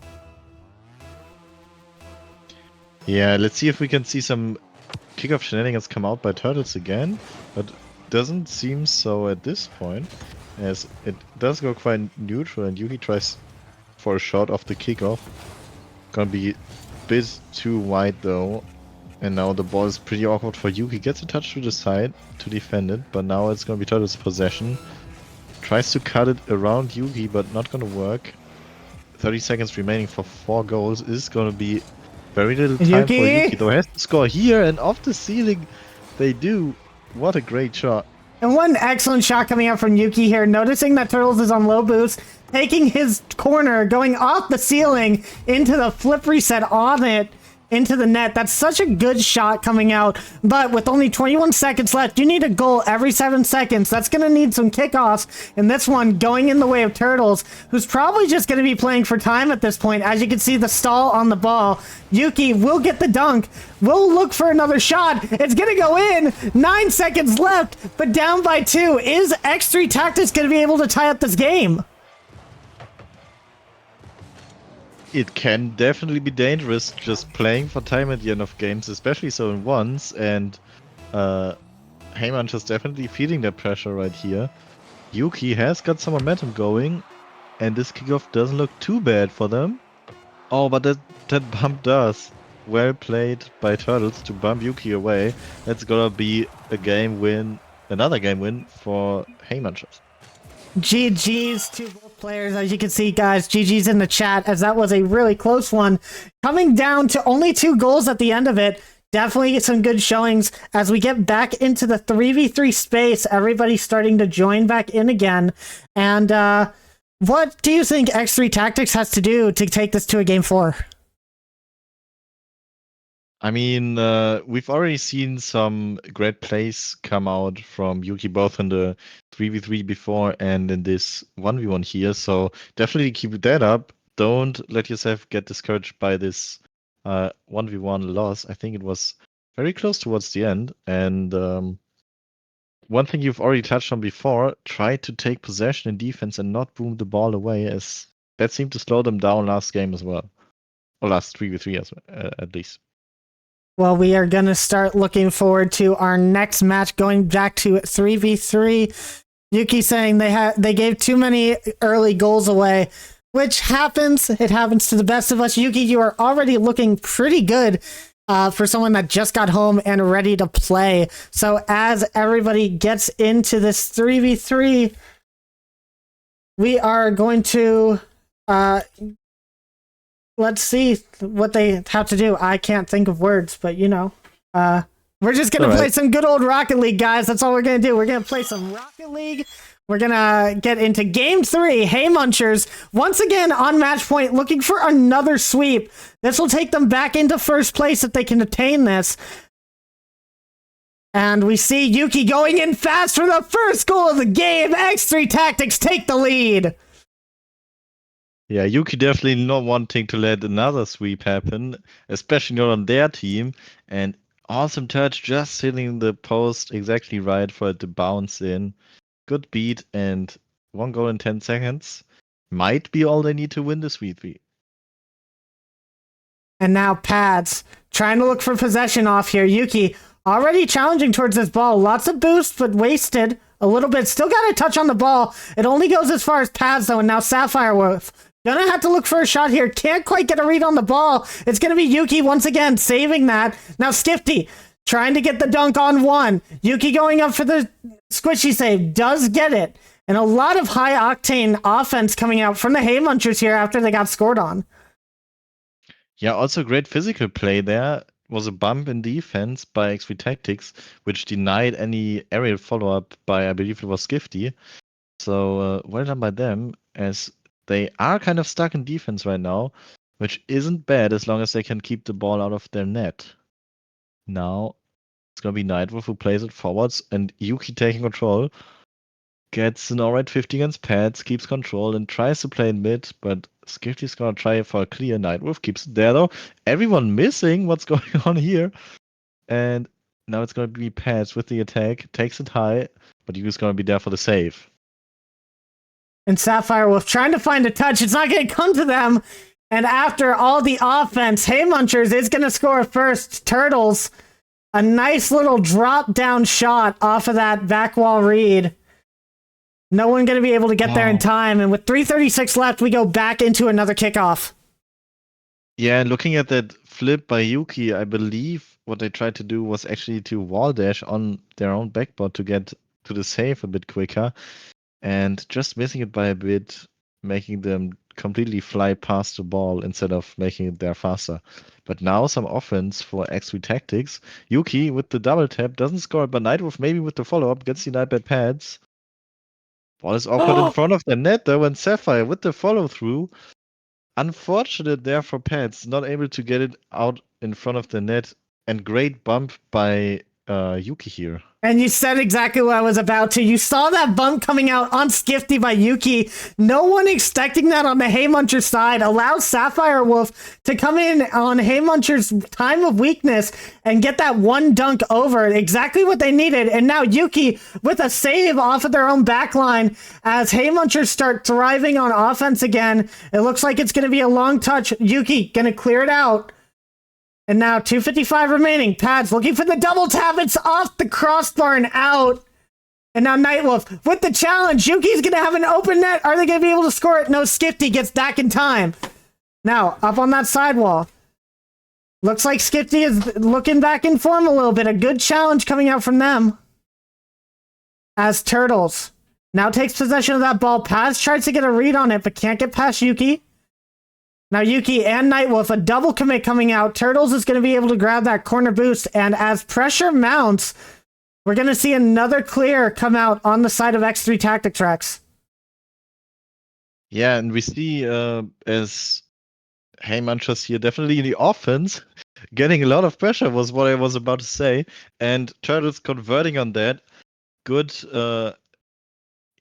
Yeah, let's see if we can see some kickoff shenanigans come out by Turtles again, but doesn't seem so at this point, as it does go quite neutral and Yuki tries for a shot off the kickoff. Gonna be a bit too wide though, and now the ball is pretty awkward for Yuki. Gets a touch to the side to defend it, but now it's gonna be Turtles' possession. Tries to cut it around Yuki, but not gonna work. 30 seconds remaining for 4 goals is gonna be very little time for Yuki, though. Has to score here, and off the ceiling they do. What a great shot. And one excellent shot coming out from Yuki here, noticing that Turtles is on low boost, taking his corner, going off the ceiling into the flip reset on it, into the net. That's such a good shot coming out, but with only 21 seconds left, you need a goal every 7 seconds. That's going to need some kickoffs, and this one going in the way of Turtles, who's probably just going to be playing for time at this point. As you can see, the stall on the ball. Yuki will get the dunk. We'll look for another shot. It's going to go in. 9 seconds left, but down by 2. Is X3 Tactics going to be able to tie up this game? It can definitely be dangerous just playing for time at the end of games, especially so in ones, and Heyman is definitely feeling that pressure right here. Yuki has got some momentum going, and this kickoff doesn't look too bad for them. Oh, but that bump does. Well played by Turtles to bump Yuki away. That's gonna be a game win, another game win for Heyman. GG's to both players. As you can see, guys, GG's in the chat, as that was a really close one. Coming down to only 2 goals at the end of it. Definitely some good showings as we get back into the 3v3 space. Everybody's starting to join back in again. And what do you think X3 Tactics has to do to take this to a game 4? I mean, we've already seen some great plays come out from Yuki, both in the 3v3 before and in this 1v1 here, so definitely keep that up. Don't let yourself get discouraged by this 1v1 loss. I think it was very close towards the end, and one thing you've already touched on before, try to take possession in defense and not boom the ball away, as that seemed to slow them down last game as well, or last 3v3 as well, at least. Well, we are going to start looking forward to our next match, going back to 3v3. Yuki saying they gave too many early goals away, which happens. It happens to the best of us. Yuki, you are already looking pretty good for someone that just got home and ready to play. So as everybody gets into this 3v3, we are going to... let's see what they have to do. I can't think of words, but you know, we're just going to play some good old Rocket League, guys. That's all we're going to do. We're going to play some Rocket League. We're going to get into game 3. Hey Munchers, once again on match point, looking for another sweep. This will take them back into first place if they can attain this. And we see Yuki going in fast for the first goal of the game. X3 Tactics take the lead. Yeah, Yuki definitely not wanting to let another sweep happen, especially not on their team. And awesome touch, just hitting the post exactly right for it to bounce in. Good beat and 1 goal in 10 seconds. Might be all they need to win the sweep. And now Pads trying to look for possession off here. Yuki already challenging towards this ball. Lots of boost, but wasted a little bit. Still got a touch on the ball. It only goes as far as Pads, though. And now Sapphire Wolf gonna have to look for a shot here. Can't quite get a read on the ball. It's gonna be Yuki once again saving that. Now Skifty trying to get the dunk on one. Yuki going up for the squishy save. Does get it. And a lot of high octane offense coming out from the Hay Munchers here after they got scored on. Yeah, also great physical play there. Was a bump in defense by X3 Tactics, which denied any aerial follow-up by, I believe it was Skifty. So well done by them, as they are kind of stuck in defense right now, which isn't bad as long as they can keep the ball out of their net. Now it's gonna be Nightwolf who plays it forwards, and Yuki taking control. Gets an alright 50 against Pads, keeps control, and tries to play in mid, but Skifty's gonna try for a clear. Nightwolf keeps it there though. Everyone missing what's going on here. And now it's gonna be Pads with the attack, takes it high, but Yuki's gonna be there for the save. And Sapphire Wolf trying to find a touch. It's not going to come to them. And after all the offense, Hay Munchers is going to score first. Turtles, a nice little drop down shot off of that back wall read. No one going to be able to get there in time. And with 3:36 left, we go back into another kickoff. Yeah, and looking at that flip by Yuki, I believe what they tried to do was actually to wall dash on their own backboard to get to the save a bit quicker. And just missing it by a bit, making them completely fly past the ball instead of making it there faster. But now some offense for X3 Tactics. Yuki with the double tap doesn't score, but Nightwolf maybe with the follow-up gets the Nightbad pads. Ball is awkward in front of the net though, and Sapphire with the follow-through. Unfortunate there for pads, not able to get it out in front of the net, and great bump by Yuki here. And you said exactly what I was about to. You saw that bump coming out on Skifty by Yuki. No one expecting that on the Hay Muncher side. Allows Sapphire Wolf to come in on Hay Muncher's time of weakness and get that one dunk over. Exactly what they needed. And now Yuki with a save off of their own backline as Hay Munchers start thriving on offense again. It looks like it's going to be a long touch. Yuki going to clear it out. And now 2:55 remaining. Pads looking for the double tap. It's off the crossbar and out. And now Nightwolf with the challenge. Yuki's going to have an open net. Are they going to be able to score it? No, Skifty gets back in time. Now, up on that sidewall. Looks like Skifty is looking back in form a little bit. A good challenge coming out from them. As Turtles now takes possession of that ball. Pads tries to get a read on it, but can't get past Yuki. Now Yuki and Nightwolf, a double commit coming out. Turtles is going to be able to grab that corner boost. And as pressure mounts, we're going to see another clear come out on the side of X3 Tactics Rex. Yeah, and we see as Hay Munchers here definitely in the offense, getting a lot of pressure was what I was about to say. And Turtles converting on that. Good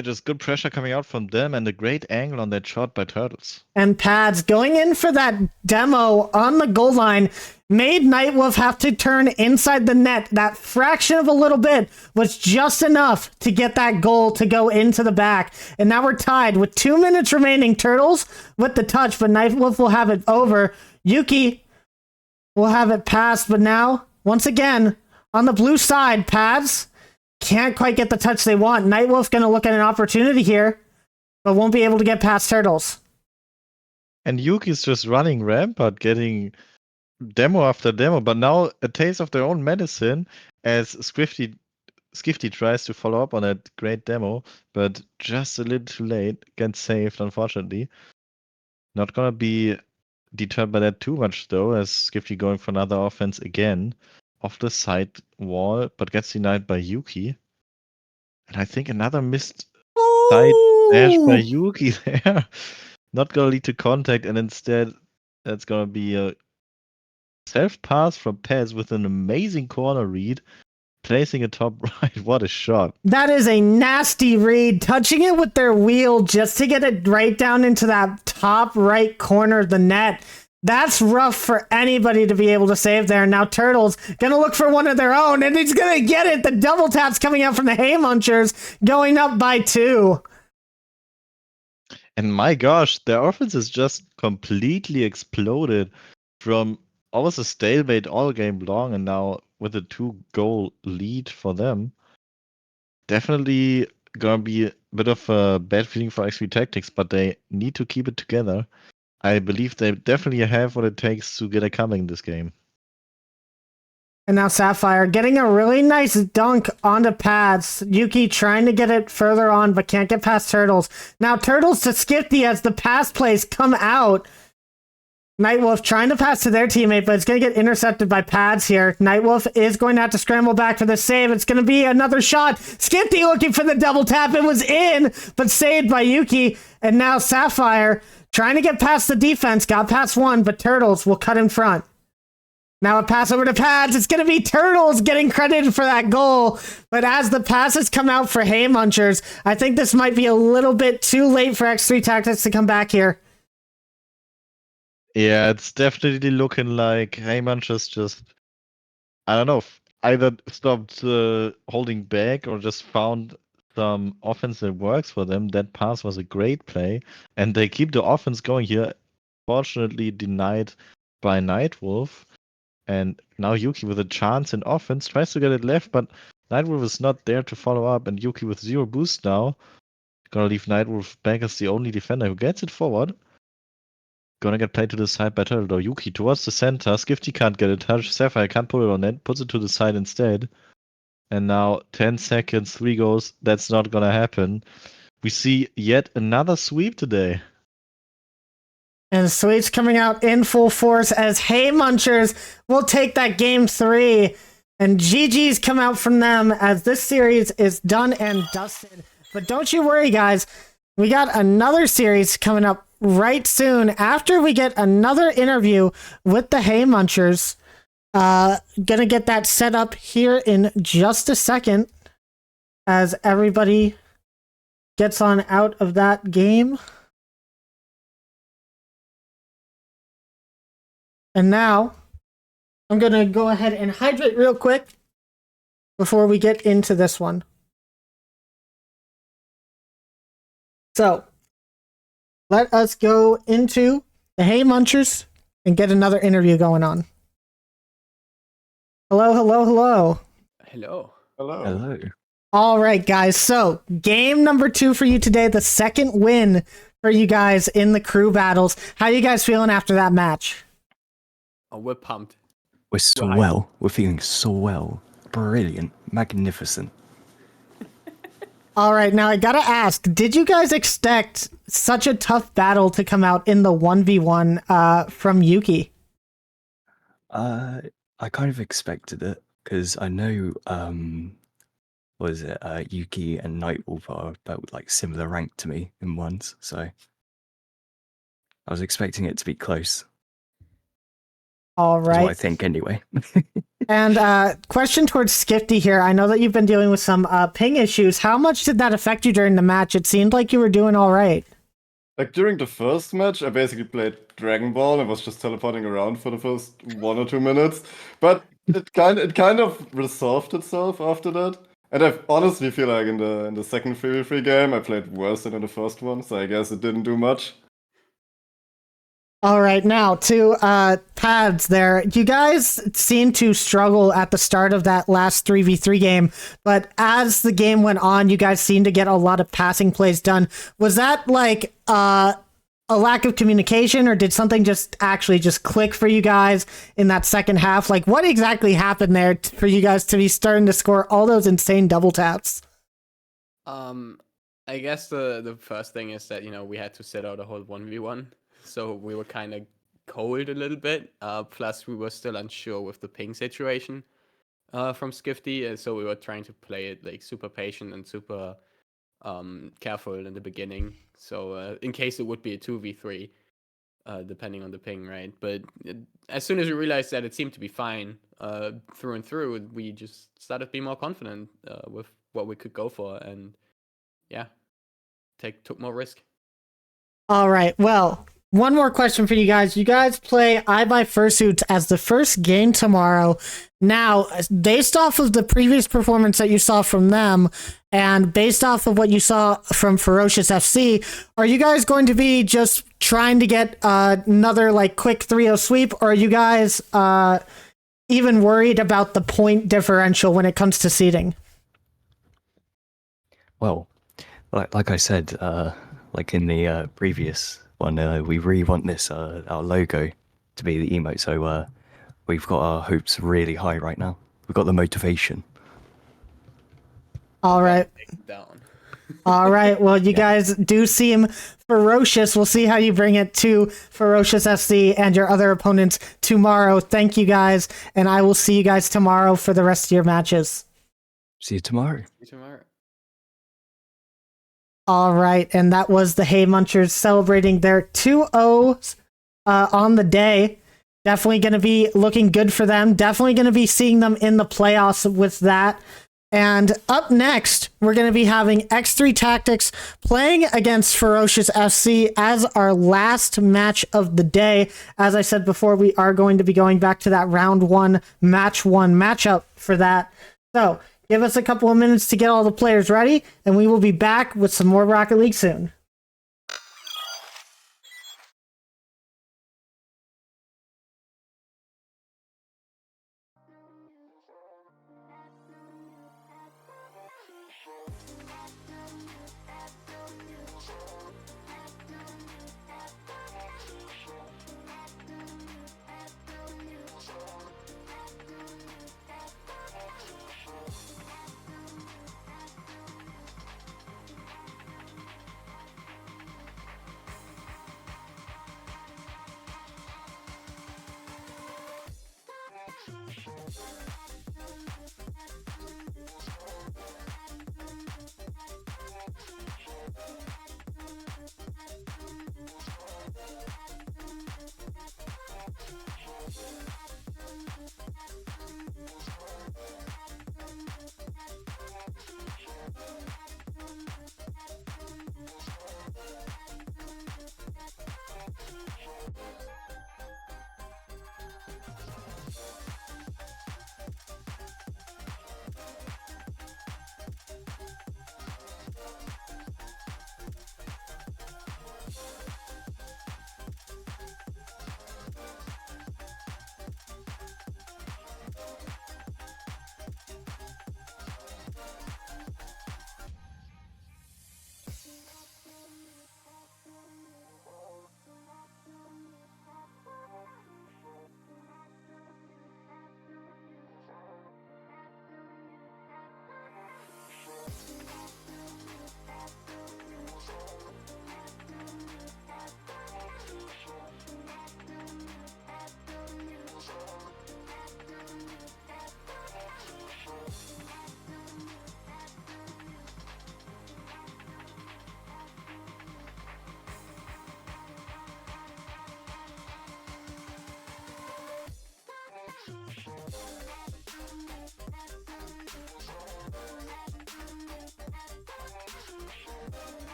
just good pressure coming out from them and a great angle on that shot by Turtles. And Pads going in for that demo on the goal line made Nightwolf have to turn inside the net. That fraction of a little bit was just enough to get that goal to go into the back. And now we're tied with 2 minutes remaining. Turtles with the touch, but Nightwolf will have it over. Yuki will have it passed, but now, once again, on the blue side, Pads can't quite get the touch they want. Nightwolf's going to look at an opportunity here, but won't be able to get past Turtles. And Yuki's just running rampart, getting demo after demo, but now a taste of their own medicine as Skifty tries to follow up on that great demo, but just a little too late. Gets saved, unfortunately. Not gonna be deterred by that too much, though, as Skifty going for another offense again. Off the side wall, but gets denied by Yuki. And I think another missed side dash by Yuki there. Not gonna lead to contact, and instead that's gonna be a self-pass from Pez with an amazing corner read. placing it top right. What a shot. That is a nasty read, touching it with their wheel just to get it right down into that top right corner of the net. That's rough for anybody to be able to save there. Now Turtles gonna look for one of their own, and he's gonna get it. The double tap's coming out from the Hay Munchers, going up by 2. And my gosh, their offense is just completely exploded from almost a stalemate all game long, and now with a 2-goal lead for them. Definitely gonna be a bit of a bad feeling for XP Tactics, but they need to keep it together. I believe they definitely have what it takes to get a comeback in this game. And now Sapphire getting a really nice dunk onto pads. Yuki trying to get it further on, but can't get past Turtles. Now Turtles to Skifty as the pass plays come out. Nightwolf trying to pass to their teammate, but it's going to get intercepted by pads here. Nightwolf is going to have to scramble back for the save. It's going to be another shot. Skifty looking for the double tap. It was in, but saved by Yuki. And now Sapphire trying to get past the defense. Got past one, but Turtles will cut in front. Now a pass over to pads. It's going to be Turtles getting credited for that goal. But as the passes come out for Hay Munchers, I think this might be a little bit too late for X3 Tactics to come back here. Yeah, it's definitely looking like Hay Munchers just, I don't know, either stopped holding back or just found some offense that works for them. That pass was a great play, and they keep the offense going here. Fortunately denied by Nightwolf. And now Yuki with a chance in offense tries to get it left, but Nightwolf is not there to follow up, and Yuki with 0 boost now. Gonna leave Nightwolf back as the only defender who gets it forward. Gonna get played to the side by Turtle. Yuki towards the center. Skifty can't get a touch. Sapphire can't pull it on net. Puts it to the side instead. And now 10 seconds, 3 goals. That's not gonna happen. We see yet another sweep today. And sweeps coming out in full force as Hay Munchers will take that game 3. And GG's come out from them as this series is done and dusted. But don't you worry, guys. We got another series coming up right soon after we get another interview with the Hay Munchers. Gonna get that set up here in just a second as everybody gets on out of that game. And now I'm gonna go ahead and hydrate real quick before we get into this one. So let us go into the Hay Munchers and get another interview going on. Hello, hello, hello. Hello. Hello. Hello. All right, guys. So game number 2 for you today, the second win for you guys in the crew battles. How you guys feeling after that match? Oh, we're pumped. We're so Right. well. We're feeling so well. Brilliant. Magnificent. All right, now I gotta ask, did you guys expect such a tough battle to come out in the 1v1 from Yuki? I kind of expected it because I know Yuki and Nightwolf are about like similar rank to me in ones, so I was expecting it to be close. All That's what I right. think anyway. And question towards Skifty here. I know that you've been dealing with some ping issues. How much did that affect you during the match? It seemed like you were doing all right. Like during the first match, I basically played Dragon Ball and was just teleporting around for the first 1 or 2 minutes. But it kind of resolved itself after that. And I honestly feel like in the second 3v3 game, I played worse than in the first one, so I guess it didn't do much. All right, now to pads there. You guys seemed to struggle at the start of that last 3v3 game, but as the game went on, you guys seemed to get a lot of passing plays done. Was that like a lack of communication, or did something just actually just click for you guys in that second half? Like, what exactly happened there for you guys to be starting to score all those insane double taps? I guess the first thing is that, we had to sit out a whole 1v1. So we were kind of cold a little bit. Plus, we were still unsure with the ping situation from Skifty. So we were trying to play it like super patient and super careful in the beginning. So in case it would be a 2v3. depending on the ping, right? But as soon as we realized that it seemed to be fine through and through, we just started being more confident with what we could go for, and yeah, took more risk. All right. Well, one more question for you guys. You guys play I Buy Fursuits as the first game tomorrow. Now, based off of the previous performance that you saw from them, and based off of what you saw from Ferocious FC, are you guys going to be just trying to get another like quick 3-0 sweep, or are you guys even worried about the point differential when it comes to seeding? Well, like I said, like in the previous one, we really want this our logo to be the emote. So we've got our hopes really high right now. We've got the motivation. All right. Down. All right. Well, you guys do seem ferocious. We'll see how you bring it to Ferocious FC and your other opponents tomorrow. Thank you guys, and I will see you guys tomorrow for the rest of your matches. See you tomorrow. See you tomorrow. All right, and that was the Hay Munchers celebrating their 2-0s on the day. Definitely going to be looking good for them. Definitely going to be seeing them in the playoffs with that. And up next, we're going to be having X3 Tactics playing against Ferocious FC as our last match of the day. As I said before, we are going to be going back to that round 1, match 1 matchup for that. So give us a couple of minutes to get all the players ready, and we will be back with some more Rocket League soon.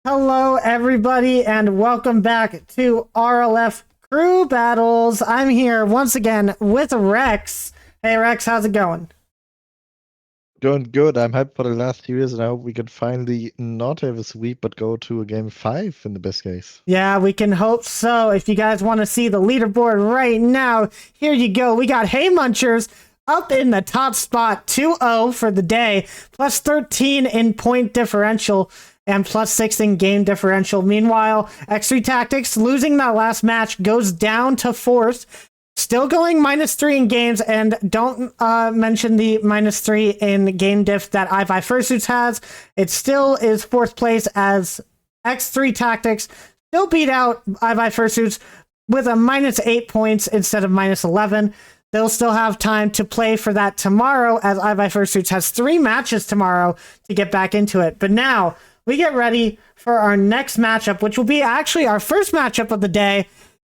Hello, everybody, and welcome back to RLF Crew Battles. I'm here once again with Rex. Hey, Rex, how's it going? Doing good. I'm hyped for the last series, and I hope we can finally not have a sweep, but go to a game 5 in the best case. Yeah, we can hope so. If you guys want to see the leaderboard right now, here you go. We got Hey Munchers up in the top spot, 2-0 for the day, plus 13 in point differential, and plus 6 in game differential. Meanwhile, X3 Tactics, losing that last match, goes down to 4th. Still going -3 in games, and don't mention the -3 in game diff that I5 Fursuits has. It still is 4th place as X3 Tactics still beat out I5 Fursuits with a -8 points instead of -11. They'll still have time to play for that tomorrow, as I5 Fursuits has 3 matches tomorrow to get back into it. But now we get ready for our next matchup, which will be actually our first matchup of the day,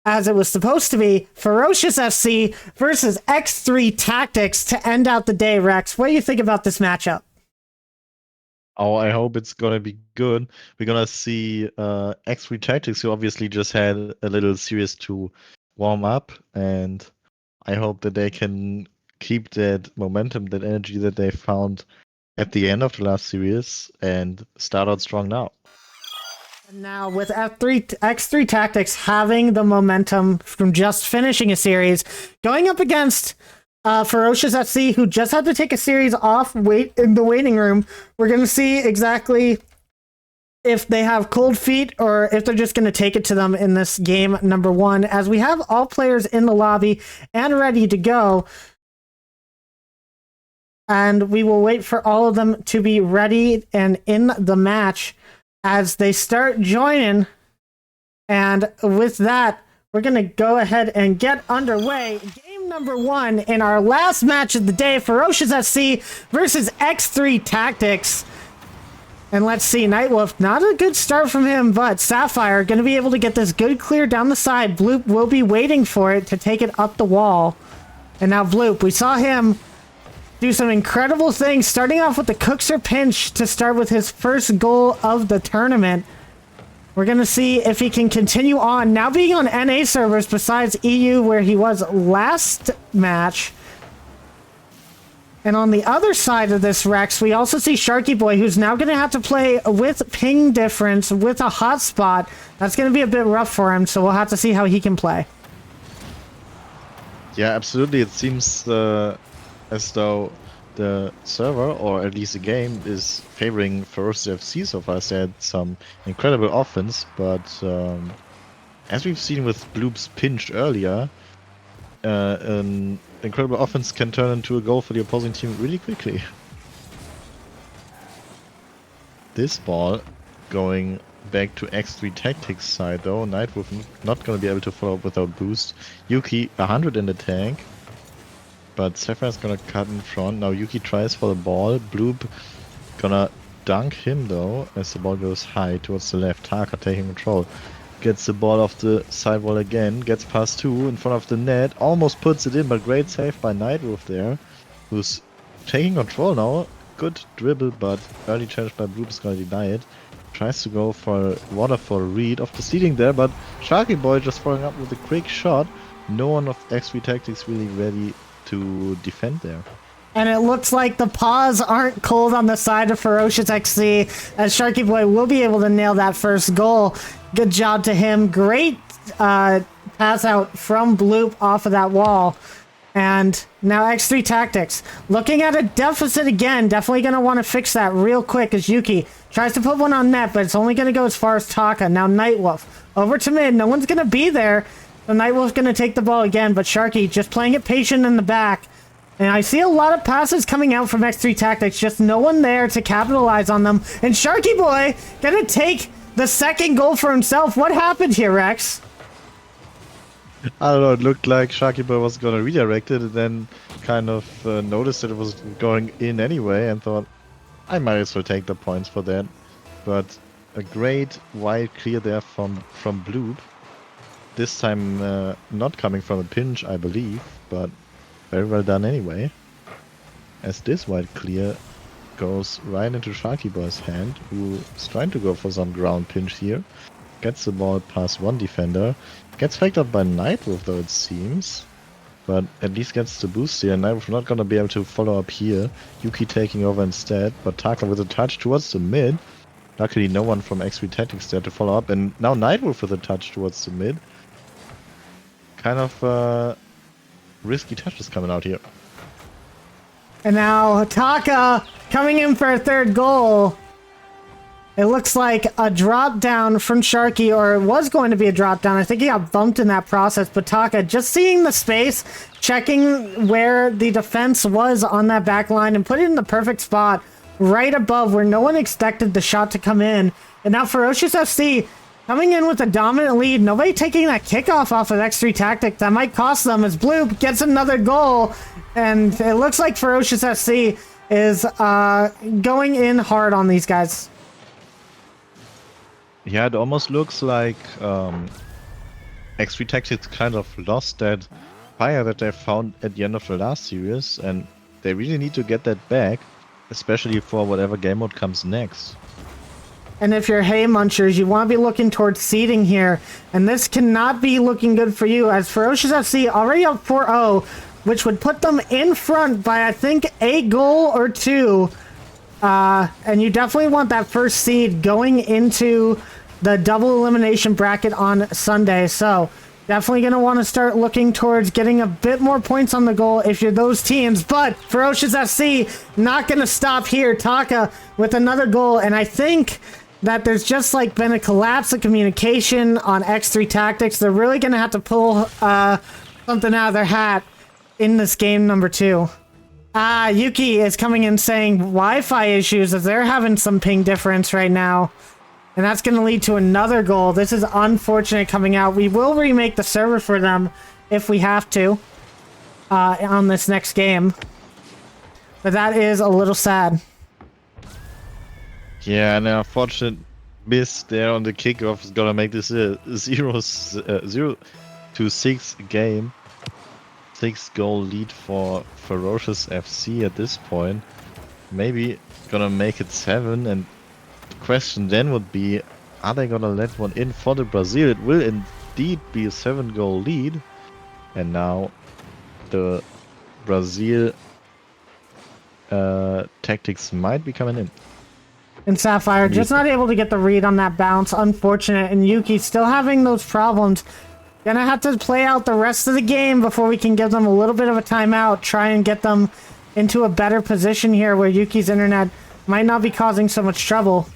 as it was supposed to be, Ferocious FC versus X3 Tactics to end out the day. Rex, what do you think about this matchup? Oh, I hope it's gonna be good. We're gonna see X3 Tactics, who obviously just had a little series to warm up, and I hope that they can keep that momentum, that energy that they found at the end of the last series and start out strong now. And now with X3 Tactics having the momentum from just finishing a series, going up against Ferocious FC, who just had to take a series off in the waiting room, we're going to see exactly if they have cold feet or if they're just going to take it to them in this game number 1, as we have all players in the lobby and ready to go. and we will wait for all of them to be ready and in the match as they start joining. And with that, we're going to go ahead and get underway. Game number 1 in our last match of the day, Ferocious SC versus X3 Tactics. And let's see, Nightwolf, not a good start from him, but Sapphire going to be able to get this good clear down the side. Bloop will be waiting for it to take it up the wall. And now Bloop, we saw him do some incredible things, starting off with the Cookser pinch to start with his first goal of the tournament. We're going to see if he can continue on, now being on NA servers besides EU where he was last match. And on the other side of this, Rex, we also see Sharky Boy, who's now going to have to play with ping difference with a hotspot. That's going to be a bit rough for him, so we'll have to see how he can play. Yeah, absolutely. It seems as though the server, or at least the game, is favoring Ferocious FC so far. They had some incredible offense, but as we've seen with Bloop's pinch earlier, an incredible offense can turn into a goal for the opposing team really quickly. This ball going back to X3 Tactics side though. Nightwolf not going to be able to follow up without boost. Yuki 100 in the tank, but Sapphire's going to cut in front. Now Yuki tries for the ball. Bloop gonna dunk him though as the ball goes high towards the left. Taka taking control. Gets the ball off the sidewall again, gets past 2 in front of the net, almost puts it in, but great save by Nightwolf there, who's taking control now. Good dribble, but early challenge by Bloop is gonna deny it. Tries to go for a waterfall read of the seating there, but Sharky Boy just following up with a quick shot. No one of X3 Tactics really ready to defend there. And it looks like the paws aren't cold on the side of Ferocious XC, as Sharky Boy will be able to nail that first goal. Good job to him. Great pass out from Bloop off of that wall. And now X3 Tactics looking at a deficit again. Definitely going to want to fix that real quick as Yuki tries to put one on net, but it's only going to go as far as Taka. Now Nightwolf over to mid. No one's going to be there. So Nightwolf's going to take the ball again, but Sharky just playing it patient in the back. And I see a lot of passes coming out from X3 Tactics, just no one there to capitalize on them. And Sharky Boy gonna take the second goal for himself. What happened here, Rex? I don't know, it looked like Sharky Boy was gonna redirect it and then kind of noticed that it was going in anyway and thought, I might as well take the points for that. But a great wide clear there from Bloop. This time not coming from a pinch, I believe, but very well done anyway, as this wide clear goes right into Sharky Boy's hand, who is trying to go for some ground pinch here. Gets the ball past one defender. Gets faked up by Nightwolf though it seems, but at least gets the boost here. Nightwolf not gonna be able to follow up here. Yuki taking over instead, but Taka with a touch towards the mid. Luckily no one from X3 Tactics there to follow up, and now Nightwolf with a touch towards the mid. Kind of risky touches coming out here. And now Taka coming in for a third goal. It looks like a drop down from Sharky, or it was going to be a drop down. I think he got bumped in that process, but Taka just seeing the space, checking where the defense was on that back line and put it in the perfect spot right above where no one expected the shot to come in. And now Ferocious FC coming in with a dominant lead. Nobody taking that kickoff off of X3 Tactics. That might cost them as Bloop gets another goal. And it looks like Ferocious SC is going in hard on these guys. Yeah, it almost looks like X3 Tactics kind of lost that fire that they found at the end of the last series. And they really need to get that back, especially for whatever game mode comes next. And if you're Hay Munchers, you want to be looking towards seeding here. And this cannot be looking good for you, as Ferocious FC already up 4-0, which would put them in front by, I think, a goal or two. And you definitely want that first seed going into the double elimination bracket on Sunday. So definitely going to want to start looking towards getting a bit more points on the goal if you're those teams. But Ferocious FC not going to stop here. Taka with another goal. And I think that there's just like been a collapse of communication on X3 Tactics. They're really going to have to pull something out of their hat in this game number 2. Yuki is coming in saying Wi-Fi issues as they're having some ping difference right now. And that's going to lead to another goal. This is unfortunate coming out. We will remake the server for them if we have to on this next game. But that is a little sad. Yeah, and an unfortunate miss there on the kickoff is gonna make this a 0-6 game. 6-goal lead for Ferocious FC at this point. Maybe gonna make it 7, and the question then would be, are they gonna let one in for the Brazil? It will indeed be a 7-goal lead, and now the Brazil tactics might be coming in. And Sapphire just not able to get the read on that bounce. Unfortunate. And Yuki still having those problems. Gonna have to play out the rest of the game before we can give them a little bit of a timeout. Try and get them into a better position here where Yuki's internet might not be causing so much trouble.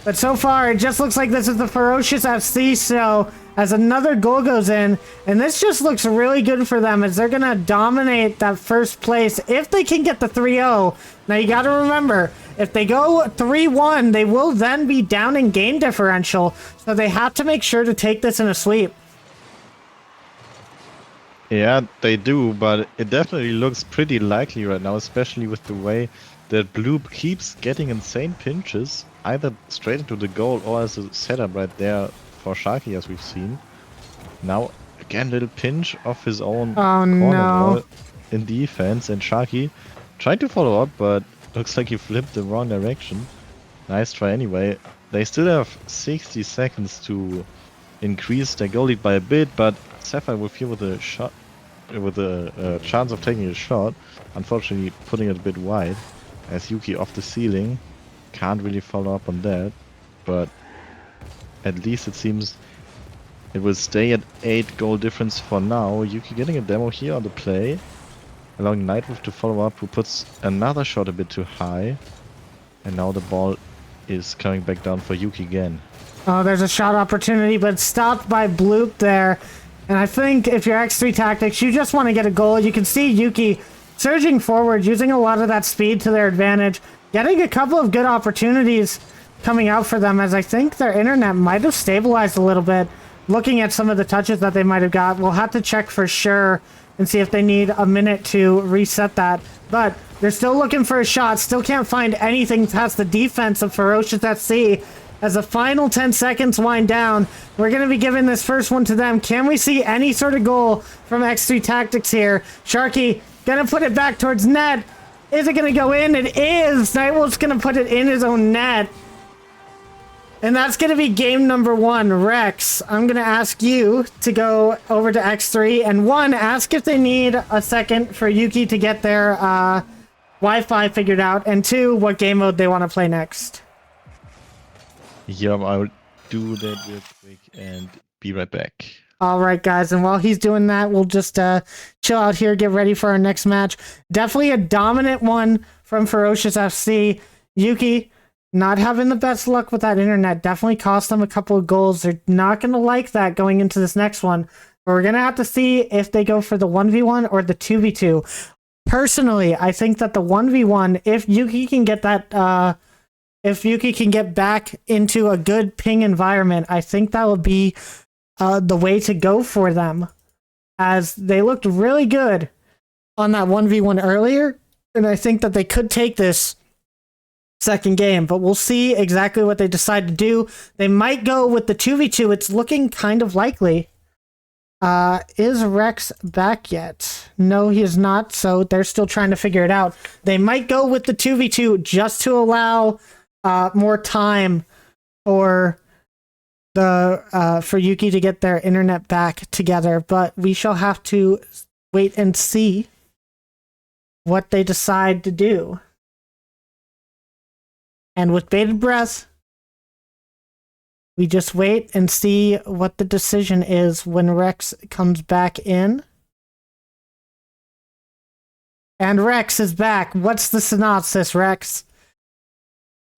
But so far, it just looks like this is the Ferocious FC, so as another goal goes in, and this just looks really good for them as they're going to dominate that first place if they can get the 3-0. Now, you got to remember, if they go 3-1, they will then be down in game differential, so they have to make sure to take this in a sweep. Yeah, they do, but it definitely looks pretty likely right now, especially with the way that Bloop keeps getting insane pinches, either straight into the goal or as a setup right there for Sharky, as we've seen. Now, again, little pinch off his own corner wall in defense, and Sharky tried to follow up, but looks like he flipped the wrong direction. Nice try anyway. They still have 60 seconds to increase their goal lead by a bit, but Sapphire with here with a shot, with a chance of taking a shot, unfortunately putting it a bit wide, as Yuki off the ceiling. Can't really follow up on that, but at least it seems it will stay at 8-goal difference for now. Yuki getting a demo here on the play, allowing Nightwolf to follow up, who puts another shot a bit too high, and now the ball is coming back down for Yuki again. Oh, there's a shot opportunity, but stopped by Bloop there. And I think if you're X3 Tactics, you just want to get a goal. You can see Yuki surging forward, using a lot of that speed to their advantage, getting a couple of good opportunities coming out for them, as I think their internet might have stabilized a little bit. Looking at some of the touches that they might have got, we'll have to check for sure and see if they need a minute to reset that. But they're still looking for a shot, still can't find anything past the defense of Ferocious FC. As the final 10 seconds wind down, we're going to be giving this first one to them. Can we see any sort of goal from X3 Tactics here? Sharky going to put it back towards net. Is it going to go in? It is! Nightwolf's going to put it in his own net. And that's going to be game number 1. Rex, I'm going to ask you to go over to X3. And 1, ask if they need a second for Yuki to get their Wi-Fi figured out. And 2, what game mode they want to play next. Yeah, I'll do that real quick and be right back. Alright guys, and while he's doing that, we'll just chill out here, get ready for our next match. Definitely a dominant one from Ferocious FC. Yuki, not having the best luck with that internet. Definitely cost them a couple of goals. They're not going to like that going into this next one. But we're going to have to see if they go for the 1v1 or the 2v2. Personally, I think that the 1v1, if Yuki can get that... if Yuki can get back into a good ping environment, I think that would be the way to go for them, as they looked really good on that 1v1 earlier, and I think that they could take this second game, but we'll see exactly what they decide to do. They might go with the 2v2. It's looking kind of likely. Is Rex back yet? No, he is not, so they're still trying to figure it out. They might go with the 2v2 just to allow more time for the for Yuki to get their internet back together, but we shall have to wait and see what they decide to do. And with bated breath, we just wait and see what the decision is when Rex comes back in. And Rex is back. What's the synopsis, Rex?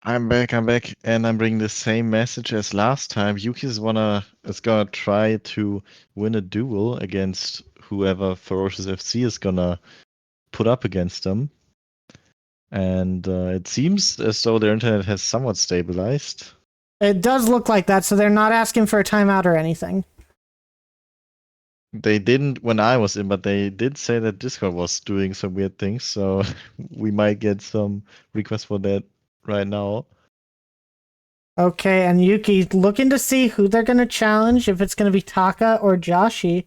I'm back, and I'm bringing the same message as last time. Yuki is gonna try to win a duel against whoever Ferocious FC is gonna put up against them. And it seems as though their internet has somewhat stabilized. It does look like that, so they're not asking for a timeout or anything. They didn't when I was in, but they did say that Discord was doing some weird things, so we might get some requests for that right now. Okay, and Yuki looking to see who they're going to challenge, if it's going to be Taka or Joshi.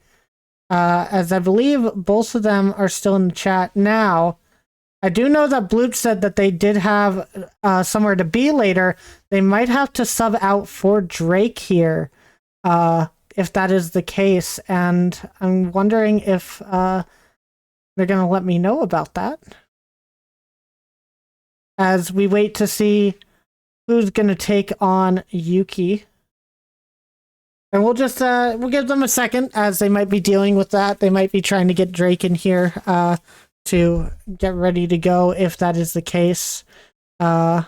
As I believe both of them are still in the chat now. I do know that Bloop said that they did have somewhere to be later. They might have to sub out for Drake here, if that is the case. And I'm wondering if they're going to let me know about that. As we wait to see who's going to take on Yuki. And we'll just, we'll give them a second as they might be dealing with that. They might be trying to get Drake in here to get ready to go if that is the case. I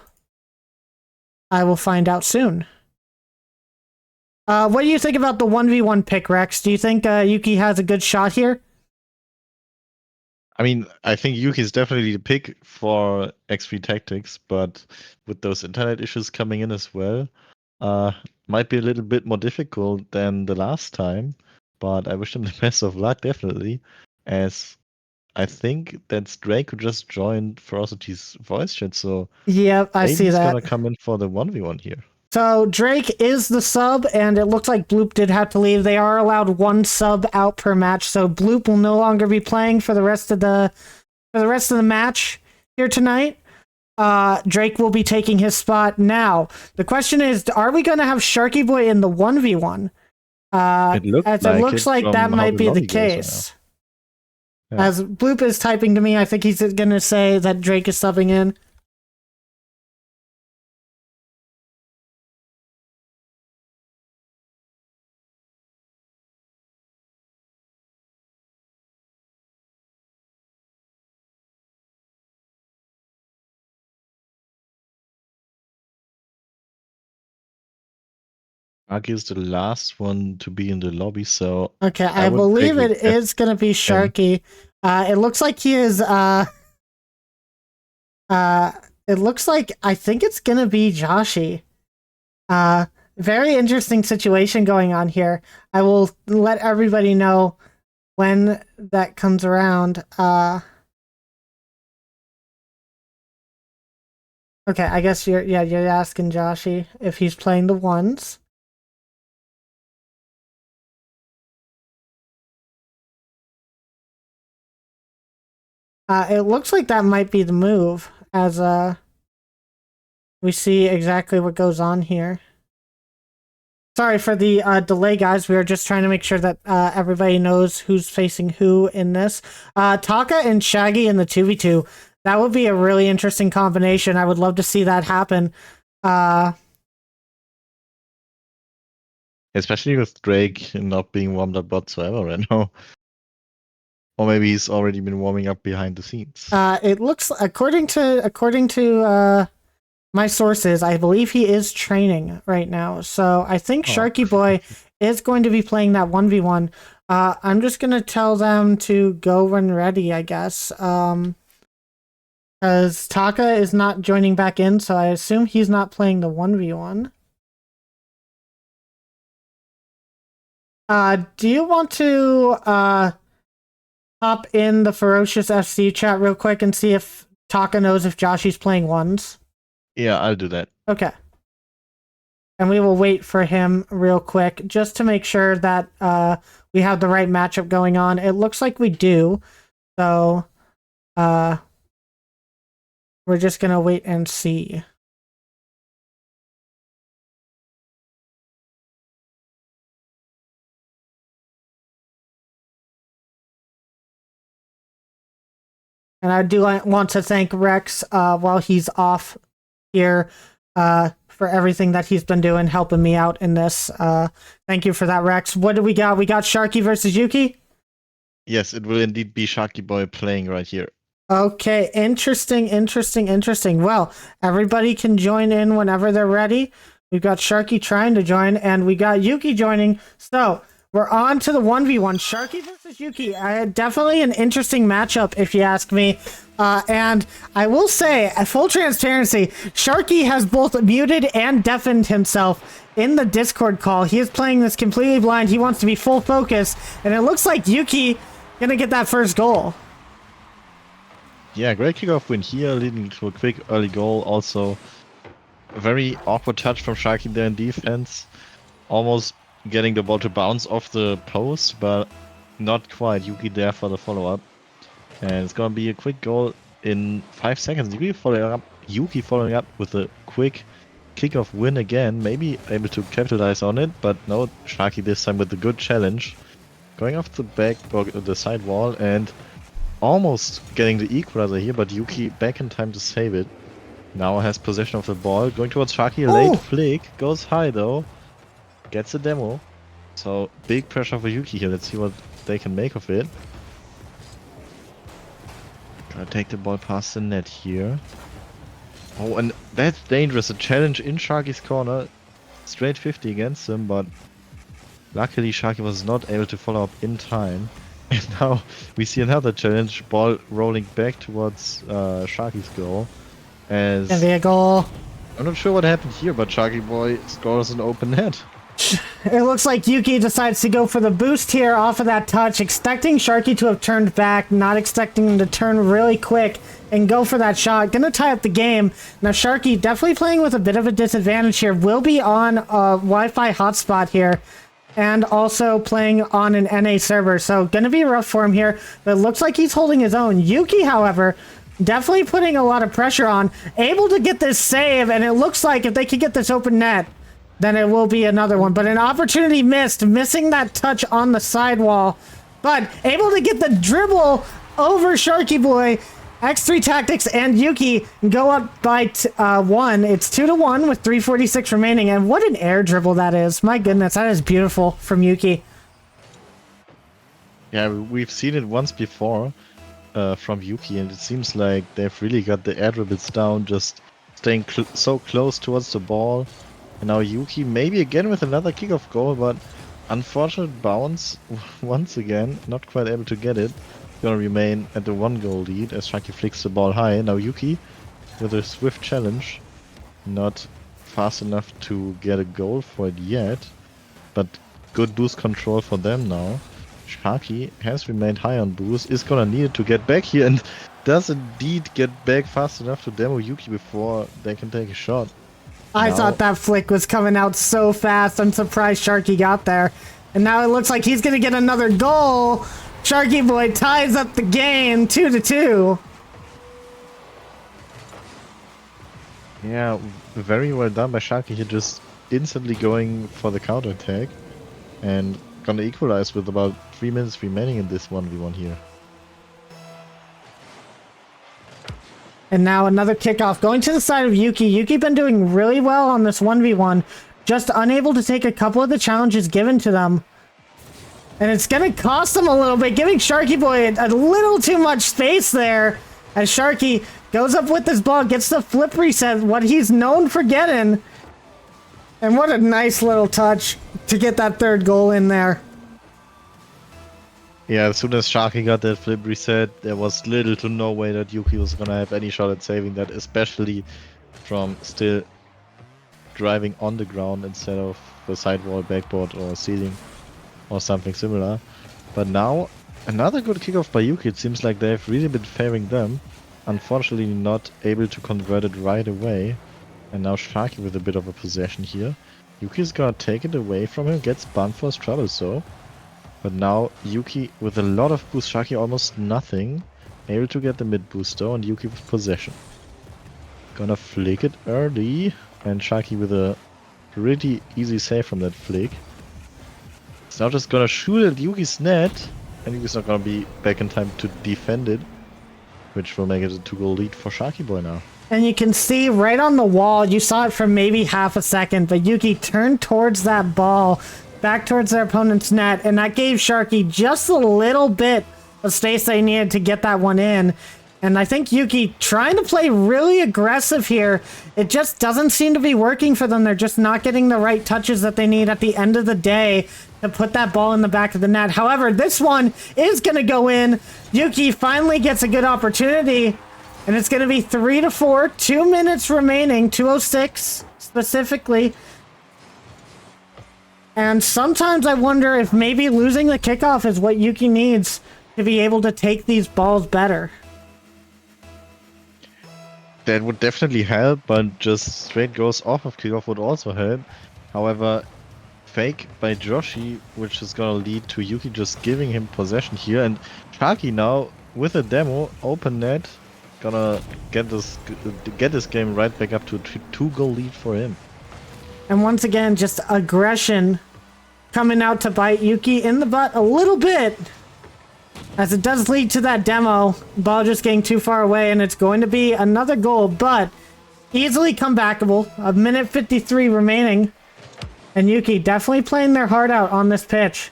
will find out soon. What do you think about the 1v1 pick, Rex? Do you think Yuki has a good shot here? I mean, I think Yuki is definitely the pick for X3 Tactics, but with those internet issues coming in as well, might be a little bit more difficult than the last time. But I wish them the best of luck, definitely, as I think that's Drake who just joined Ferocity's voice chat, so Yep, I see that. He's gonna come in for the 1v1 here. So Drake is the sub, and it looks like Bloop did have to leave. They are allowed one sub out per match, so Bloop will no longer be playing for the rest of the match here tonight. Drake will be taking his spot now. The question is, are we going to have Sharky Boy in the 1v1? It looks like that might be the case. Yeah. As Bloop is typing to me, I think he's going to say that Drake is subbing in. Aki is the last one to be in the lobby, so Okay, I would believe pick it is going to be Sharky. It looks like he is, it looks like, I think it's going to be Joshi. Very interesting situation going on here. I will let everybody know when that comes around. Okay, I guess you're asking Joshi if he's playing the ones. It looks like that might be the move, as we see exactly what goes on here. Sorry for the delay, guys. We are just trying to make sure that everybody knows who's facing who in this. Taka and Shaggy in the 2v2. That would be a really interesting combination. I would love to see that happen. especially with Drake not being warmed up whatsoever right now. Or maybe he's already been warming up behind the scenes. It looks, according to my sources, I believe he is training right now. So I think Sharky Boy is going to be playing that 1v1. I'm just going to tell them to go when ready, I guess. Because Taka is not joining back in, so I assume he's not playing the 1v1. Do you want to hop in the Ferocious FC chat real quick and see if Taka knows if Joshi's playing ones? Yeah, I'll do that. Okay. And we will wait for him real quick just to make sure that we have the right matchup going on. It looks like we do. So we're just going to wait and see. And I do want to thank Rex while he's off here for everything that he's been doing, helping me out in this. Thank you for that, Rex. What do we got? We got Sharky versus Yuki? Yes, it will indeed be Sharky Boy playing right here. Okay, interesting. Well, everybody can join in whenever they're ready. We've got Sharky trying to join, and we got Yuki joining. So, We're on to the 1v1. Sharky versus Yuki. Definitely an interesting matchup, if you ask me. And I will say, at full transparency, Sharky has both muted and deafened himself in the Discord call. He is playing this completely blind. He wants to be full focus. And it looks like Yuki gonna get that first goal. Yeah, great kickoff win here, leading to a quick early goal. Also, a very awkward touch from Sharky there in defense. Almost getting the ball to bounce off the post, but not quite. Yuki there for the follow-up. And it's gonna be a quick goal in 5 seconds. Yuki following up with a quick kickoff win again. Maybe able to capitalize on it, but no, Sharky this time with a good challenge. Going off the back or the side wall and almost getting the equalizer here, but Yuki back in time to save it. Now has possession of the ball. Going towards Sharky, a late flick. Goes high though. Gets a demo. So big pressure for Yuki here. Let's see what they can make of it. Gotta take the ball past the net here. Oh, and that's dangerous. A challenge in Sharky's corner. Straight 50 against him, but luckily Sharky was not able to follow up in time. And now we see another challenge. Ball rolling back towards Sharky's goal. As Gonna be a goal. I'm not sure what happened here, but Sharky Boy scores an open net. It looks like Yuki decides to go for the boost here off of that touch, expecting Sharky to have turned back, not expecting him to turn really quick and go for that shot. Gonna tie up the game. Now Sharky definitely playing with a bit of a disadvantage here. Will be on a Wi-Fi hotspot here and also playing on an NA server. So gonna be rough for him here, but it looks like he's holding his own. Yuki, however, definitely putting a lot of pressure on, able to get this save, and it looks like if they could get this open net, then it will be another one. But an opportunity missed, missing that touch on the sidewall, but able to get the dribble over Sharky Boy. X3 Tactics and Yuki go up by 1. It's 2-1 with 3:46 remaining, and what an air dribble that is. My goodness, that is beautiful from Yuki. Yeah, we've seen it once before from Yuki, and it seems like they've really got the air dribbles down, just staying so close towards the ball. And now Yuki maybe again with another kickoff goal, but unfortunate bounce once again, not quite able to get it. Gonna remain at the 1-goal lead as Sharky flicks the ball high. Now Yuki with a swift challenge, not fast enough to get a goal for it yet, but good boost control for them now. Sharky has remained high on boost, is gonna need it to get back here, and does indeed get back fast enough to demo Yuki before they can take a shot. I thought that flick was coming out so fast. I'm surprised Sharky got there. And now it looks like he's going to get another goal. Sharky Boy ties up the game 2-2. Yeah, very well done by Sharky here, just instantly going for the counter attack and gonna equalize with about 3 minutes remaining in this 1v1 here. And now another kickoff going to the side of Yuki. Yuki been doing really well on this 1v1, just unable to take a couple of the challenges given to them. And it's going to cost them a little bit, giving Sharky Boy a little too much space there. As Sharky goes up with this ball, gets the flip reset, what he's known for getting. And what a nice little touch to get that third goal in there. Yeah, as soon as Sharky got that flip reset, there was little to no way that Yuki was gonna have any shot at saving that, especially from still driving on the ground instead of the sidewall, backboard, or ceiling, or something similar. But now, another good kickoff by Yuki. It seems like they've really been favoring them. Unfortunately, not able to convert it right away. And now Sharky with a bit of a possession here. Yuki's gonna take it away from him, gets banned for his trouble, so. But now Yuki with a lot of boost, Sharky almost nothing. Able to get the mid boost though, and Yuki with possession. Gonna flick it early, and Sharky with a pretty easy save from that flick. It's now just gonna shoot at Yuki's net, and Yuki's not gonna be back in time to defend it, which will make it a 2-goal lead for Sharky Boy now. And you can see right on the wall, you saw it for maybe half a second, but Yuki turned towards that ball, back towards their opponent's net, and that gave Sharky just a little bit of space they needed to get that one in. And I think Yuki trying to play really aggressive here. It just doesn't seem to be working for them. They're just not getting the right touches that they need at the end of the day to put that ball in the back of the net. However, this one is going to go in. Yuki finally gets a good opportunity. And it's going to be 3-4. 2 minutes remaining. 2:06 specifically. And sometimes I wonder if maybe losing the kickoff is what Yuki needs to be able to take these balls better. That would definitely help, but just straight goes off of kickoff would also help. However, fake by Joshi, which is gonna lead to Yuki just giving him possession here, and Sharky now with a demo open net, gonna get this game right back up to a 2-goal lead for him. And once again, just aggression coming out to bite Yuki in the butt a little bit. As it does lead to that demo, ball just getting too far away, and it's going to be another goal, but easily comebackable. 1:53 remaining. And Yuki definitely playing their heart out on this pitch.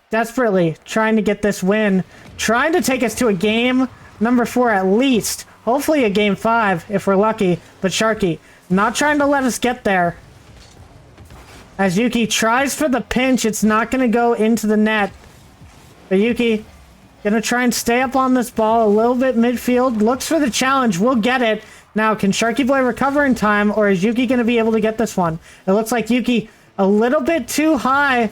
Desperately trying to get this win. Trying to take us to a game number 4 at least. Hopefully a game 5 if we're lucky. But Sharky not trying to let us get there. As Yuki tries for the pinch, it's not going to go into the net. But Yuki gonna try and stay up on this ball a little bit midfield. Looks for the challenge. We'll get it. Now, can Sharky Boy recover in time, or is Yuki gonna be able to get this one? It looks like Yuki a little bit too high,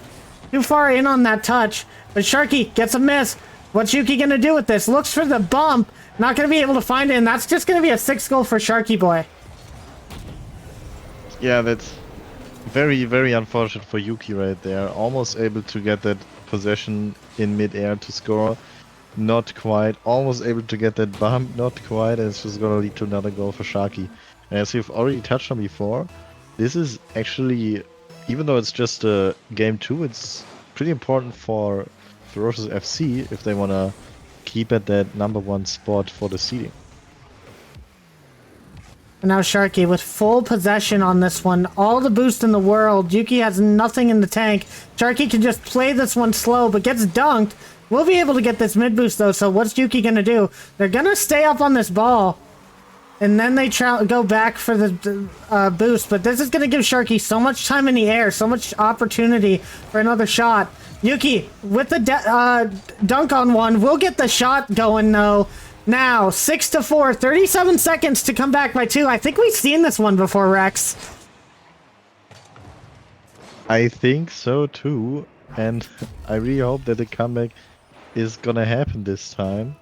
too far in on that touch. But Sharky gets a miss. What's Yuki gonna do with this? Looks for the bump. Not gonna be able to find it, and that's just gonna be a 6 goal for Sharky Boy. Yeah, that's very, very unfortunate for Yuki right there. Almost able to get that possession in mid-air to score. Not quite. Almost able to get that bump. Not quite. And it's just gonna lead to another goal for Sharky. And as we've already touched on before, this is actually, even though it's just a game 2, it's pretty important for Ferocious FC if they wanna keep at that number 1 spot for the seeding. And now Sharky with full possession on this one. All the boost in the world. Yuki has nothing in the tank. Sharky can just play this one slow, but gets dunked. We'll be able to get this mid boost though, so what's Yuki gonna do? They're gonna stay up on this ball. And then they go back for the boost, but this is gonna give Sharky so much time in the air, so much opportunity for another shot. Yuki with the dunk on one. We'll get the shot going though. Now, 6-4, 37 seconds to come back by 2. I think we've seen this one before, Rex. I think so too, and I really hope that the comeback is gonna happen this time.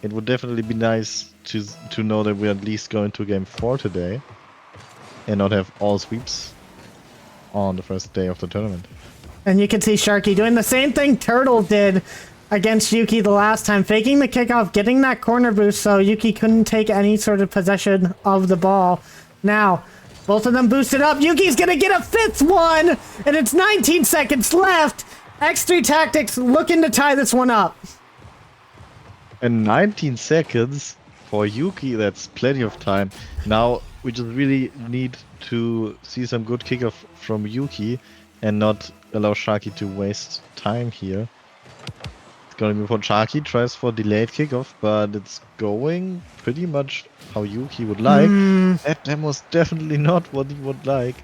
It would definitely be nice to know that we're at least going to game 4 today, and not have all sweeps on the first day of the tournament. And you can see Sharky doing the same thing Turtle did against Yuki the last time, faking the kickoff, getting that corner boost so Yuki couldn't take any sort of possession of the ball. Now, both of them boosted up. Yuki's gonna get a 5th one, and it's 19 seconds left. X3 Tactics looking to tie this one up. And 19 seconds for Yuki, that's plenty of time. Now, we just really need to see some good kickoff from Yuki and not allow Sharky to waste time here. It's gonna be for Sharky, tries for delayed kickoff, but it's going pretty much how Yuki would like. That was definitely not what he would like.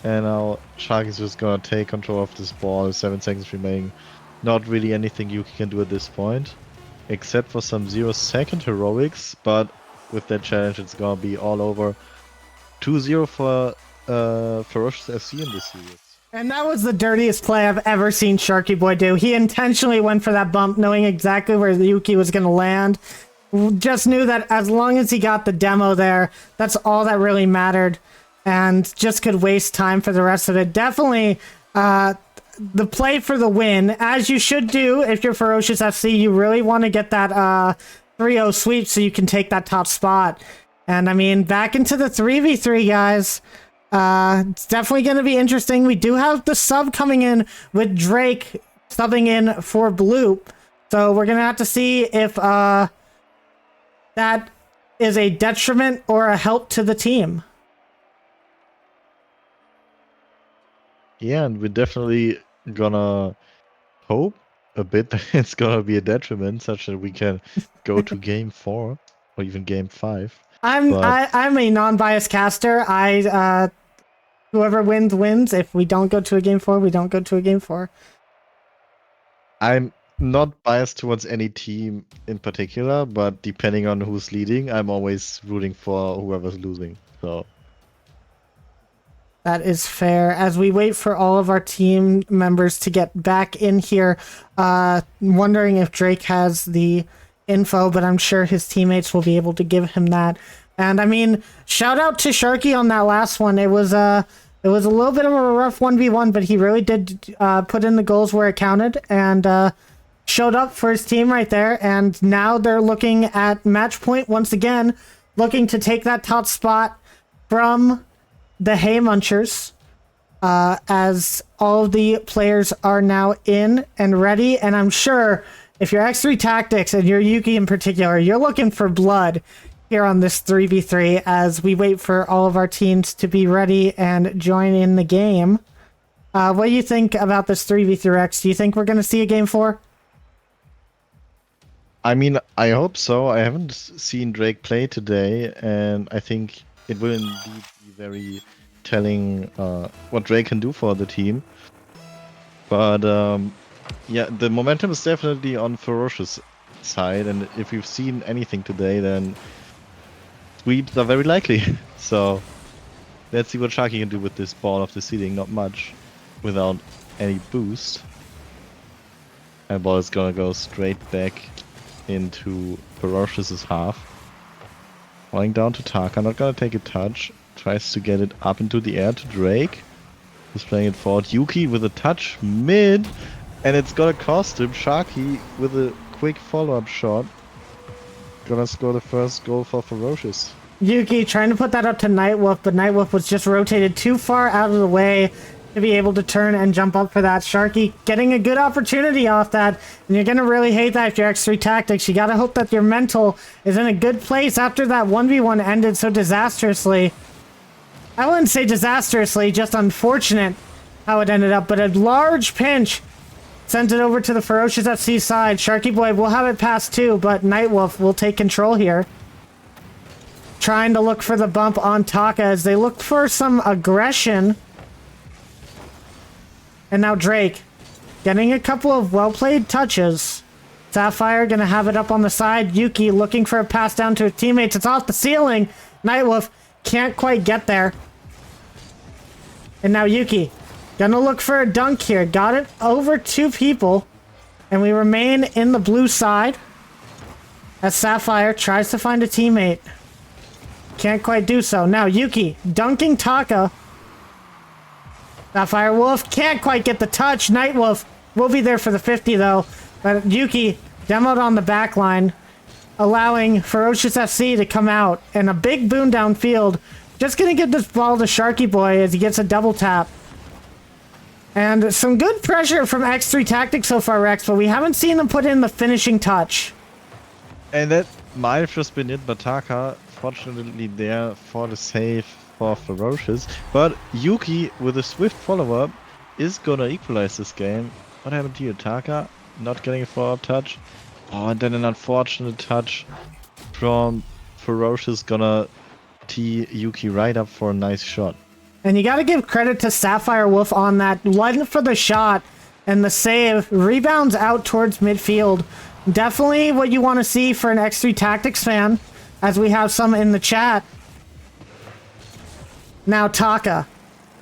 And now Sharky's just gonna take control of this ball, 7 seconds remaining. Not really anything Yuki can do at this point, except for some 0-second heroics, but with that challenge it's gonna be all over. 2-0 for Ferocious FC in this series. And that was the dirtiest play I've ever seen Sharky Boy do. He intentionally went for that bump, knowing exactly where Yuki was going to land. Just knew that as long as he got the demo there, that's all that really mattered. And just could waste time for the rest of it. Definitely the play for the win, as you should do if you're Ferocious FC. You really want to get that 3-0 sweep so you can take that top spot. And I mean, back into the 3v3, guys. It's definitely going to be interesting. We do have the sub coming in with Drake subbing in for Bloop. So we're going to have to see if that is a detriment or a help to the team. Yeah, and we're definitely gonna hope a bit that it's gonna be a detriment, such that we can go to game 4 or even game 5. But I'm a non-biased caster. Whoever wins wins. If we don't go to a game 4, we don't go to a game 4. I'm not biased towards any team in particular, but depending on who's leading, I'm always rooting for whoever's losing. So That is fair. As we wait for all of our team members to get back in here, wondering if Drake has the info, but I'm sure his teammates will be able to give him that. And I mean, shout out to Sharky on that last one. It was a little bit of a rough 1v1, but he really did put in the goals where it counted and showed up for his team right there. And now they're looking at match point once again, looking to take that top spot from the Hay Munchers, as all of the players are now in and ready. And I'm sure if you're X3 Tactics and you're Yuki in particular, you're looking for blood here on this 3v3 as we wait for all of our teams to be ready and join in the game. What do you think about this 3v3 X? Do you think we're going to see a game 4? I mean, I hope so. I haven't seen Drake play today, and I think it will indeed be very telling what Drake can do for the team. But yeah, the momentum is definitely on Ferocious side, and if we've seen anything today, then sweeps are very likely. So let's see what Sharky can do with this ball of the ceiling. Not much without any boost. And ball is gonna go straight back into Ferocious's half. Falling down to Taka, not gonna take a touch. Tries to get it up into the air to Drake, who's playing it forward. Yuki with a touch mid, and it's gonna cost him. Sharky with a quick follow-up shot. Gonna score the first goal for Ferocious. Yuki trying to put that up to Nightwolf, but Nightwolf was just rotated too far out of the way to be able to turn and jump up for that. Sharky getting a good opportunity off that, and you're gonna really hate that if you're X3 Tactics. You gotta hope that your mental is in a good place after that 1v1 ended so disastrously. I wouldn't say disastrously, just unfortunate how it ended up, but a large pinch sends it over to the Ferocious FC side. Sharky Boy will have it past too, but Nightwolf will take control here. Trying to look for the bump on Taka as they look for some aggression. And now Drake getting a couple of well-played touches. Sapphire gonna have it up on the side. Yuki looking for a pass down to his teammates. It's off the ceiling. Nightwolf can't quite get there. And now Yuki gonna look for a dunk here. Got it over 2 people. And we remain in the blue side as Sapphire tries to find a teammate. Can't quite do so. Now Yuki dunking Taka. Sapphire Wolf can't quite get the touch. Nightwolf will be there for the 50 though. But Yuki demoed on the back line, allowing Ferocious FC to come out. And a big boon downfield. Just gonna give this ball to Sharky Boy as he gets a double tap. And some good pressure from X3 Tactics so far, Rex, but we haven't seen them put in the finishing touch. And that might have just been it, but Taka fortunately there for the save for Ferocious. But Yuki with a swift follow-up is gonna equalize this game. What happened here? Taka not getting a follow-up touch. Oh, and then an unfortunate touch from Ferocious gonna tee Yuki right up for a nice shot. And you gotta give credit to Sapphire Wolf on that. Went for the shot and the save. Rebounds out towards midfield. Definitely what you want to see for an X3 Tactics fan, as we have some in the chat. Now Taka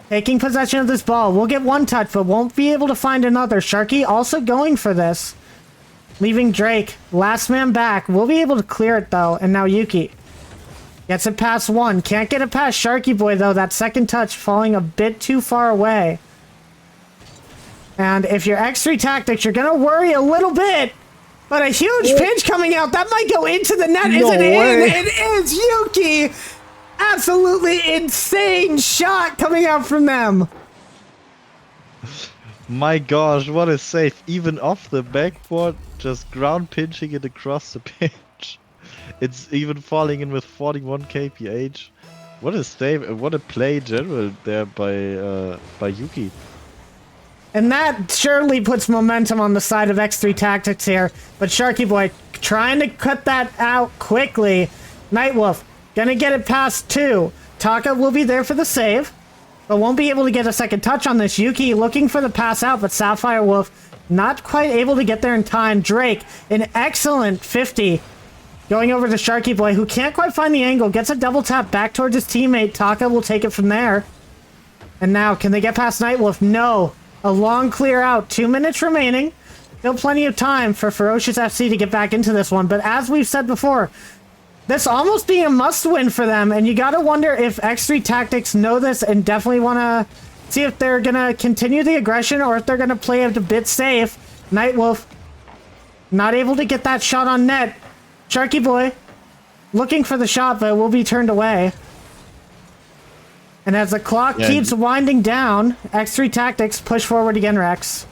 taking possession of this ball. We'll get one touch, but won't be able to find another. Sharky also going for this. Leaving Drake. Last man back. We'll be able to clear it though. And now Yuki gets it past one. Can't get it past Sharky Boy though. That second touch falling a bit too far away. And if you're X3 Tactics, you're going to worry a little bit. But a huge pinch coming out. That might go into the net. Is it in? It is. Yuki. Absolutely insane shot coming out from them. My gosh, what a save. Even off the backboard, just ground pinching it across the pitch. It's even falling in with 41 kph. What a save, what a play in general there by Yuki. And that surely puts momentum on the side of X3 Tactics here. But Sharky Boy trying to cut that out quickly. Nightwolf gonna get it past 2. Taka will be there for the save, but won't be able to get a second touch on this. Yuki looking for the pass out, but Sapphire Wolf not quite able to get there in time. Drake, an excellent 50. Going over to Sharky Boy, who can't quite find the angle, gets a double tap back towards his teammate. Taka will take it from there. And now, can they get past Nightwolf? No. A long clear out. 2 minutes remaining. Still plenty of time for Ferocious FC to get back into this one. But as we've said before, this almost being a must-win for them. And you gotta wonder if X3 Tactics know this and definitely want to see if they're gonna continue the aggression or if they're gonna play it a bit safe. Nightwolf not able to get that shot on net. Sharky Boy looking for the shot, but will be turned away. And as the clock keeps winding down, X3 Tactics push forward again, Rex.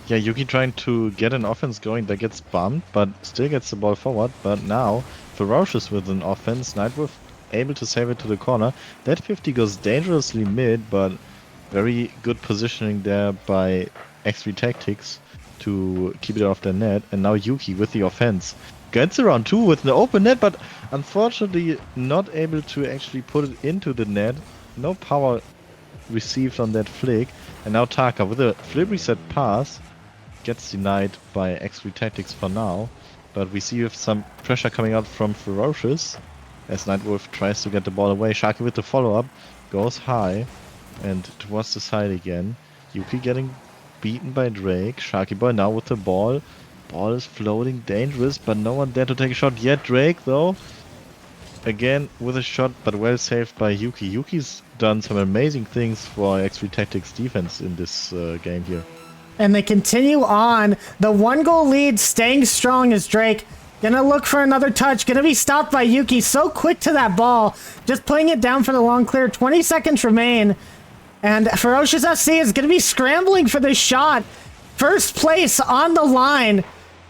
Yeah, Yuki trying to get an offense going that gets bumped, but still gets the ball forward. But now, Ferocious with an offense, Nightwolf able to save it to the corner. That 50 goes dangerously mid, but very good positioning there by X3 Tactics to keep it off the net. And now Yuki with the offense. Gets around 2 with the open net, but unfortunately not able to actually put it into the net. No power received on that flick. And now Taka with a flip reset pass gets denied by X3 Tactics for now. But we see with some pressure coming out from Ferocious as Nightwolf tries to get the ball away. Sharky with the follow-up goes high and towards the side again. Yuki getting beaten by Drake. Sharky Boy now with the ball. Ball is floating, dangerous, but no one there to take a shot yet. Drake, though, again with a shot, but well saved by Yuki. Yuki's done some amazing things for X3 Tactics defense in this game here. And they continue on. The 1-goal lead staying strong as Drake gonna look for another touch. Gonna be stopped by Yuki. So quick to that ball. Just putting it down for the long clear. 20 seconds remain. And Ferocious FC is gonna be scrambling for this shot. First place on the line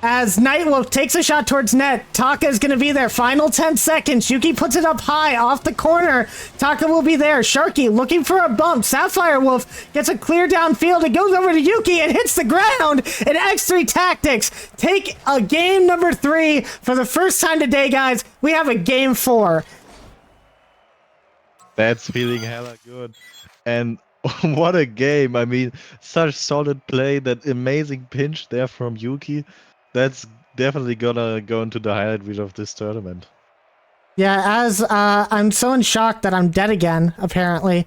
as Nightwolf takes a shot towards net. Taka is going to be there. Final 10 seconds. Yuki puts it up high off the corner. Taka will be there. Sharky looking for a bump. Sapphire Wolf gets a clear downfield. It goes over to Yuki and hits the ground. And X3 Tactics take a game number 3 for the first time today, guys. We have a game 4. That's feeling hella good. And what a game. I mean, such solid play. That amazing pinch there from Yuki. That's definitely gonna go into the highlight reel of this tournament. Yeah, as I'm so in shock that I'm dead again, apparently,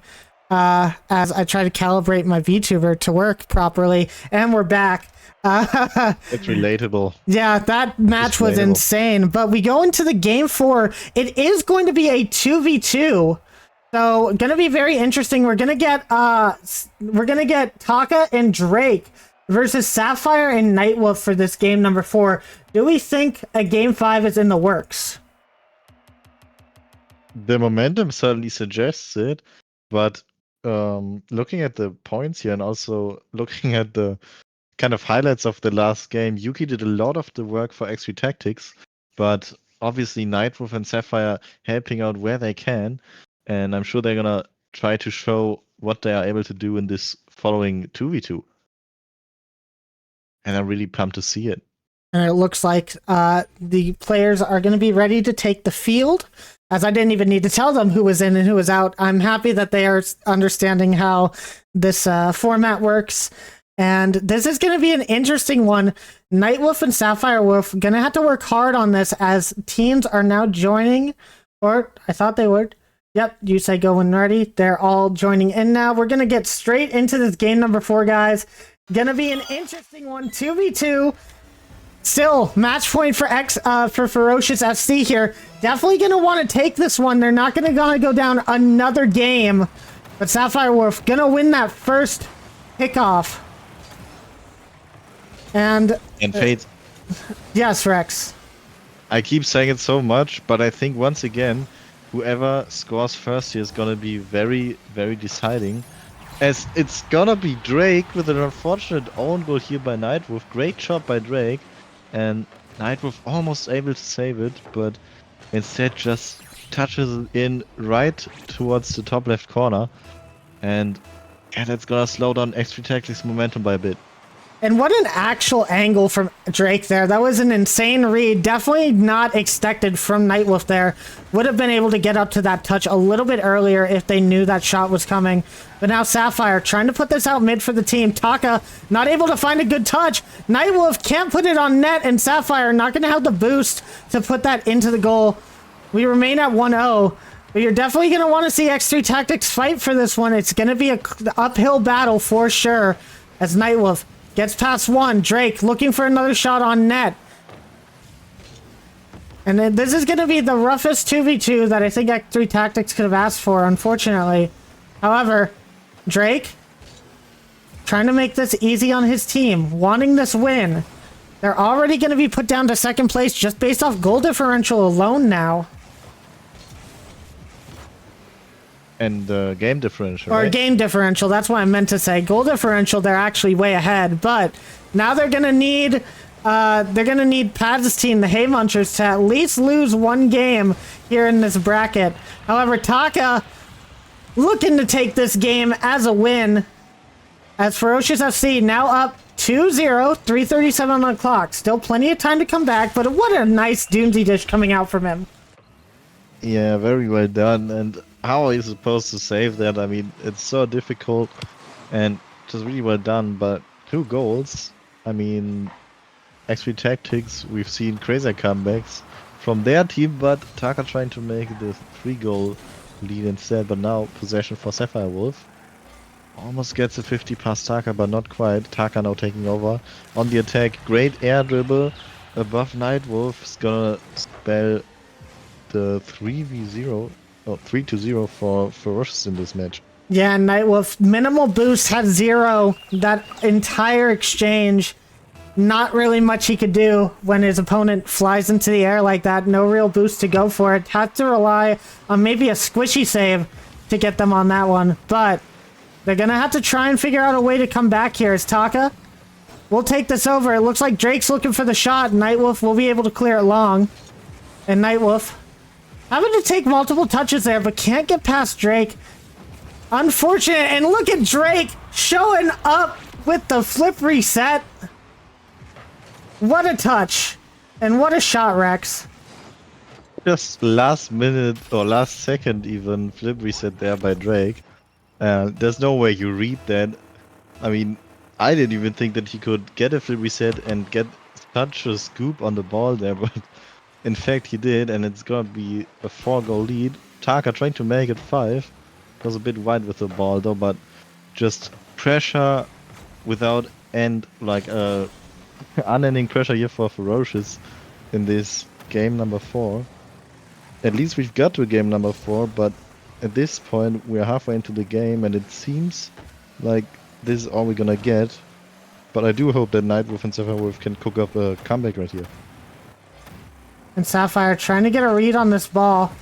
as I try to calibrate my VTuber to work properly, and we're back. It's relatable. Yeah, that match was insane. But we go into the game 4. It is going to be a 2v2. So, gonna be very interesting. We're gonna get Taka and Drake versus Sapphire and Nightwolf for this game number 4. Do we think a game 5 is in the works? The momentum certainly suggests it, but looking at the points here and also looking at the kind of highlights of the last game, Yuki did a lot of the work for X3 Tactics, but obviously Nightwolf and Sapphire helping out where they can, and I'm sure they're gonna try to show what they are able to do in this following 2v2. And I'm really pumped to see it. And it looks like the players are going to be ready to take the field, as I didn't even need to tell them who was in and who was out. I'm happy that they are understanding how this format works. And this is going to be an interesting one. Nightwolf and Sapphire Wolf going to have to work hard on this as teams are now joining. Or I thought they would. Yep, you say go when ready. They're all joining in now. We're going to get straight into this game number 4, guys. Gonna be an interesting one, 2v2. Still, match point for Ferocious FC here. Definitely gonna want to take this one. They're not gonna go down another game. But Sapphire Wolf gonna win that first kickoff. And Fades. Yes, Rex. I keep saying it so much, but I think once again, whoever scores first here is gonna be very, very deciding. As it's gonna be Drake with an unfortunate own goal here by Nightwolf. Great job by Drake. And Nightwolf almost able to save it, but instead just touches it in right towards the top left corner. And And it's gonna slow down X3 Tactics' momentum by a bit. And what an actual angle from Drake there. That was an insane read. Definitely not expected from Nightwolf there. Would have been able to get up to that touch a little bit earlier if they knew that shot was coming. But now Sapphire trying to put this out mid for the team. Taka not able to find a good touch. Nightwolf can't put it on net, and Sapphire not going to have the boost to put that into the goal. We remain at 1-0. But you're definitely going to want to see X3 Tactics fight for this one. It's going to be an uphill battle for sure as Nightwolf gets past one. Drake looking for another shot on net. And then this is going to be the roughest 2v2 that I think X3 Tactics could have asked for, unfortunately. However, Drake trying to make this easy on his team, wanting this win. They're already going to be put down to second place just based off goal differential alone now. And game differential, Or right? game differential, that's what I meant to say. Goal differential, they're actually way ahead. But now they're going to need Paz's team, the Hay Munchers, to at least lose one game here in this bracket. However, Taka looking to take this game as a win. As Ferocious FC now up 2-0, 3:37 on the clock. Still plenty of time to come back, but what a nice Doomsy dish coming out from him. Yeah, very well done. And how are you supposed to save that? I mean, it's so difficult and just really well done. But 2 goals. I mean, X3 Tactics, we've seen crazy comebacks from their team, but Taka trying to make the 3-goal lead instead. But now possession for Sapphire Wolf. Almost gets a 50 past Taka, but not quite. Taka now taking over on the attack. Great air dribble above Nightwolf. Is gonna spell the 3v0, or 3-0 for Ferocious in this match. Yeah, Nightwolf, minimal boost, had 0. That entire exchange, not really much he could do when his opponent flies into the air like that. No real boost to go for it. Had to rely on maybe a squishy save to get them on that one. But they're going to have to try and figure out a way to come back here as Taka. We'll take this over. It looks like Drake's looking for the shot. Nightwolf will be able to clear it long. And Nightwolf having to take multiple touches there, but can't get past Drake. Unfortunate. And look at Drake showing up with the flip reset. What a touch. And what a shot, Rex. Just last minute or last second even flip reset there by Drake. There's no way you read that. I mean, I didn't even think that he could get a flip reset and get such a scoop on the ball there, but in fact he did, and it's gonna be a 4-goal lead. Taka trying to make it 5. Was a bit wide with the ball though, but just pressure without end, like unending pressure here for Ferocious in this game number 4. At least we've got to game number 4, but at this point we're halfway into the game and it seems like this is all we're gonna get. But I do hope that Nightwolf and Sapphire Wolf can cook up a comeback right here. And Sapphire trying to get a read on this ball.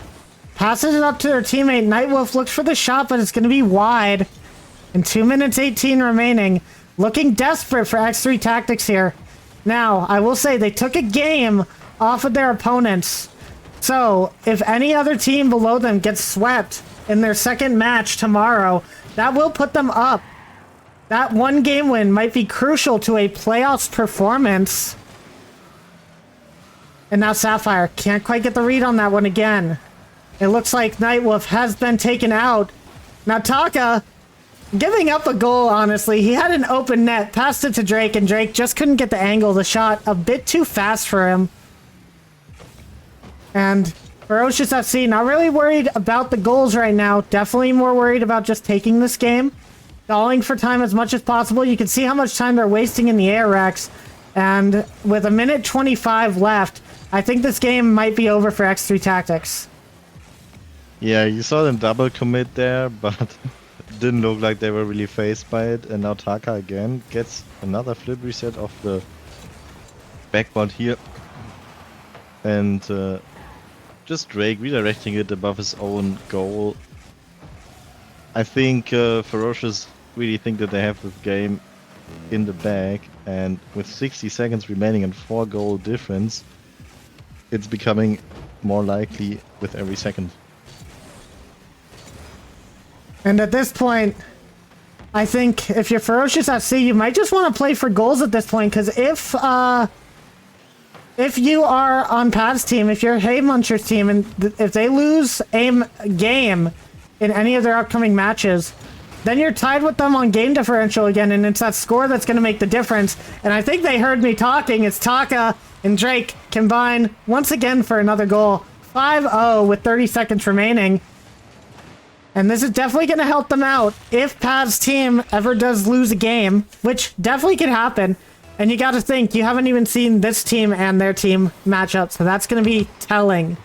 Passes it up to their teammate. Nightwolf looks for the shot, but it's going to be wide. And 2 minutes 18 remaining. Looking desperate for X3 Tactics here. Now, I will say they took a game off of their opponents. So, if any other team below them gets swept in their second match tomorrow, that will put them up. That 1 game win might be crucial to a playoffs performance. And now Sapphire can't quite get the read on that one again. It looks like Nightwolf has been taken out. Now Taka giving up a goal, honestly. He had an open net, passed it to Drake, and Drake just couldn't get the angle of the shot. A bit too fast for him. And Ferocious FC not really worried about the goals right now. Definitely more worried about just taking this game. Stalling for time as much as possible. You can see how much time they're wasting in the air, Rex. And with 1:25 left, I think this game might be over for X3 Tactics. Yeah, you saw them double commit there, but it didn't look like they were really phased by it. And now Taka again gets another flip reset of the backboard here. And just Drake redirecting it above his own goal. I think Ferocious really think that they have this game in the bag. And with 60 seconds remaining and 4-goal difference, it's becoming more likely with every second. And at this point, I think if you're Ferocious SC, you might just want to play for goals at this point, because if you are on Pat's team, if you're Hay Muncher's team, and if they lose a game in any of their upcoming matches, then you're tied with them on game differential again, and it's that score that's going to make the difference. And I think they heard me talking. It's Taka and Drake combine once again for another goal. 5-0 with 30 seconds remaining. And this is definitely going to help them out if Pat's team ever does lose a game, which definitely could happen. And you got to think, you haven't even seen this team and their team match up, so that's going to be telling.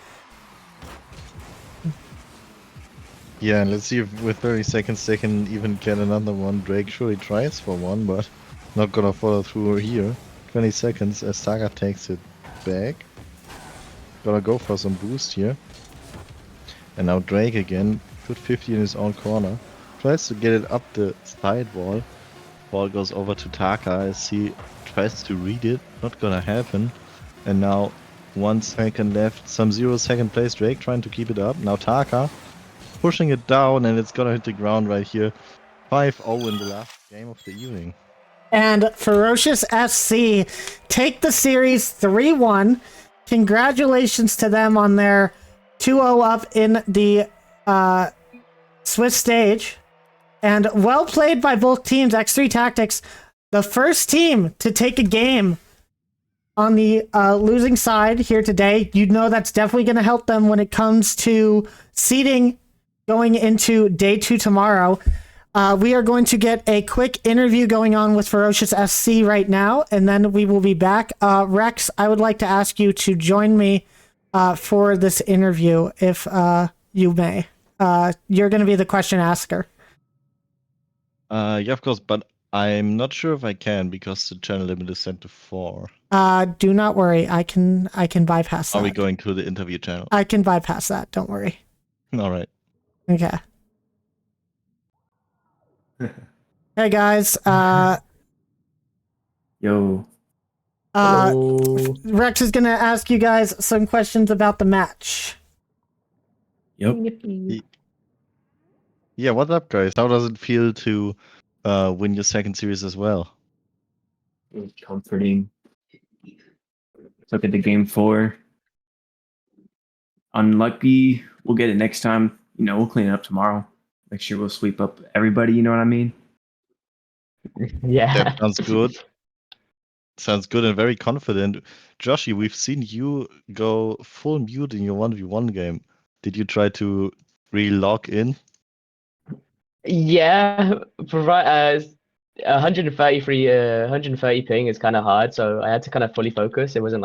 Yeah, let's see if with 30 seconds they can even get another one. Drake surely tries for one, but not gonna follow through here. 20 seconds as Saga takes it back. Gonna go for some boost here. And now Drake again, put 50 in his own corner. Tries to get it up the side wall. Ball goes over to Taka as he tries to read it. Not gonna happen. And now 1 second left. Some 0-second place. Drake trying to keep it up. Now Taka pushing it down, and it's gonna hit the ground right here. 5-0 in the last game of the evening. And Ferocious SC take the series 3-1. Congratulations to them on their 2-0 up in the Swiss stage. And well played by both teams. X3 Tactics, the first team to take a game on the losing side here today. You know that's definitely going to help them when it comes to seeding going into day 2 tomorrow. We are going to get a quick interview going on with Ferocious SC right now, and then we will be back. Rex, I would like to ask you to join me for this interview, if you may. You're going to be the question asker. Yeah, of course, but I'm not sure if I can because the channel limit is set to 4. Do not worry. I can bypass that. Are we going to the interview channel? I can bypass that. Don't worry. All right. Okay. Hey guys. Yo. Rex is gonna ask you guys some questions about the match. Yep. Yeah, what's up, guys? How does it feel to win your second series as well? It was comforting. Look at the game 4. Unlucky. We'll get it next time. You know, we'll clean it up tomorrow. Make sure we'll sweep up everybody. You know what I mean? Yeah. That sounds good. Sounds good and very confident. Joshy, we've seen you go full mute in your 1v1 game. Did you try to re-log in? Yeah, provide 130 ping is kind of hard, so I had to kind of fully focus. It wasn't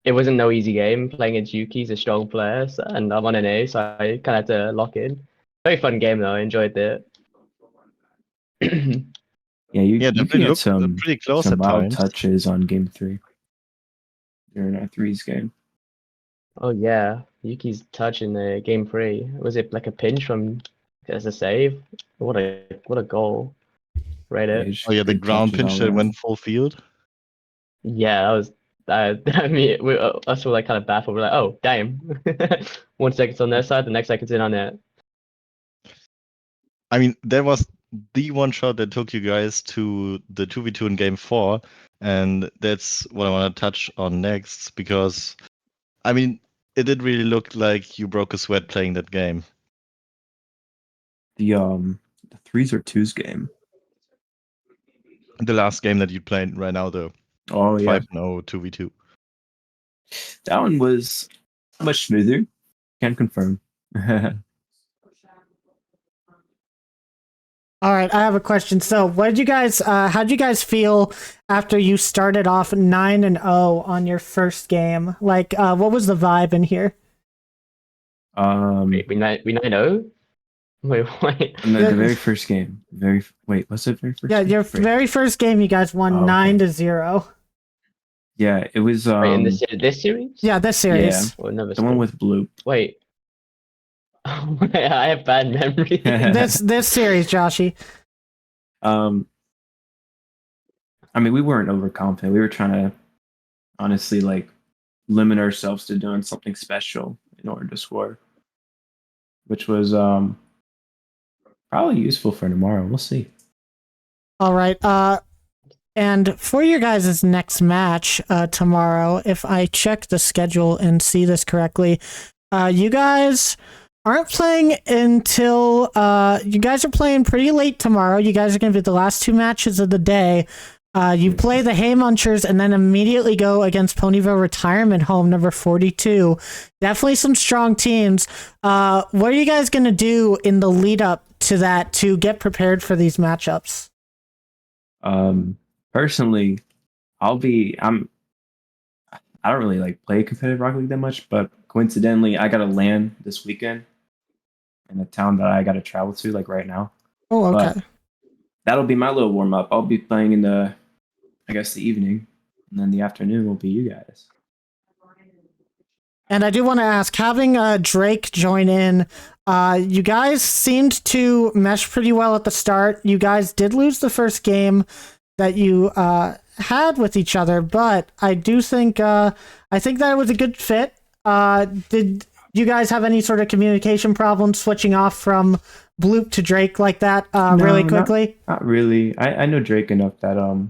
no easy game playing against Yuki. He's a strong player, and I'm on an A, so I kind of had to lock in. Very fun game though. I enjoyed it. Yeah, you definitely can get looked some pretty close some at wild times. touches on game 3 during our 3's game. Oh yeah, Yuki's touch in the game 3. Was it like a pinch from as a save? What a goal! Right it. Oh yeah, the ground pinch that went full field. Yeah, that was. I mean, us were like kind of baffled. We're like, oh damn! 1 second's on their side, the next second's in on it. I mean, that was the one shot that took you guys to the 2v2 in game 4, and that's what I want to touch on next, because, I mean, it did really look like you broke a sweat playing that game. The 3's or 2's game. The last game that you played right now, though. Oh yeah. 5-0 2v2. That one was much smoother. Can confirm. All right, I have a question. So, how'd you guys feel after you started off 9-0 on your first game? Like, what was the vibe in here? We 9-0? Wait, The very first game. What's the very first? Yeah, your very first game, you guys won 9-0. Yeah, it was. Wait, in this series? Yeah, this series. Yeah, Or another the one with Bloop. Wait. I have bad memory. this series, Joshy. I mean, we weren't overconfident. We were trying to, honestly, like, limit ourselves to doing something special in order to score, which was probably useful for tomorrow. We'll see. All right. And for your guys' next match tomorrow, if I check the schedule and see this correctly, you guys aren't playing until you guys are playing pretty late tomorrow. You guys are going to be the last two matches of the day. You play the Hay Munchers and then immediately go against Ponyville Retirement Home number 42. Definitely some strong teams. What are you guys going to do in the lead up to that to get prepared for these matchups? Personally, I don't really like play competitive Rocket League that much, but coincidentally, I got to land this weekend in a town that I got to travel to, like right now. Oh, okay. But that'll be my little warm up. I'll be playing in the evening, and then the afternoon will be you guys. And I do want to ask, having Drake join in, you guys seemed to mesh pretty well at the start. You guys did lose the first game that you had with each other, but I do think that it was a good fit. Did you guys have any sort of communication problems switching off from Bloop to Drake like that really quickly? Not really. I know Drake enough that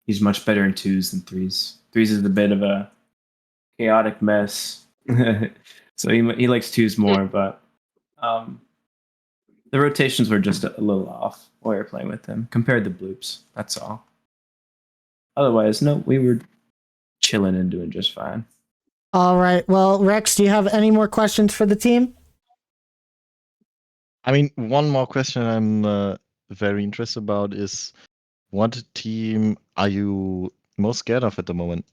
he's much better in 2s than 3s. 3s is a bit of a chaotic mess. So he likes 2s more, but the rotations were just a little off while we were playing with him compared to Bloops. That's all. Otherwise, no, we were chilling and doing just fine. All right. Well, Rex, do you have any more questions for the team? I mean, one more question I'm very interested about is, what team are you most scared of at the moment?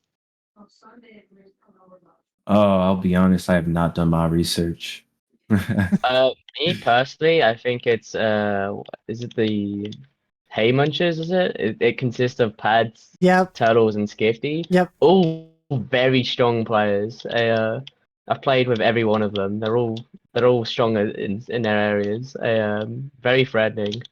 Oh, I'll be honest, I have not done my research. Me personally, I think it's is it the Hay Munchers? Is it? It consists of Pads, Yep. Turtles, and Skifty. Yep. All very strong players. I've played with every one of them. They're all strong in their areas. Very threatening.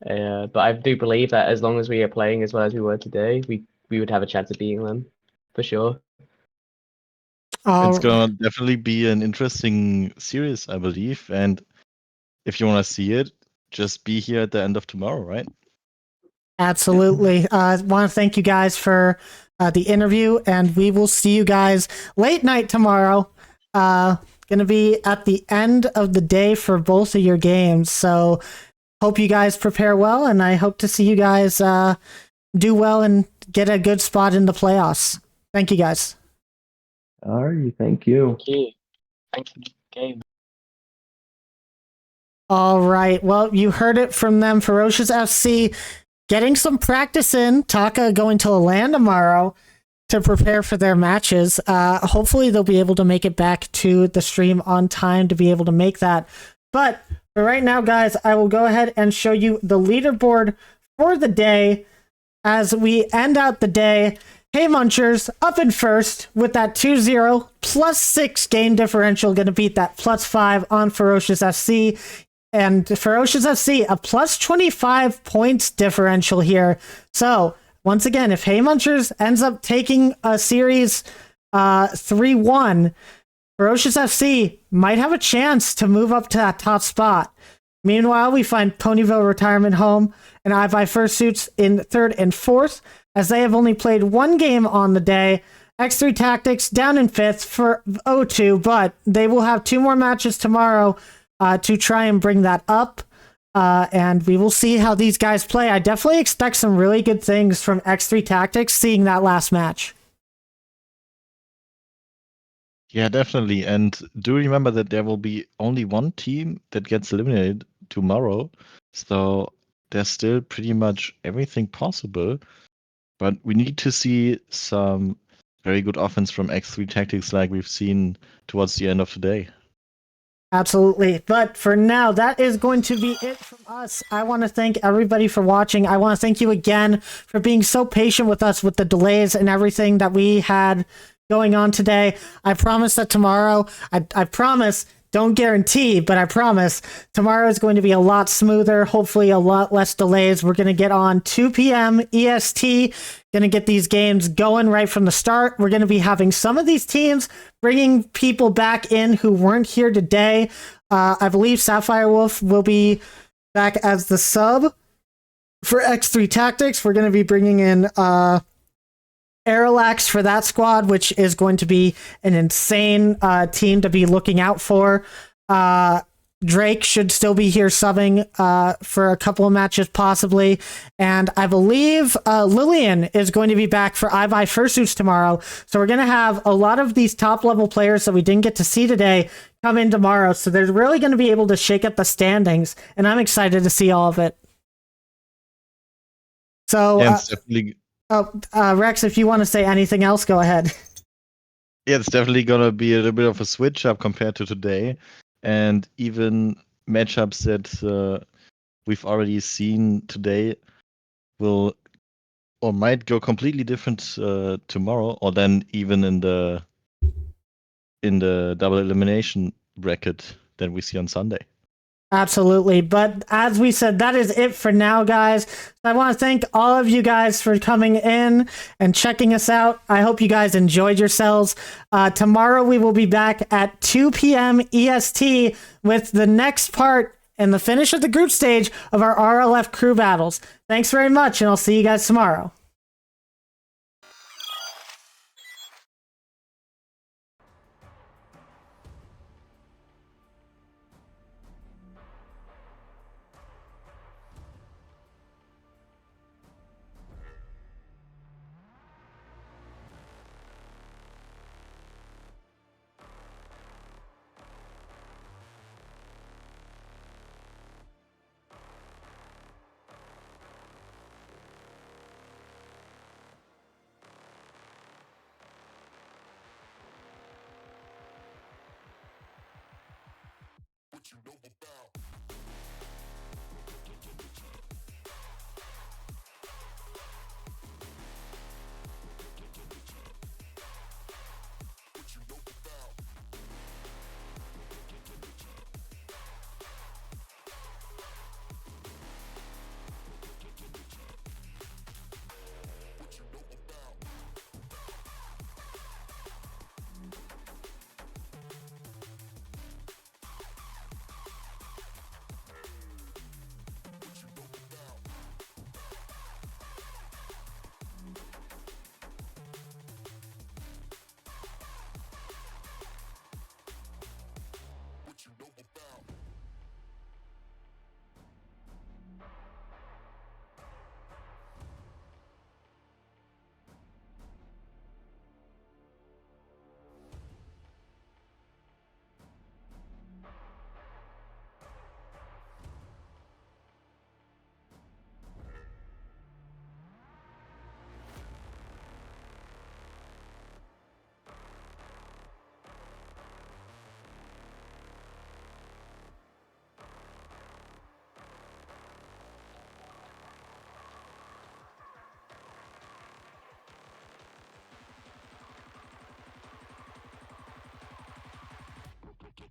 But I do believe that as long as we are playing as well as we were today, we would have a chance of beating them for sure. It's gonna definitely be an interesting series, I believe. And if you want to see it, just be here at the end of tomorrow, right? Absolutely. I want to thank you guys for the interview, and we will see you guys late night tomorrow. Going to be at the end of the day for both of your games. So hope you guys prepare well, and I hope to see you guys do well and get a good spot in the playoffs. Thank you, guys. All right, thank you. Thank you. Thanks for the game. All right. Well, you heard it from them. Ferocious FC getting some practice in. Taka going to LAN tomorrow to prepare for their matches. Hopefully they'll be able to make it back to the stream on time to be able to make that. But for right now, guys, I will go ahead and show you the leaderboard for the day as we end out the day. Hay Munchers up in first with that 2-0 +6 game differential, going to beat that +5 on Ferocious FC. And Ferocious FC, a +25 points differential here. So, once again, if Hay Munchers ends up taking a series 3-1, Ferocious FC might have a chance to move up to that top spot. Meanwhile, we find Ponyville Retirement Home and iBuy Fursuits in third and fourth, as they have only played one game on the day. X3 Tactics down in fifth for 0-2, but they will have two more matches tomorrow to try and bring that up. And we will see how these guys play. I definitely expect some really good things from X3 Tactics seeing that last match. Yeah, definitely. And do remember that there will be only one team that gets eliminated tomorrow. So there's still pretty much everything possible. But we need to see some very good offense from X3 Tactics like we've seen towards the end of the day. Absolutely. But for now, that is going to be it from us. I want to thank everybody for watching. I want to thank you again for being so patient with us with the delays and everything that we had going on today. I promise that tomorrow, I promise, don't guarantee, but I promise tomorrow is going to be a lot smoother, hopefully a lot less delays. We're going to get on 2 p.m. EST, going to get these games going right from the start. We're going to be having some of these teams bringing people back in who weren't here today. I believe Sapphire Wolf will be back as the sub. For X3 Tactics, we're going to be bringing in Aerolax for that squad, which is going to be an insane team to be looking out for. Drake should still be here subbing for a couple of matches possibly. And I believe Lillian is going to be back for I Buy Fursuits tomorrow. So we're going to have a lot of these top level players that we didn't get to see today come in tomorrow. So they're really going to be able to shake up the standings. And I'm excited to see all of it. So, Yeah, it's definitely, Rex, if you want to say anything else, go ahead. yeah, it's definitely gonna be a little bit of a switch up compared to today, and even matchups that we've already seen today will or might go completely different tomorrow, or then even in the double elimination bracket than we see on Sunday. Absolutely. But as we said, that is it for now, guys. I want to thank all of you guys for coming in and checking us out. I hope you guys enjoyed yourselves. Tomorrow we will be back at 2 p.m. EST with the next part and the finish of the group stage of our RLF crew battles. Thanks very much, and I'll see you guys tomorrow.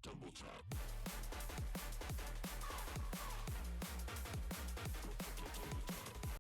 Double tap.